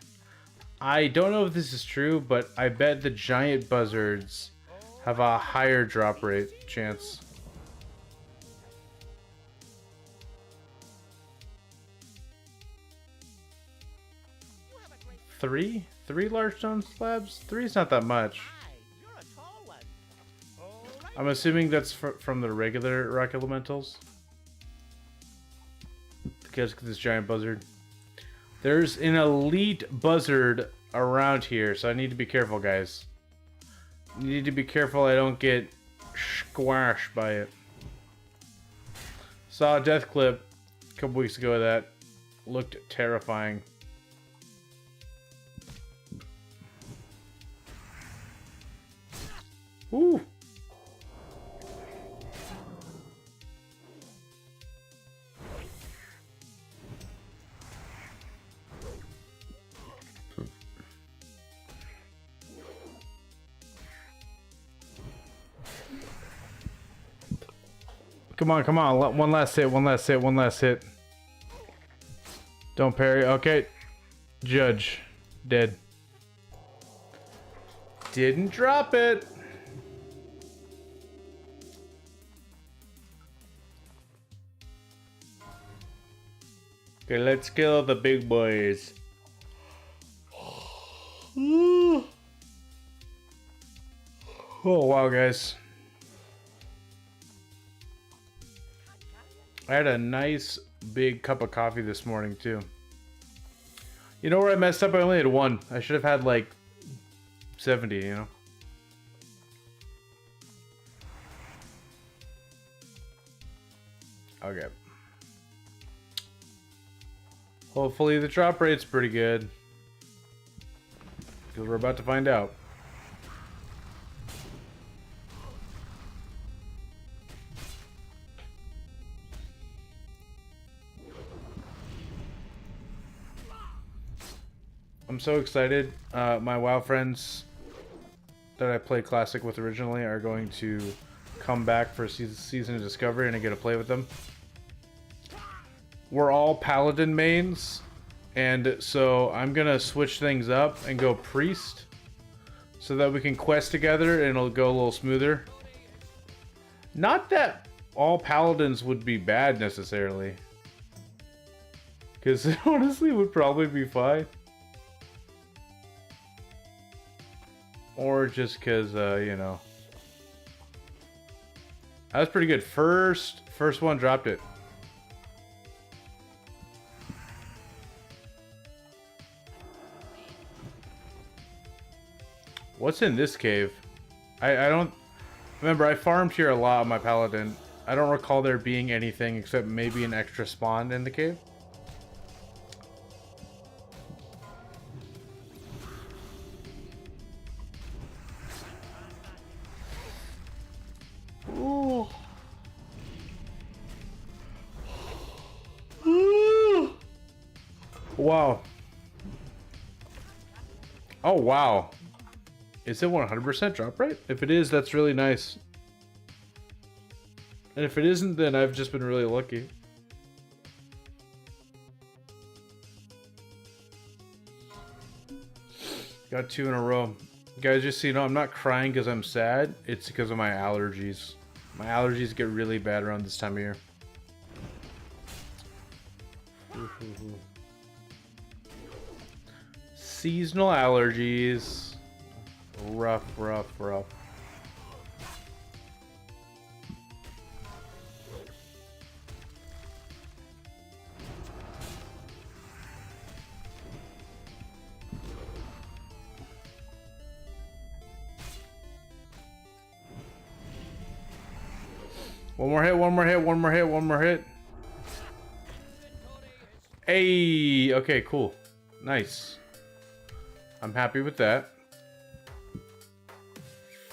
I don't know if this is true, but I bet the giant buzzards have a higher drop rate chance. Three large stone slabs? 3 is not that much. I'm assuming that's from the regular rock elementals. Because this giant buzzard. There's an elite buzzard around here, so I need to be careful, guys. You need to be careful I don't get squashed by it. Saw a death clip a couple weeks ago of that. Looked terrifying. Woo! Come on, come on. One last hit, one last hit, one last hit. Don't parry. Okay. Judge. Dead. Didn't drop it. Okay, let's kill the big boys. Oh, wow, guys. I had a nice big cup of coffee this morning, too. You know where I messed up? I only had one. I should have had, like, 70, you know? Okay. Hopefully the drop rate's pretty good. Because we're about to find out. I'm so excited. My WoW friends that I played Classic with originally are going to come back for a season of Discovery, and I get to play with them. We're all Paladin mains, and so I'm gonna switch things up and go Priest so that we can quest together and it'll go a little smoother. Not that all Paladins would be bad necessarily, because honestly it would probably be fine. Or just because, you know. That was pretty good. First one dropped it. What's in this cave? I don't... Remember, I farmed here a lot on my Paladin. I don't recall there being anything except maybe an extra spawn in the cave. Wow. Oh, wow. Is it 100% drop rate? If it is, that's really nice. And if it isn't, then I've just been really lucky. Got 2 in a row. Guys, just so you know, I'm not crying because I'm sad. It's because of my allergies. My allergies get really bad around this time of year. Seasonal allergies. Rough, rough, rough. One more hit, one more hit, one more hit, one more hit. Hey, okay, cool. Nice. I'm happy with that.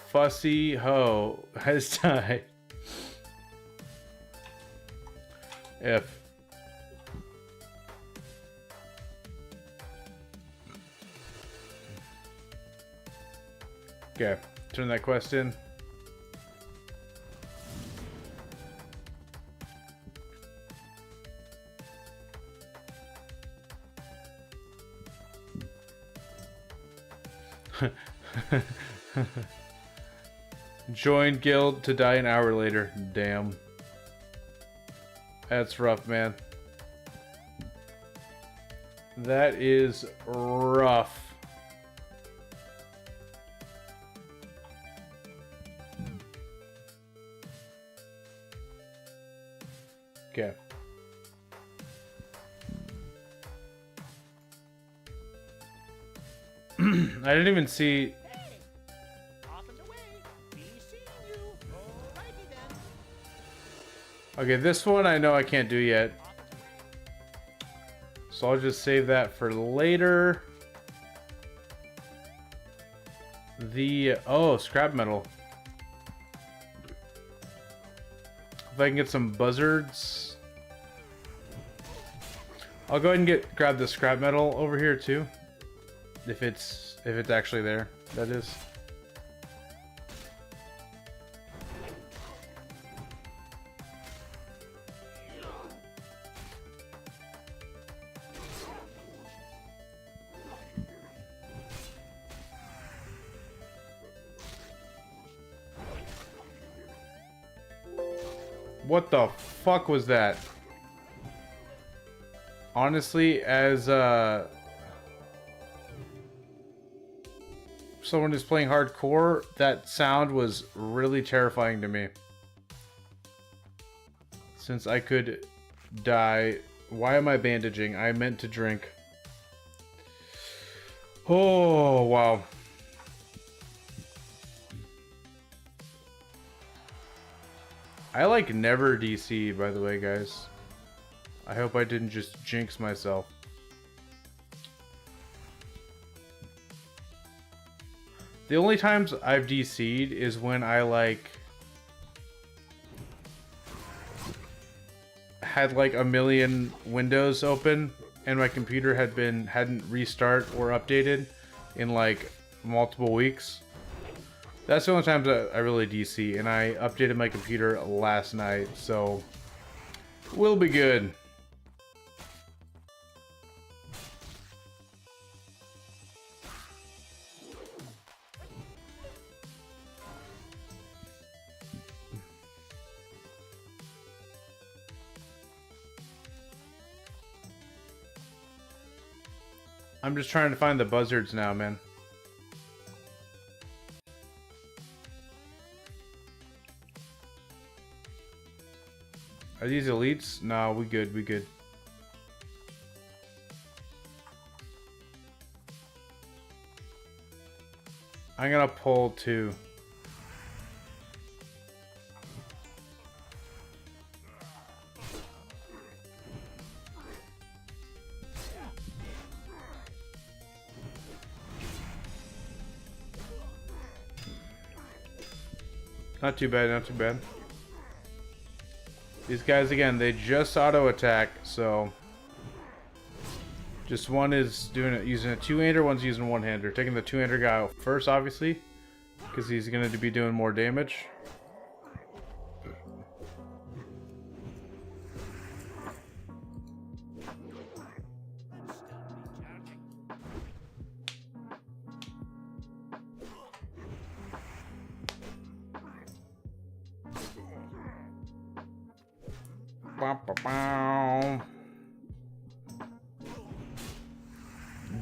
Fussy Ho has died. F. Okay, turn that quest in. Join guild to die an hour later. Damn. That's rough, man. That is rough. Okay. I didn't even see. Okay, this one I know I can't do yet. So I'll just save that for later. Oh, scrap metal. If I can get some buzzards. I'll go ahead and grab the scrap metal over here too. If it's actually there, that is. What the fuck was that? Honestly, as someone who's playing hardcore, that sound was really terrifying to me. Since I could die. Why am I bandaging? I meant to drink. Oh, wow. I like never DC, by the way, guys. I hope I didn't just jinx myself. The only times I've DC'd is when I like had like a million windows open and my computer hadn't restart or updated in like multiple weeks. That's the only times I really DC, and I updated my computer last night, so we'll be good. I'm just trying to find the buzzards now, man. Are these elites? No, we good, we good. I'm gonna pull 2. Not too bad, not too bad. These guys, again, they just auto attack, so just one is doing it using a two-hander, one's using one-hander. Taking the two-hander guy out first, obviously, because he's going to be doing more damage.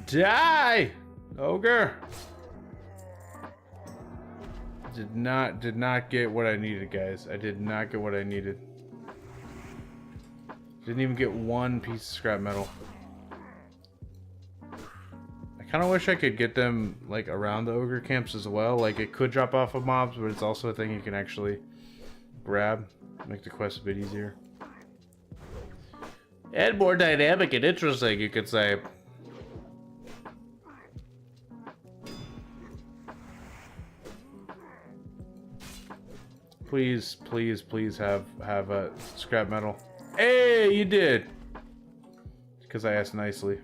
Die, ogre! Did not get what I needed, guys. I did not get what I needed. Didn't even get one piece of scrap metal. I kind of wish I could get them like around the ogre camps as well. Like it could drop off of mobs, but it's also a thing you can actually grab, make the quest a bit easier. And more dynamic and interesting, you could say. Please, please, please have a scrap metal. Hey, you did. Because I asked nicely.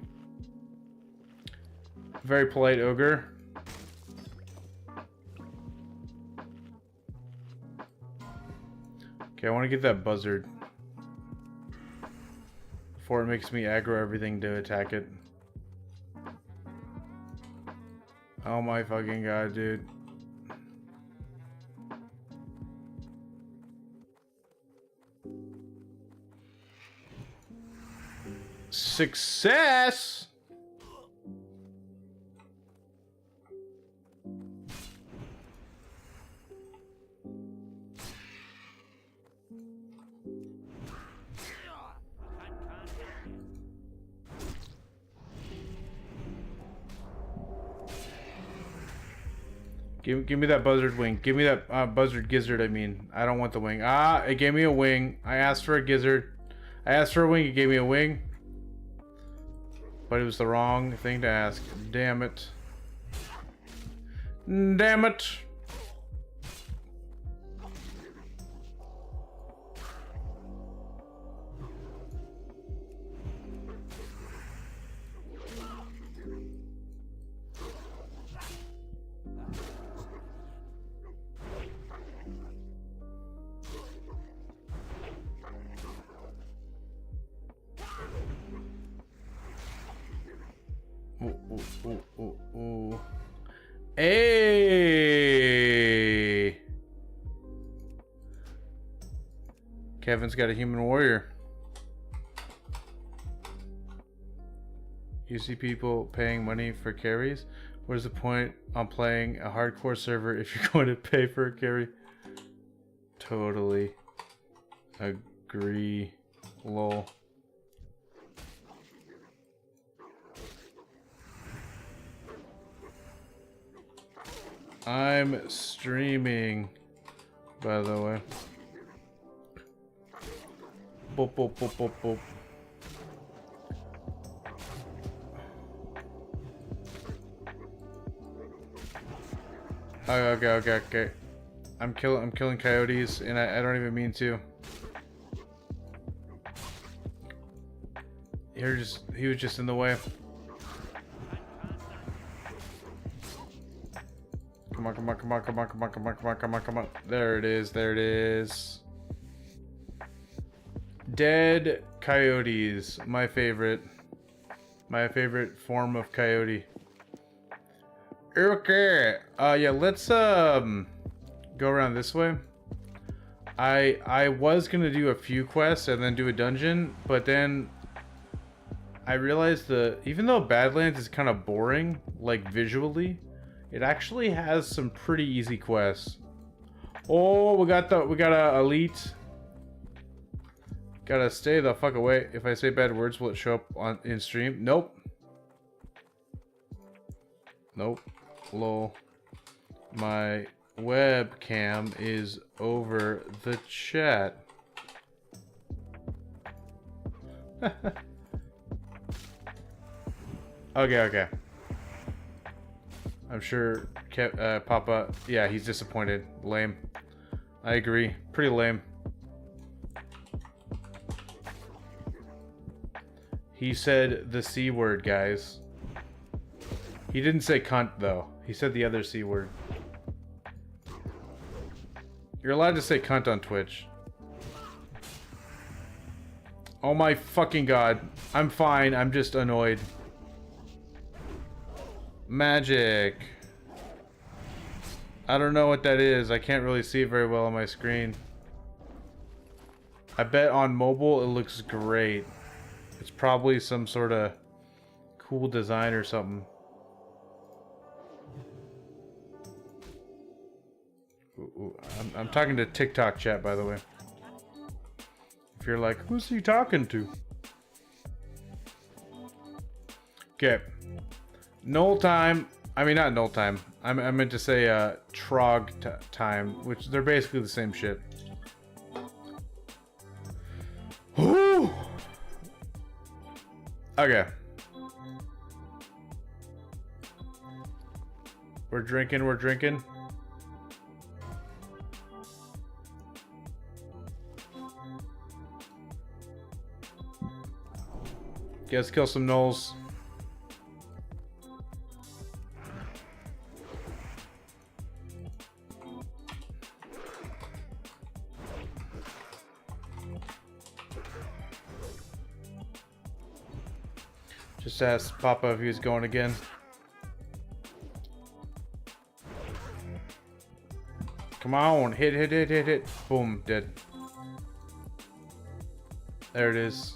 Very polite ogre. Okay, I want to get that buzzard before it makes me aggro everything to attack it. Oh my fucking god, dude. Success! Give me that buzzard wing. Give me that buzzard gizzard, I mean. I don't want the wing. Ah, it gave me a wing. I asked for a gizzard. I asked for a wing, it gave me a wing. But it was the wrong thing to ask. Damn it. Damn it. Ooh. Hey. Kevin's got a human warrior. You see people paying money for carries? What is the point on playing a hardcore server if you're going to pay for a carry? Totally agree. Lol. I'm streaming, by the way. Boop, boop, boop, boop, boop. Okay. I'm killing coyotes, and I don't even mean to. He was just in the way. Come on. There it is. Dead coyotes, my favorite form of coyote. Okay. Yeah, let's go around this way. I was gonna do a few quests and then do a dungeon, but then I realized even though Badlands is kind of boring, like visually, it actually has some pretty easy quests. Oh, we got a elite. Gotta stay the fuck away. If I say bad words, will it show up in stream? Nope. Lol. My webcam is over the chat. Okay. I'm sure Papa, yeah, he's disappointed. Lame. I agree. Pretty lame. He said the C word, guys. He didn't say cunt, though. He said the other C word. You're allowed to say cunt on Twitch. Oh my fucking god. I'm fine. I'm just annoyed. Magic. I don't know what that is. I can't really see it very well on my screen. I bet on mobile it looks great. It's probably some sort of cool design or something. I'm talking to TikTok chat, by the way. If you're like, who's he talking to? Okay. Null time. I mean, not null time. I meant to say trog time, which they're basically the same shit. Whew. Okay. We're drinking. Let's kill some gnolls. Just ask Papa if he's going again. Come on, hit. Boom, dead. There it is.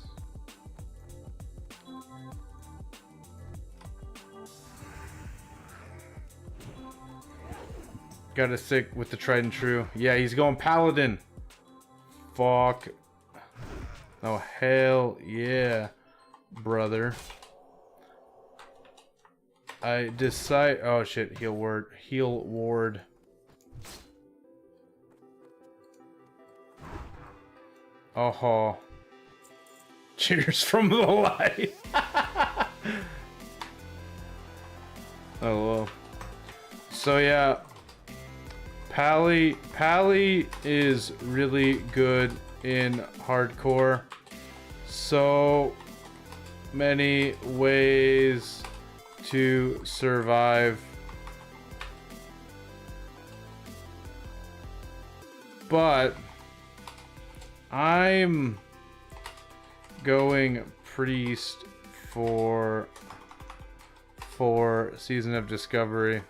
Gotta stick with the tried and true. Yeah, he's going paladin. Fuck. Oh, hell yeah, brother. I decide. Oh shit, heal ward. Oh. Cheers from the light. Oh well. So yeah. Pally is really good in hardcore. So many ways to survive. But I'm going priest for Season of Discovery.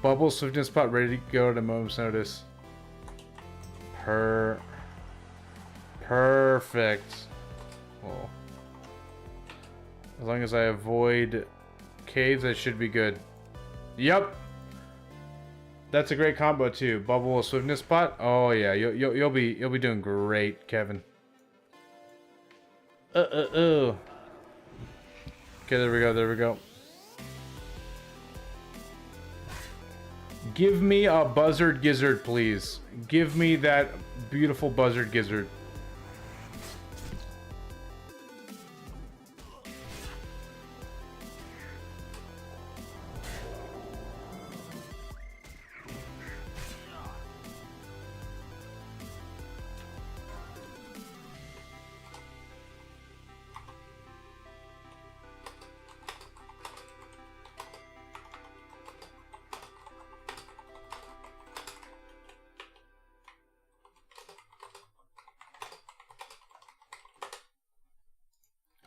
Bubble swiftness spot ready to go at a moment's notice. Perfect. Well, as long as I avoid caves, I should be good. Yep. That's a great combo too. Bubble swiftness spot. Oh yeah, you'll be doing great, Kevin. Okay, there we go. There we go. Give me a buzzard gizzard, please. Give me that beautiful buzzard gizzard.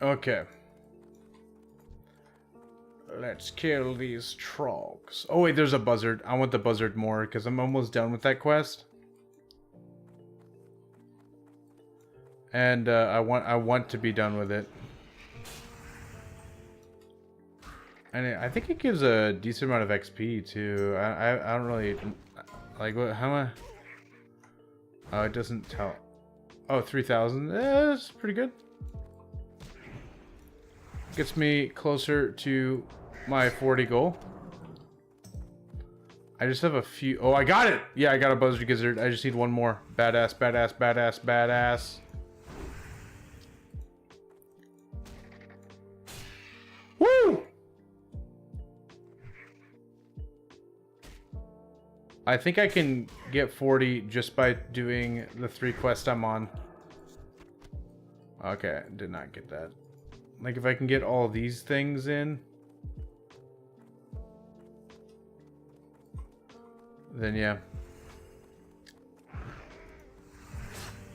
Okay. Let's kill these trogs. Oh wait, there's a buzzard. I want the buzzard more because I'm almost done with that quest. And I want to be done with it. And I think it gives a decent amount of XP too. I don't really like what. How am I? Oh, it doesn't tell. Oh, 3,000. That's pretty good. Gets me closer to my 40 goal. I just have a few. Oh, I got it. Yeah, I got a buzzard gizzard. I just need one more. Badass, badass, badass, badass. Woo! I think I can get 40 just by doing the 3 quests I'm on. Okay, did not get that. Like, if I can get all these things in, then yeah.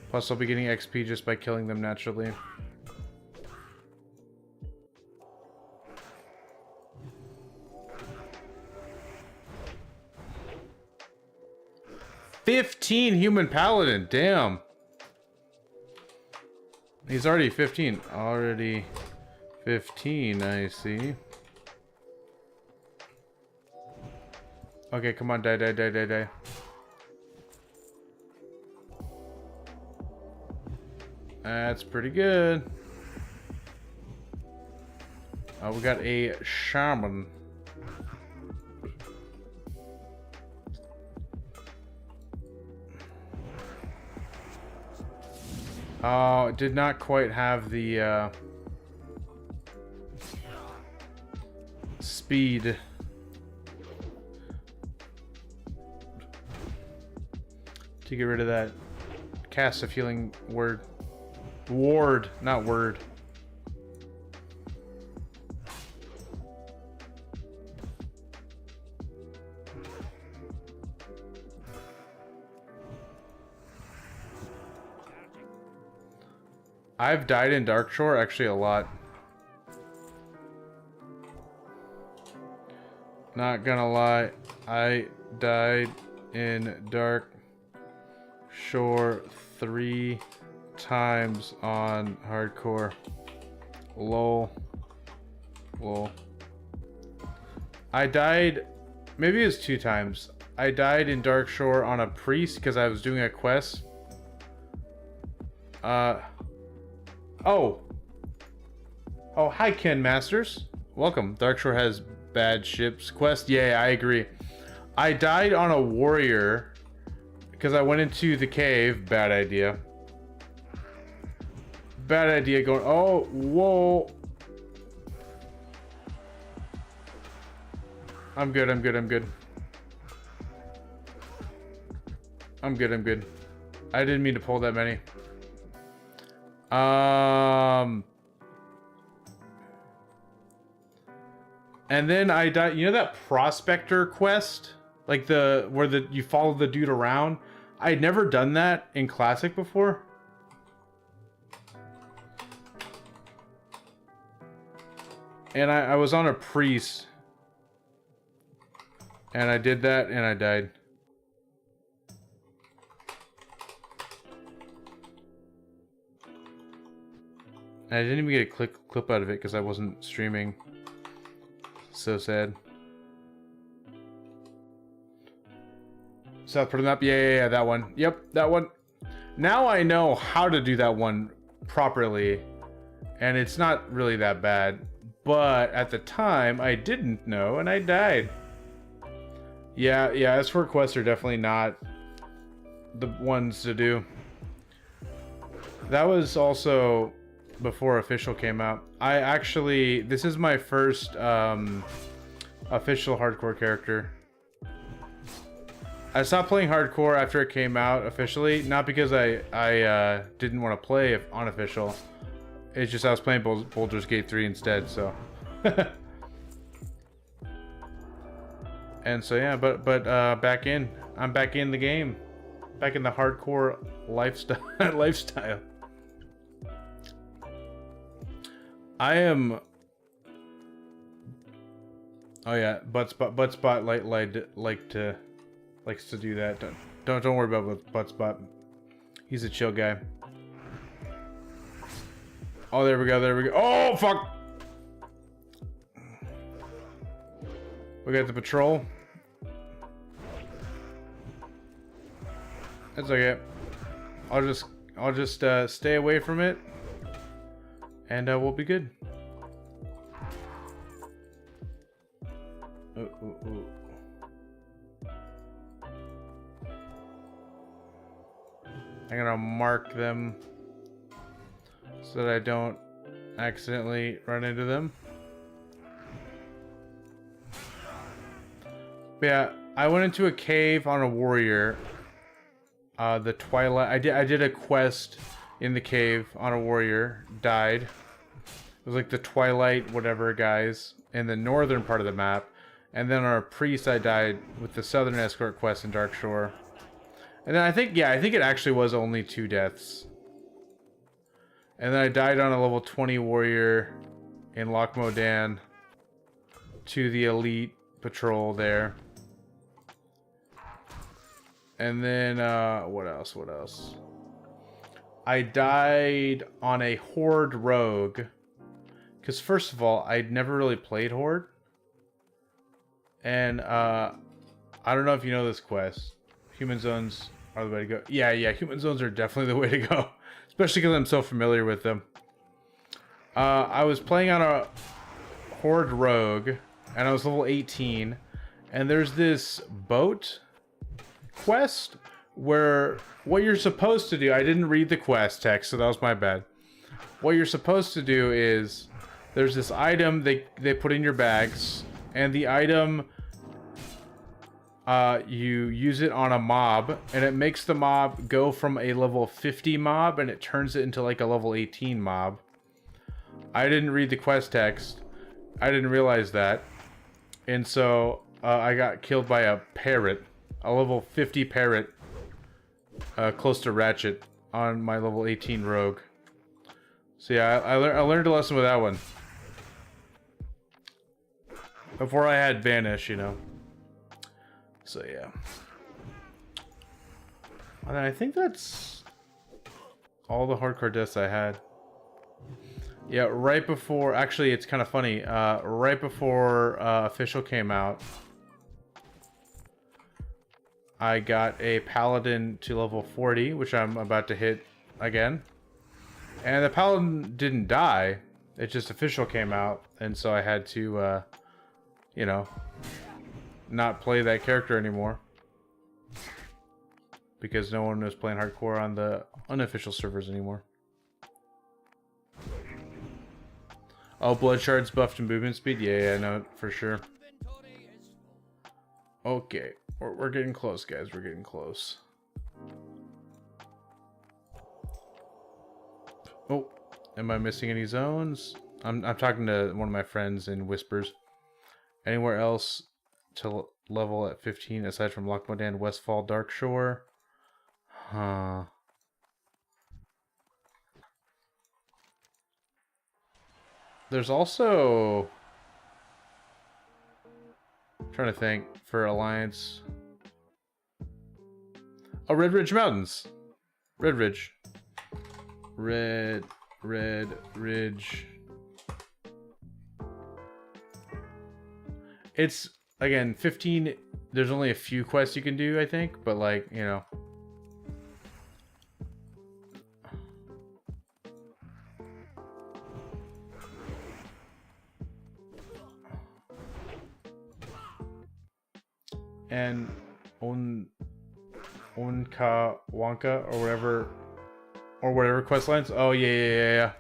Plus, I'll be getting XP just by killing them naturally. $15 human paladin, damn. He's already 15. Already 15, I see. Okay, come on, die, die, die, die, die. That's pretty good. Oh, we got a shaman. Oh, it did not quite have the speed. To get rid of that cast of healing word. Ward, not word. I've died in Darkshore actually a lot. Not gonna lie, I died in Darkshore 3 times on hardcore. Lol. Lol. I died, maybe it was 2 times. I died in Darkshore on a priest because I was doing a quest. Oh, hi Ken Masters. Welcome. Darkshore has bad ships quest. Yeah, I agree. I died on a warrior because I went into the cave. Bad idea. Bad idea going. Oh, whoa. I'm good. I'm good. I'm good. I'm good. I'm good. I didn't mean to pull that many. And then I died. You know that prospector quest, like where you follow the dude around. I had never done that in Classic before. And I was on a priest. And I did that, and I died. And I didn't even get a clip out of it because I wasn't streaming. So sad. South part of the map? Yeah, that one. Yep, that one. Now I know how to do that one properly. And it's not really that bad. But at the time, I didn't know, and I died. Yeah, S4 quests are definitely not the ones to do. That was also before official came out. This is my first official hardcore character. I stopped playing hardcore after it came out officially, not because I didn't want to play unofficial. It's just I was playing Baldur's Gate 3 instead, so. And so yeah, but I'm back in the game, back in the hardcore lifestyle. I am. Oh yeah, Buttspot likes to do that. Don't worry about Buttspot. He's a chill guy. Oh, there we go. Oh fuck! We got the patrol. That's okay. I'll just stay away from it, and we'll be good. Ooh. I'm gonna mark them so that I don't accidentally run into them. But yeah, I went into a cave on a warrior. The Twilight. I did a quest in the cave on a warrior. Died. It was like the Twilight whatever guys in the northern part of the map. And then on a priest I died with the southern escort quest in Darkshore. And then I think it actually was only 2 deaths. And then I died on a level 20 warrior in Loch Modan to the elite patrol there. And then, what else? I died on a Horde rogue. Because first of all, I'd never really played Horde. And, I don't know if you know this quest. Human zones are the way to go. Yeah, human zones are definitely the way to go. Especially because I'm so familiar with them. I was playing on a Horde rogue. And I was level 18. And there's this boat quest where what you're supposed to do, I didn't read the quest text, so that was my bad. What you're supposed to do is there's this item they put in your bags, and the item you use it on a mob, and it makes the mob go from a level 50 mob and it turns it into like a level 18 mob. I didn't read the quest text. I didn't realize that. And so I got killed by a parrot. A level 50 parrot, close to Ratchet, on my level 18 rogue. So yeah, I learned a lesson with that one. Before I had Banish, you know. So yeah. And I think that's all the hardcore deaths I had. Yeah, right before... Actually, it's kind of funny. Right before Official came out, I got a Paladin to level 40, which I'm about to hit again. And the Paladin didn't die. It just Official came out. And so I had to, you know, not play that character anymore. Because no one was playing hardcore on the unofficial servers anymore. Oh, Blood Shards buffed and movement speed? Yeah, no, for sure. Okay. We're getting close, guys. We're getting close. Oh, am I missing any zones? I'm talking to one of my friends in Whispers. Anywhere else to level at 15 aside from Loch Modan, Westfall, Darkshore? Huh. There's also... trying to think for Alliance. Oh, Red Ridge Mountains. Red Ridge. Red Ridge. It's, again, 15. There's only a few quests you can do, I think. But, like, you know. And Onka Wonka or whatever quest lines. Oh yeah.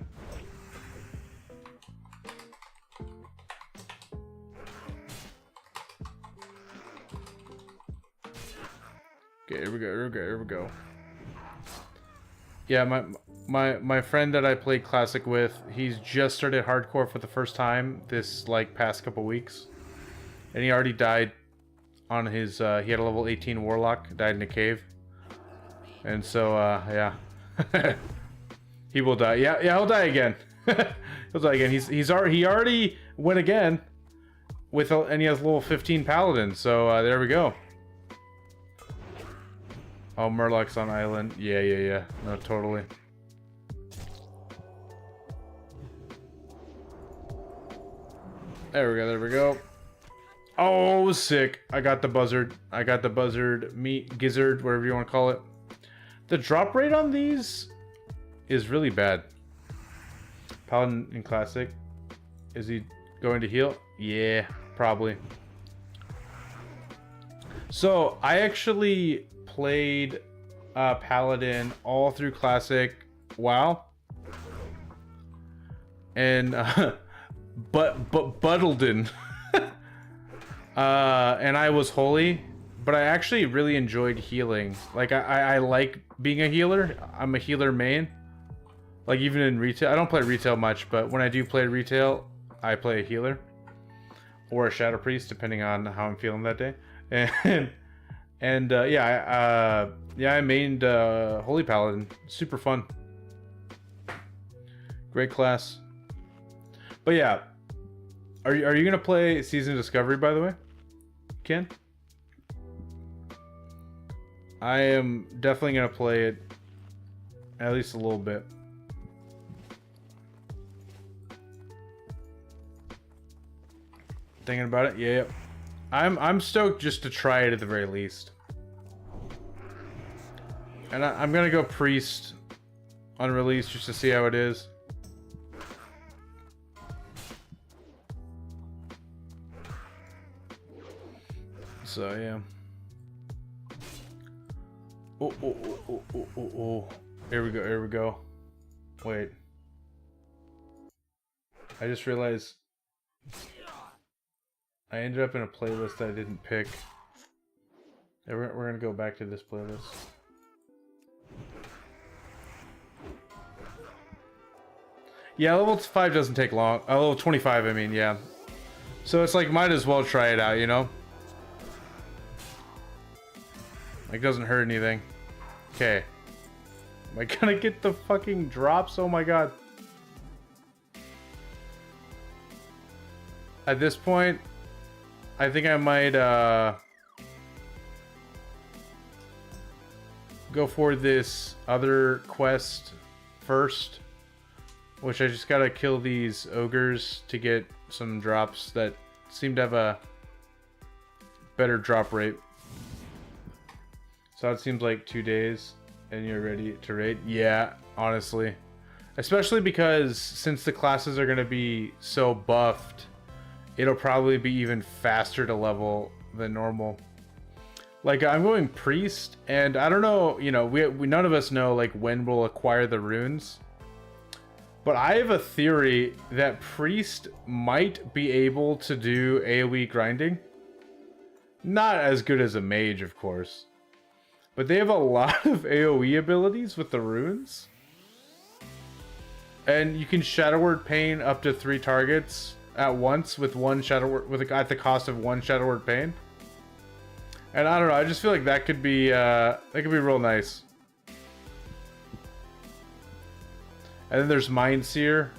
Okay, here we go. Yeah, my friend that I played Classic with, he's just started hardcore for the first time this like past couple weeks, and he already died on his. He had a level 18 Warlock, died in a cave, and so yeah, he will die. Yeah, he'll die again. He'll die again. He already went again with and he has level 15 Paladin. So there we go. Oh, Murloc's on island. Yeah. No, totally. There we go. Oh, sick. I got the buzzard. Meat, gizzard, whatever you want to call it. The drop rate on these is really bad. Paladin in Classic. Is he going to heal? Yeah, probably. So, I actually played Paladin all through Classic WoW. And, Buttledon. And I was holy, but I actually really enjoyed healing. Like, I like being a healer. I'm a healer main. Like, even in retail. I don't play retail much, but when I do play retail, I play a healer. Or a Shadow Priest, depending on how I'm feeling that day. And yeah, I mained Holy Paladin. Super fun. Great class. But yeah. Are you gonna play Season of Discovery, by the way, Ken? I am definitely gonna play it at least a little bit. Thinking about it, yeah. I'm stoked just to try it at the very least. And I'm gonna go Priest on release just to see how it is. So yeah. Oh. Here we go. Wait. I just realized I ended up in a playlist that I didn't pick. We're gonna go back to this playlist. Yeah, level 5 doesn't take long. Level 25, I mean, yeah. So it's like, might as well try it out, you know? Like, doesn't hurt anything. Okay. Am I gonna get the fucking drops? Oh my god. At this point, I think I might go for this other quest first, which I just gotta kill these ogres to get some drops that seem to have a better drop rate. So it seems like 2 days and you're ready to raid. Yeah, honestly. Especially because since the classes are going to be so buffed, it'll probably be even faster to level than normal. Like, I'm going Priest, and I don't know, you know, we none of us know, like, when we'll acquire the runes. But I have a theory that Priest might be able to do AoE grinding. Not as good as a mage, of course. But they have a lot of AoE abilities with the runes. And you can Shadow Word Pain up to 3 targets at once with one Shadow Word, at the cost of 1 Shadow Word Pain. And I don't know, I just feel like that could be real nice. And then there's Mind Seer.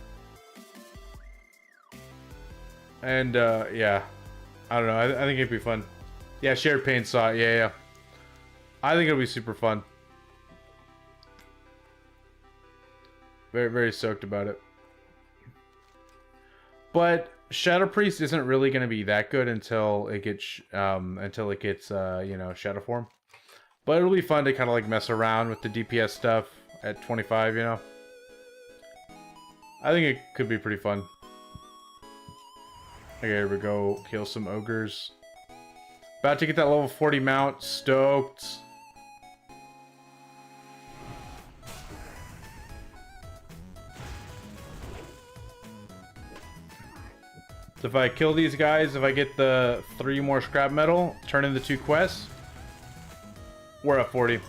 And yeah. I don't know. I think it'd be fun. Yeah, shared pain saw. Yeah. I think it'll be super fun. Very, very stoked about it. But Shadow Priest isn't really going to be that good until it gets you know, Shadow form. But it'll be fun to kind of like mess around with the DPS stuff at 25, you know. I think it could be pretty fun. Okay, here we go. Kill some ogres. About to get that level 40 mount. Stoked. So if I kill these guys, if I get the 3 more scrap metal, turn in the 2 quests, we're at 40.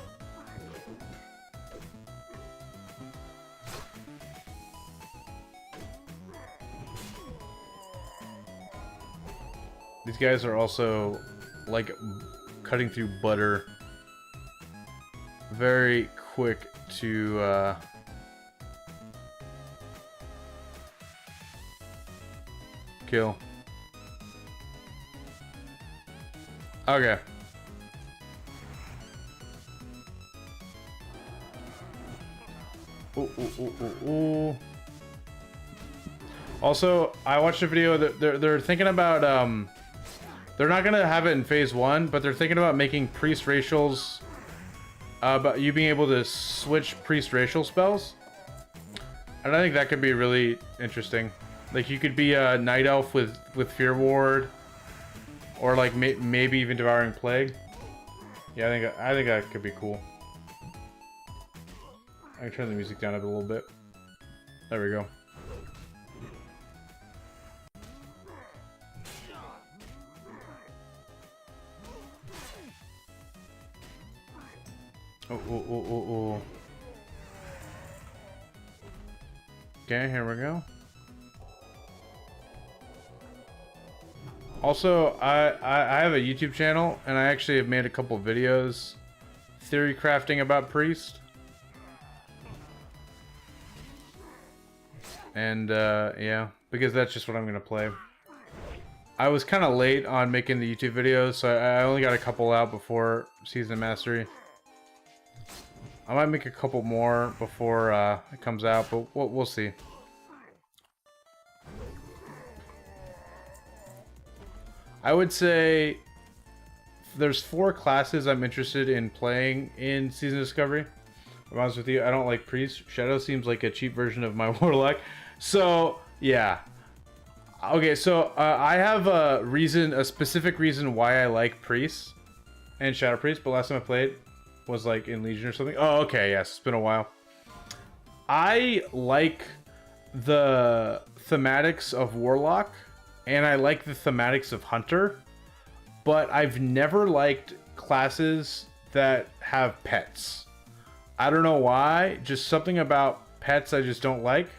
These guys are also like cutting through butter. Very quick to kill. Okay. Ooh. Also, I watched a video that they're thinking about they're not gonna have it in phase 1, but they're thinking about making priest racials about you being able to switch priest racial spells. And I think that could be really interesting. Like you could be a night elf with Fear Ward, or like maybe even Devouring Plague. Yeah, I think that could be cool. I can turn the music down a little bit. There we go. Oh. Okay, here we go. Also, I have a YouTube channel, and I actually have made a couple videos theory crafting about Priest. And yeah, because that's just what I'm gonna play. I was kind of late on making the YouTube videos, so I only got a couple out before Season Mastery. I might make a couple more before it comes out, but we'll see. I would say there's 4 classes I'm interested in playing in Season Discovery. To be honest with you, I don't like Priest. Shadow seems like a cheap version of my Warlock. So, yeah. Okay, so I have a specific reason why I like Priest and Shadow Priest, but last time I played was like in Legion or something. Oh, okay, yes, it's been a while. I like the thematics of Warlock, and I like the thematics of Hunter, but I've never liked classes that have pets. I don't know why, just something about pets I just don't like.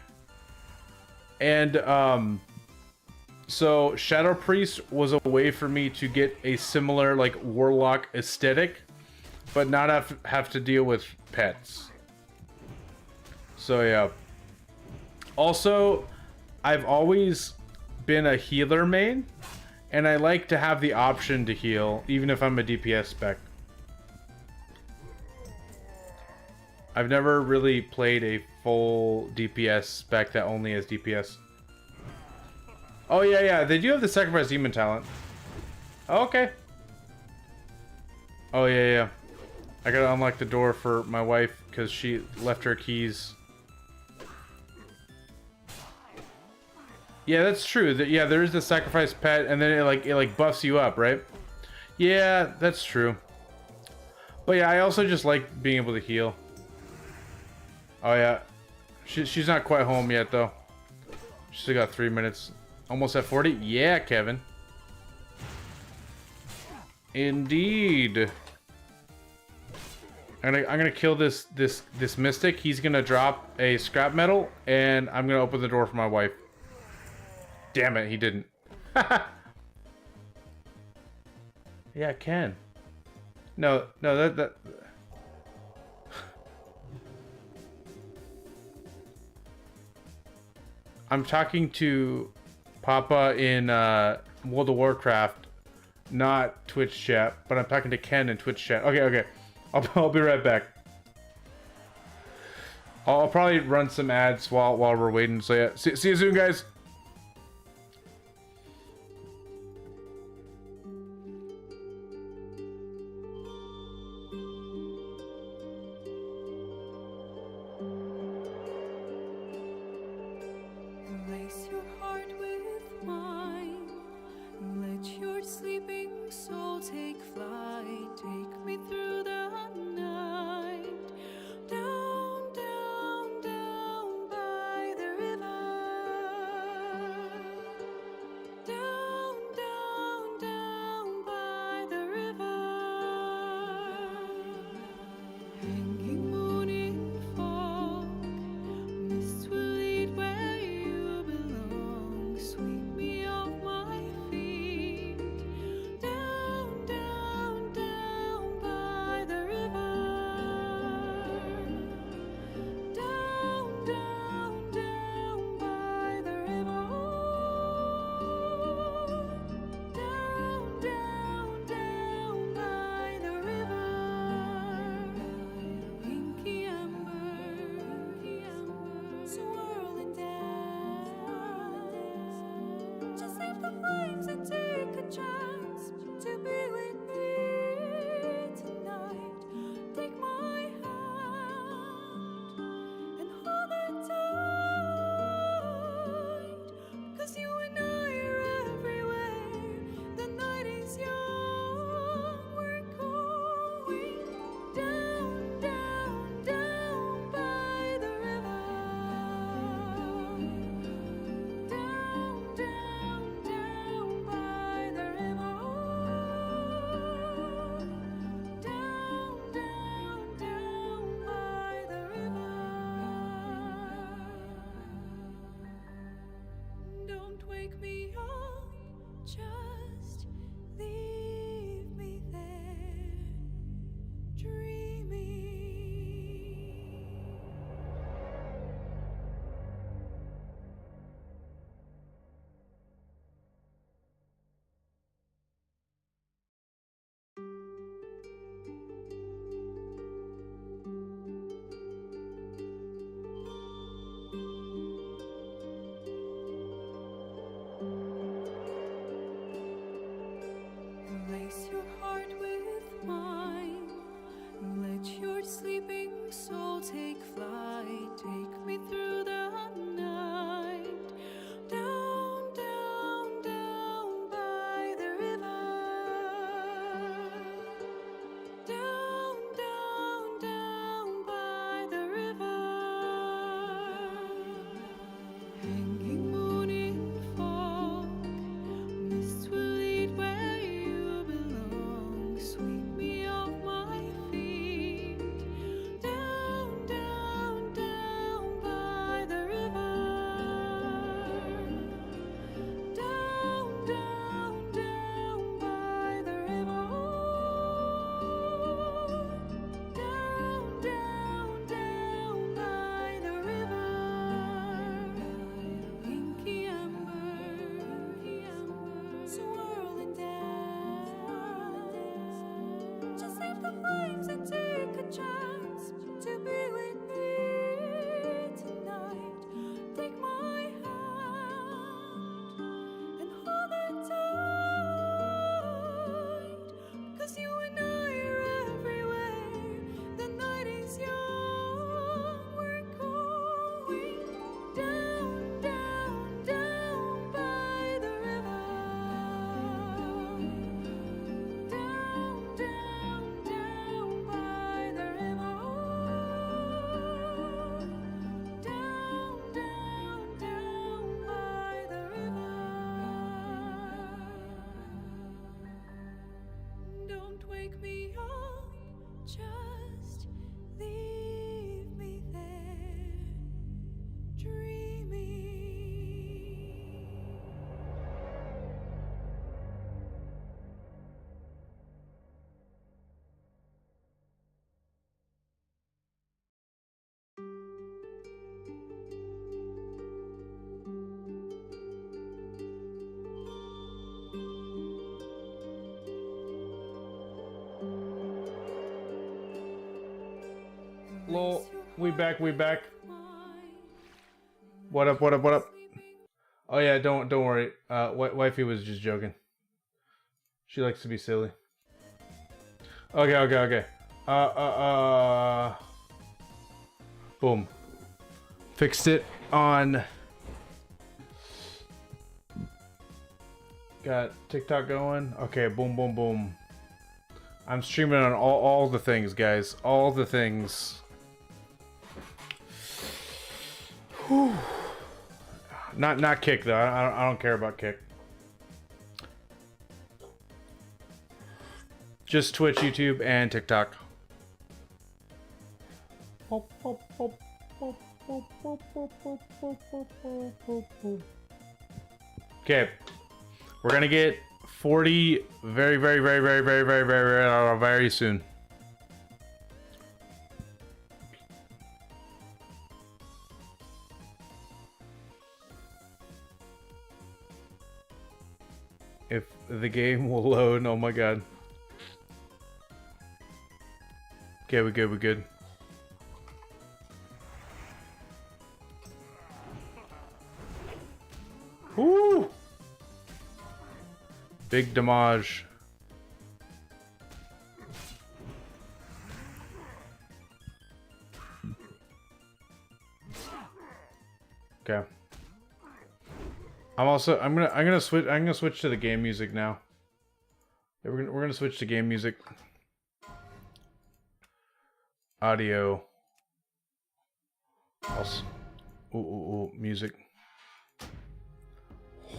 And so Shadow Priest was a way for me to get a similar like Warlock aesthetic, but not have to deal with pets. So yeah. Also, I've always been a healer main, and I like to have the option to heal, even if I'm a DPS spec. I've never really played a full DPS spec that only has DPS. Oh yeah, they do have the Sacrifice Demon talent. Oh, okay. Oh yeah. I gotta unlock the door for my wife because she left her keys. Yeah, that's true. Yeah, there is the sacrifice pet, and then it like buffs you up, right? Yeah, that's true. But yeah, I also just like being able to heal. Oh yeah, she's not quite home yet though. She's still got 3 minutes. Almost at 40. Yeah, Kevin. Indeed. I'm gonna kill this mystic. He's gonna drop a scrap metal, and I'm gonna open the door for my wife. Damn it, he didn't. Yeah, Ken. No, that. I'm talking to Papa in World of Warcraft not Twitch chat, but I'm talking to Ken in Twitch chat. Okay. I'll be right back. I'll probably run some ads while we're waiting. So yeah, see you soon, guys. Lace your heart with mine. Let your sleeping soul take flight. Take me through the night. Down, down, down by the river. Down, down, down by the river. Hanging moon in fog. Mist will lead where you belong. Sweep me off my feet. Down, down, down by the river. Down, down, down by the river. Down, down, down by the river. Inky amber, swirling down. Just leave the flames and take a chance to be with me tonight. Take my hand and hold it tight. 'Cause you and I are everywhere. The night is young. We're going down, down, down by the river. Down, down, down by the river. Down, down, down by the river. Don't wake me up, just leave me there, dreaming. Lace your heart with mine. Let your sleeping soul take flight. Take me through the night. Down, down, down by the river. Down, down, down by the river. Hanging moon in fog. Mist will lead where you belong. Sweep me off my feet. Down, down, down Lol. We back. What up? Oh yeah, don't worry. Wifey was just joking. She likes to be silly. Okay. Boom. Fixed it on. Got TikTok going. Okay, boom. I'm streaming on all the things, guys. All the things. Whew. Not Kick though. I don't care about Kick. Just Twitch, YouTube, and TikTok. Okay, we're gonna get 40 very soon. If the game will load, oh my god. Okay, we good. Woo! Big damage. Okay. I'm gonna switch to the game music now. Yeah, we're gonna switch to game music. Audio. Also, ooh, music.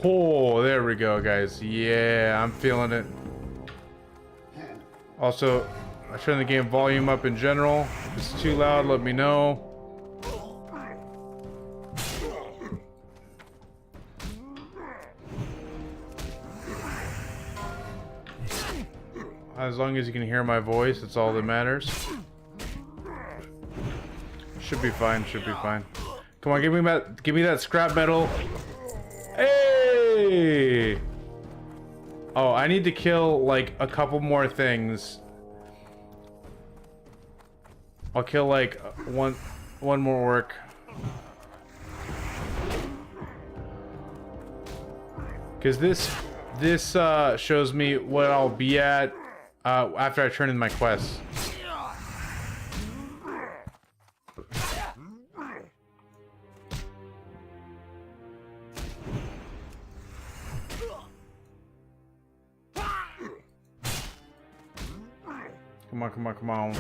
Oh, there we go, guys. Yeah, I'm feeling it. Also, I turn the game volume up in general. If it's too loud, let me know. As long as you can hear my voice, that's all that matters. Should be fine. Come on, give me that scrap metal. Hey! Oh, I need to kill like a couple more things. I'll kill like one more orc. Cause this shows me what I'll be at after I turn in my quests. Come on.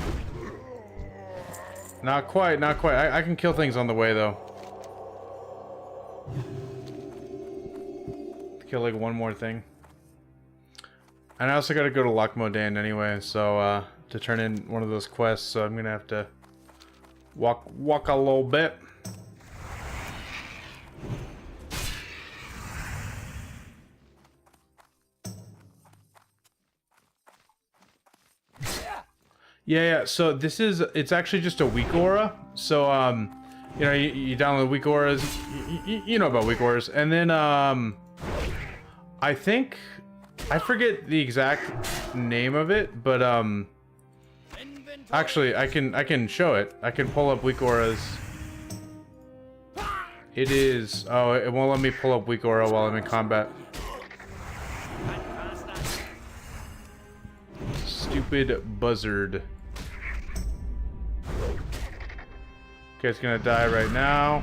Not quite. I can kill things on the way, though. Kill, like, one more thing. And I also gotta go to Lockmodan anyway, so, to turn in one of those quests, so I'm gonna have to walk a little bit. Yeah, so it's actually just a weak aura. So, you know, you download weak auras, you know about weak auras. And then, I think, I forget the exact name of it, but, actually, I can show it. I can pull up weak auras. It is, oh, it won't let me pull up weak aura while I'm in combat. Stupid buzzard. Okay, it's gonna die right now.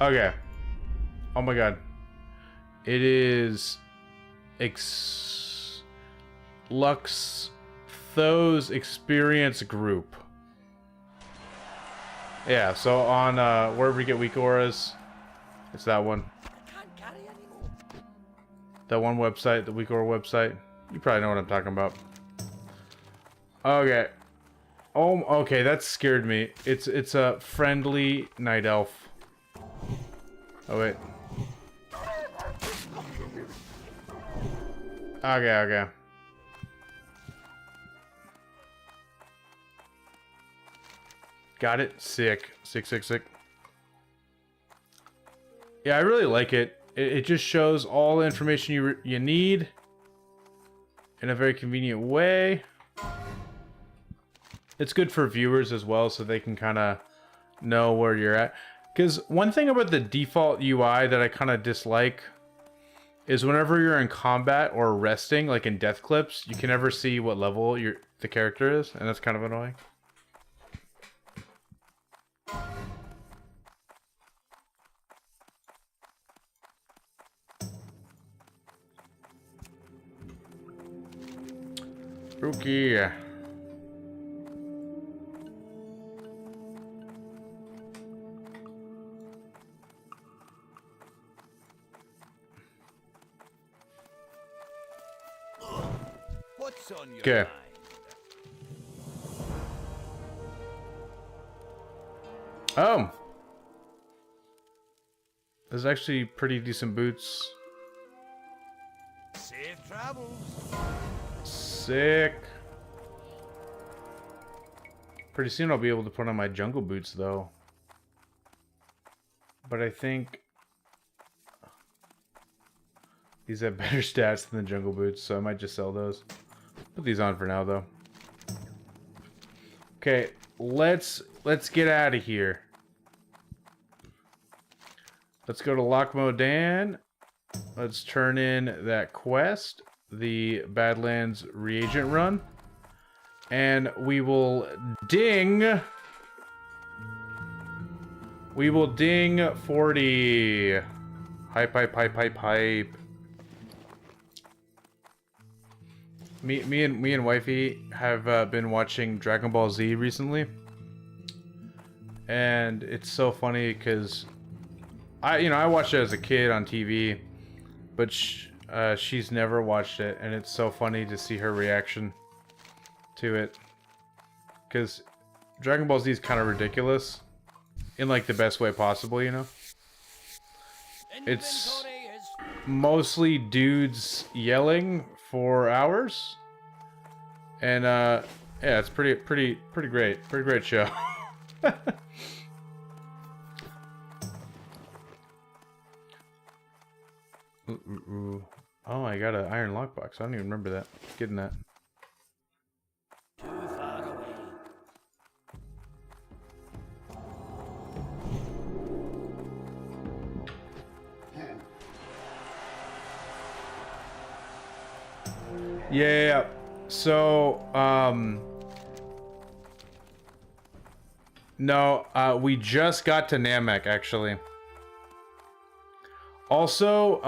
Okay. Oh my god. It is Lux Thos Experience Group. Yeah, so on wherever you get weak auras, it's that one. That one website, the weak aura website. You probably know what I'm talking about. Okay. Oh, okay, that scared me. It's a friendly night elf. Oh wait. Okay. Got it. Sick. Yeah, I really like it. It just shows all the information you need in a very convenient way. it's good for viewers as well, so they can kind of know where you're at. Because one thing about the default UI that I kind of dislike is whenever you're in combat or resting, like in death clips, you can never see what level the character is, and that's kind of annoying. Okay. What's on your Okay. mind? Oh. There's actually pretty decent boots. Safe travels. Sick. Pretty soon I'll be able to put on my jungle boots though. But I think these have better stats than the jungle boots, so I might just sell those. Put these on for now though. Okay, let's get out of here. Let's go to Loch Modan. Let's turn in that quest, the Badlands reagent run, and we will ding 40. Hype, hype, hype, hype, hype. Me and wifey have been watching Dragon Ball Z recently, and it's so funny because I watched it as a kid on TV, but she's never watched it, and it's so funny to see her reaction to it, because Dragon Ball Z is kind of ridiculous in like the best way possible, you know. It's mostly dudes yelling for hours, and yeah, it's pretty great show. Ooh. Oh, I got an iron lockbox. I don't even remember that. Getting that. Too far away. Yeah. So, no, we just got to Namek, actually. Also,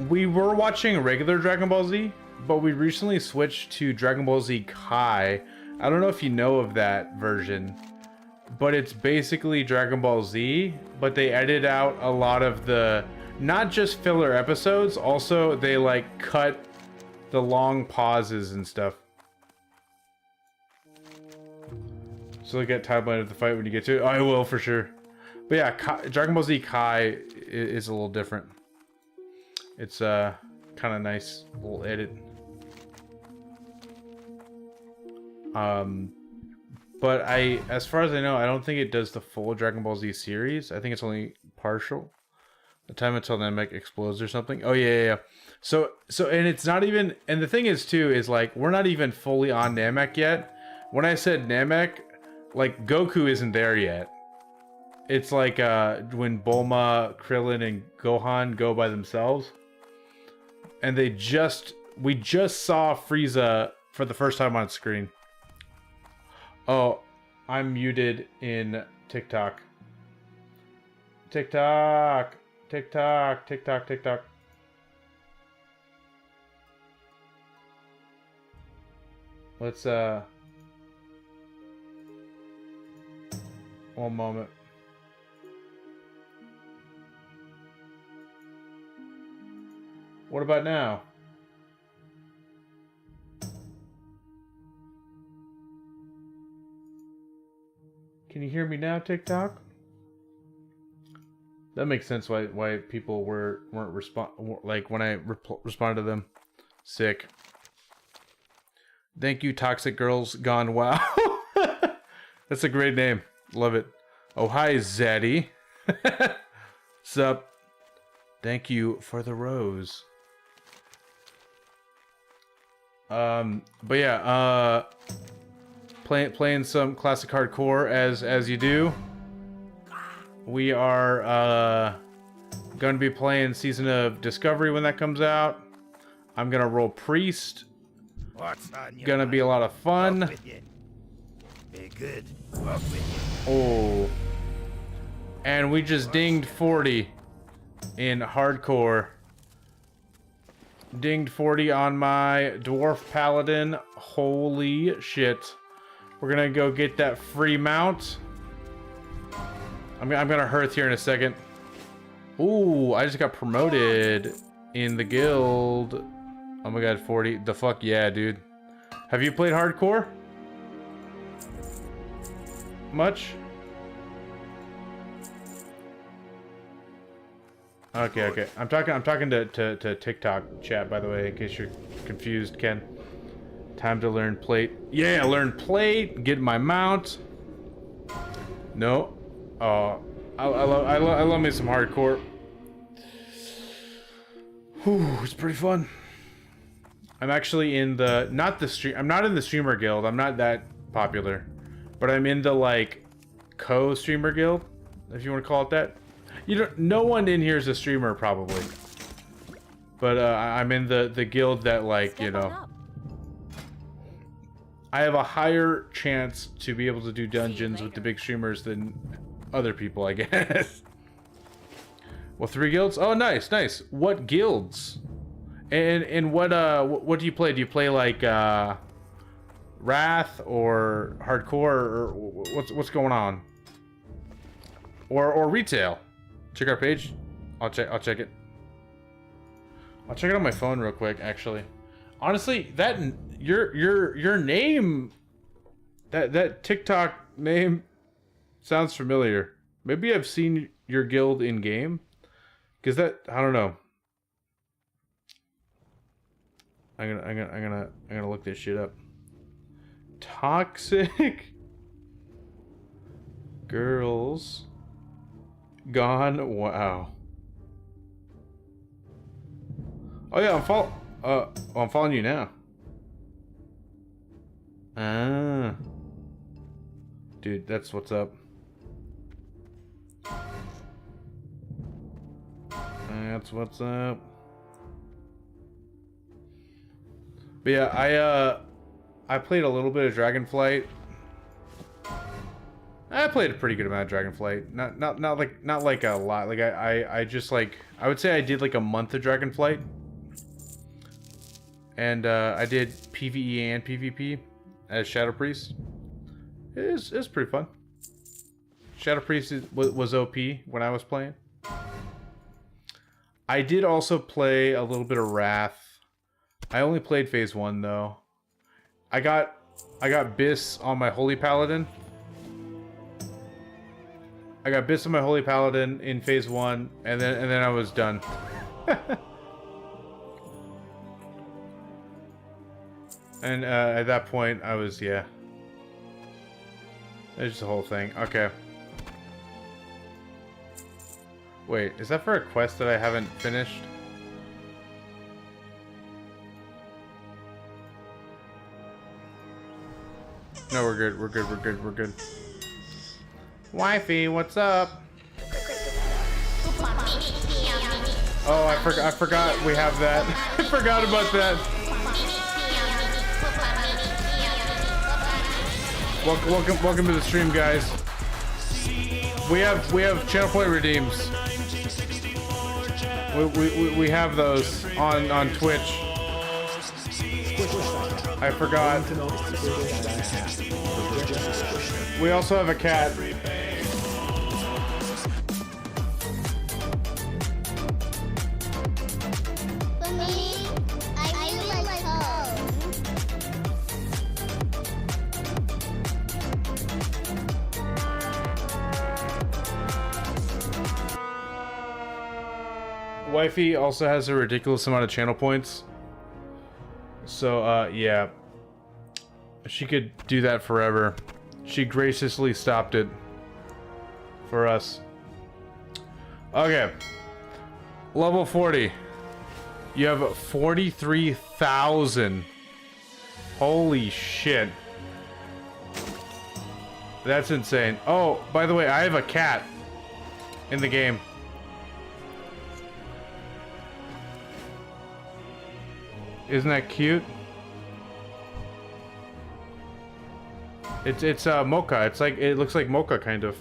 we were watching regular Dragon Ball Z, but we recently switched to Dragon Ball Z Kai. I don't know if you know of that version, but it's basically Dragon Ball Z, but they edit out a lot of the, not just filler episodes, also they like cut the long pauses and stuff. So you'll get timeline of the fight when you get to it. Oh, I will for sure. But yeah, Dragon Ball Z Kai is a little different. It's kind of nice little edit. But as far as I know, I don't think it does the full Dragon Ball Z series. I think it's only partial. The time until Namek explodes or something. Oh yeah. So and it's not even, and the thing is too, is like we're not even fully on Namek yet. When I said Namek, like Goku isn't there yet. It's like when Bulma, Krillin, and Gohan go by themselves. And we just saw Frieza for the first time on screen. Oh, I'm muted in TikTok. TikTok. Let's one moment. What about now? Can you hear me now, TikTok? That makes sense why people weren't like when I responded to them. Sick. Thank you, Toxic Girls Gone WoW. That's a great name. Love it. Oh, hi, Zaddy. Sup? Thank you for the rose. But yeah, playing some classic hardcore as you do. We are going to be playing Season of Discovery when that comes out. I'm gonna roll Priest. What's on your Gonna be a lot of fun. Walk with you. Be good. Walk with you. Oh. And we just dinged 40 in hardcore. Dinged 40 on my Dwarf Paladin. Holy shit. We're gonna go get that free mount. I'm gonna hearth here in a second. Ooh, I just got promoted in the guild. Oh my god, 40. The fuck yeah, dude. Have you played hardcore? Much? Okay. I'm talking to TikTok chat, by the way, in case you're confused, Ken. Time to learn plate. Yeah, learn plate, get my mount. No. Oh, I love me some hardcore. Whew, it's pretty fun. I'm actually in the I'm not in the streamer guild. I'm not that popular, but I'm in the like co-streamer guild, if you want to call it that. No one in here is a streamer probably, but I'm in the guild that, like, you know, I have a higher chance to be able to do dungeons with the big streamers than other people, I guess. Well, 3 guilds? Oh, nice. What guilds? And what do you play? Do you play like Wrath or hardcore, or what's going on? Or retail? Check our page. I'll check it. I'll check it on my phone real quick, actually. Honestly, that your name, that TikTok name sounds familiar. Maybe I've seen your guild in game, because that, I don't know. I'm gonna look this shit up. Toxic girls gone. Wow. Oh yeah, I'm following you now. Ah, dude, that's what's up. That's what's up. But yeah, I played a little bit of Dragonflight. I played a pretty good amount of Dragonflight. Not like a lot. Like I just, like, I would say I did like a month of Dragonflight. And I did PvE and PvP as Shadow Priest. It was pretty fun. Shadow Priest was OP when I was playing. I did also play a little bit of Wrath. I only played phase 1 though. I got Biss on my Holy Paladin. I got Biss on my Holy Paladin in phase 1, and then I was done. And at that point, I was, yeah. There's just the whole thing. Okay. Wait, is that for a quest that I haven't finished? No, we're good. We're good. Wifey, what's up? Oh, I forgot we have that. I forgot about that. Welcome to the stream, guys. We have channel point redeems. We have those on Twitch. I forgot. We also have a cat. Wifey also has a ridiculous amount of channel points. So, yeah. She could do that forever. She graciously stopped it for us. Okay. Level 40. You have 43,000 Holy shit. That's insane. Oh, by the way, I have a cat in the game. Isn't that cute? It's mocha. It's like, it looks like mocha kind of.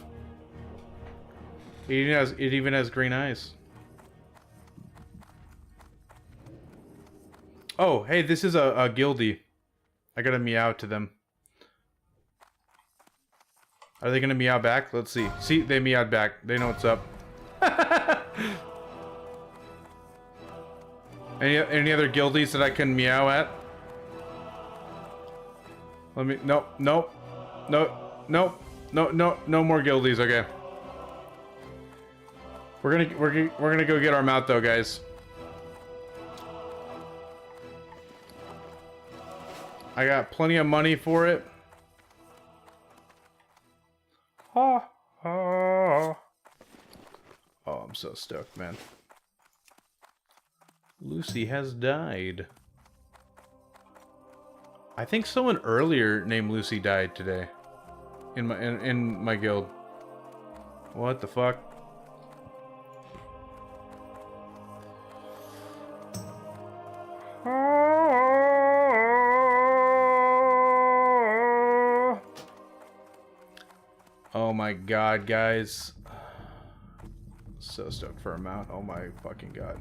It even has green eyes. Oh, hey, this is a guildie. I gotta meow to them. Are they gonna meow back? Let's see. See, they meowed back. They know what's up. Any other guildies that I can meow at? Let me. Nope. Nope. Nope. Nope. No more guildies. Okay. We're gonna go get our mount though, guys. I got plenty of money for it. Oh, I'm so stoked, man. Lucy has died. I think someone earlier named Lucy died today. In my guild. What the fuck? Oh my god, guys. So stoked for a mount. Oh my fucking god.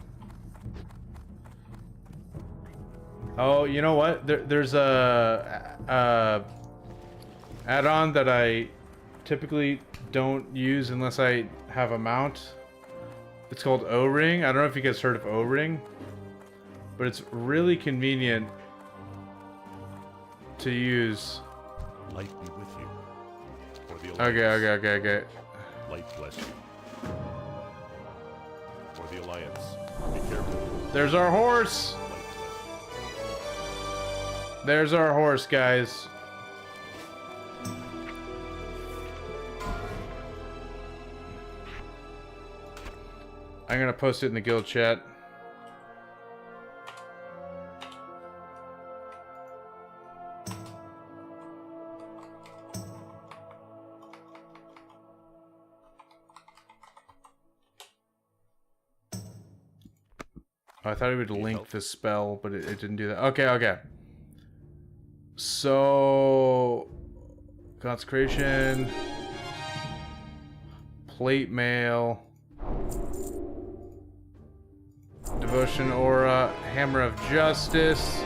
Oh, you know what? There's a add-on that I typically don't use unless I have a mount. It's called O-Ring. I don't know if you guys heard of O-Ring, but it's really convenient to use. Light be with you. For the Okay. Light bless you. For the Alliance. Be careful. There's our horse. Light bless you. There's our horse, guys. I'm gonna post it in the guild chat. I thought it would link the spell, but it didn't do that. Okay. So, consecration, plate mail, devotion aura, hammer of justice,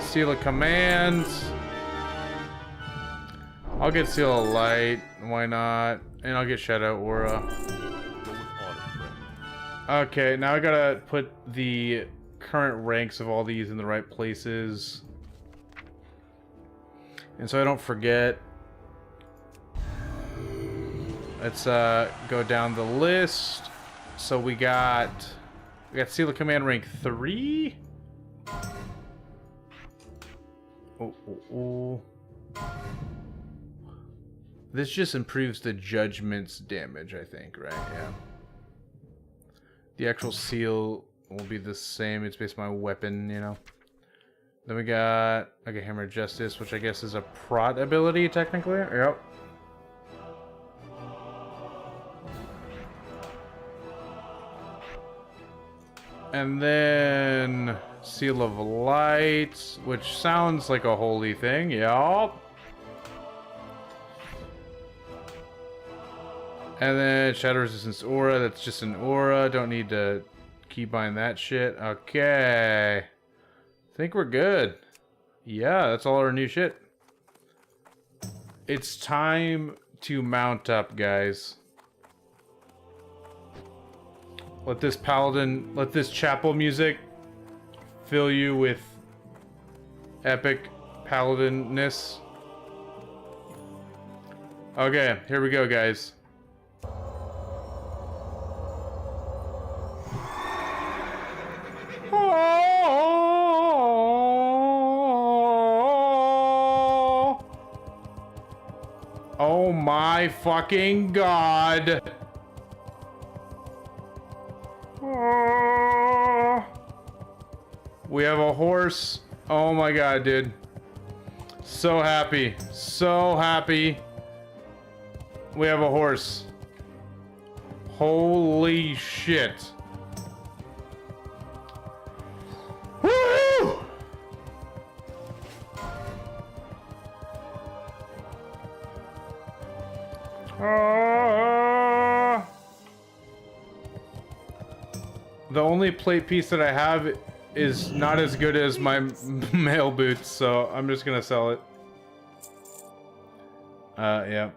seal of command. I'll get seal of light. Why not? And I'll get shadow aura. Go with honor, friend. Okay, now I gotta put the current ranks of all these in the right places. And so I don't forget, let's go down the list. So we got Seal of Command rank 3. Oh. This just improves the judgment's damage, I think, right? Yeah. The actual seal will be the same. It's based on my weapon, you know. Then we got, okay, Hammer of Justice, which I guess is a prot ability, technically. Yep. And then Seal of Light, which sounds like a holy thing. Yep. And then Shadow Resistance Aura, that's just an aura. Don't need to keybind that shit. Okay. I think we're good. Yeah, that's all our new shit. It's time to mount up, guys. Let this paladin, let this chapel music fill you with epic paladinness. Okay, here we go, guys. Oh my fucking god. We have a horse. Oh my god, dude. So happy. So happy. We have a horse. Holy shit. Woo! The only plate piece that I have is not as good as my mail boots, so I'm just gonna sell it. Yeah.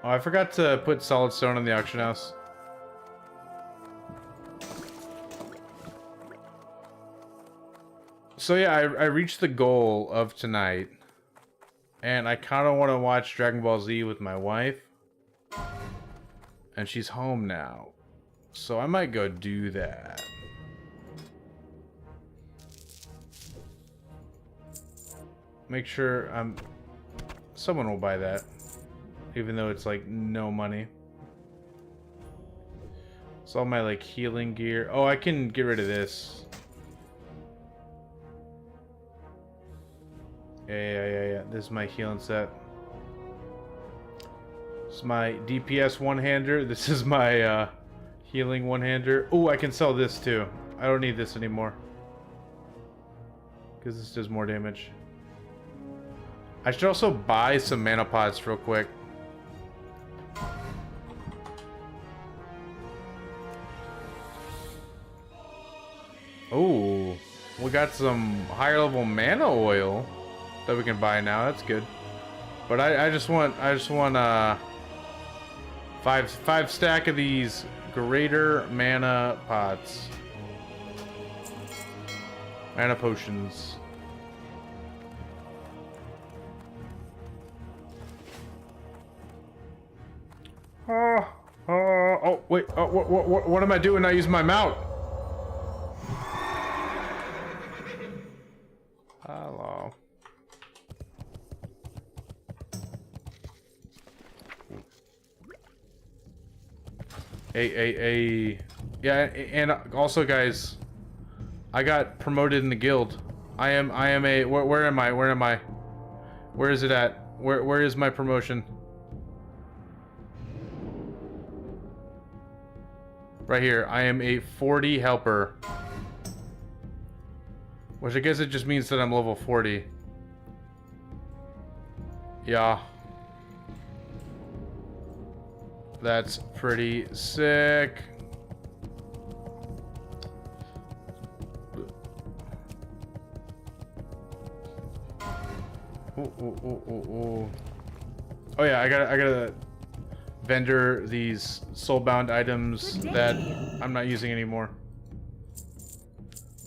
Oh, I forgot to put solid stone in the auction house. So yeah, I reached the goal of tonight. And I kind of want to watch Dragon Ball Z with my wife. And she's home now. So I might go do that. Make sure someone will buy that. Even though it's like no money. It's all my like healing gear. Oh, I can get rid of this. Yeah. This is my healing set. This is my DPS one-hander. This is my healing one-hander. Oh, I can sell this too. I don't need this anymore. Because this does more damage. I should also buy some mana pots real quick. Oh, we got some higher level mana oil that we can buy now. That's good. But I just want five stack of these greater mana pots. Mana potions. Oh wait, what am I doing? I use my mount. Hello. Yeah, and also guys, I got promoted in the guild. I am a where am I? Where is it at? Where is my promotion? Right here. I am a 40 helper. Which I guess it just means that I'm level 40. Yeah. That's pretty sick. Ooh. Oh yeah, I gotta vendor these soulbound items that I'm not using anymore.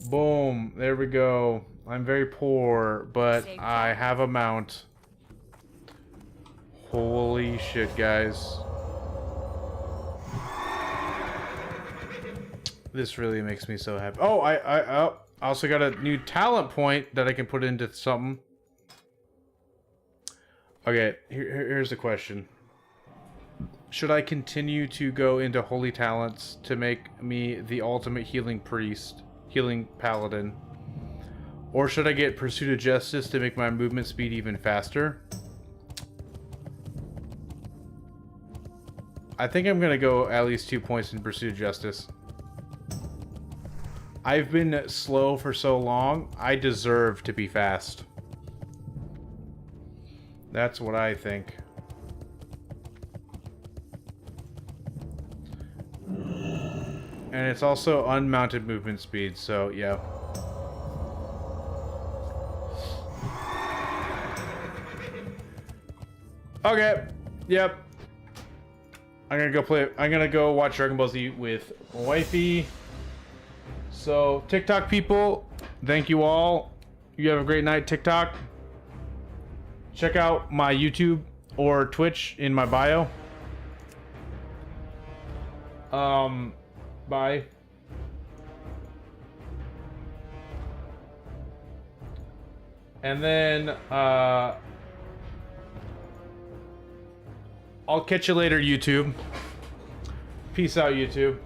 Boom, there we go. I'm very poor, but I have a mount. Holy shit, guys. This really makes me so happy. Oh, I also got a new talent point that I can put into something. Okay, here's the question. Should I continue to go into holy talents to make me the ultimate healing priest, healing paladin? Or should I get Pursuit of Justice to make my movement speed even faster? I think I'm gonna go at least 2 points in Pursuit of Justice. I've been slow for so long, I deserve to be fast. That's what I think. And it's also unmounted movement speed, so yeah. Okay. Yep. I'm gonna go watch Dragon Ball Z with wifey. So, TikTok people, thank you all. You have a great night, TikTok. Check out my YouTube or Twitch in my bio. Bye. And then, I'll catch you later, YouTube. Peace out, YouTube.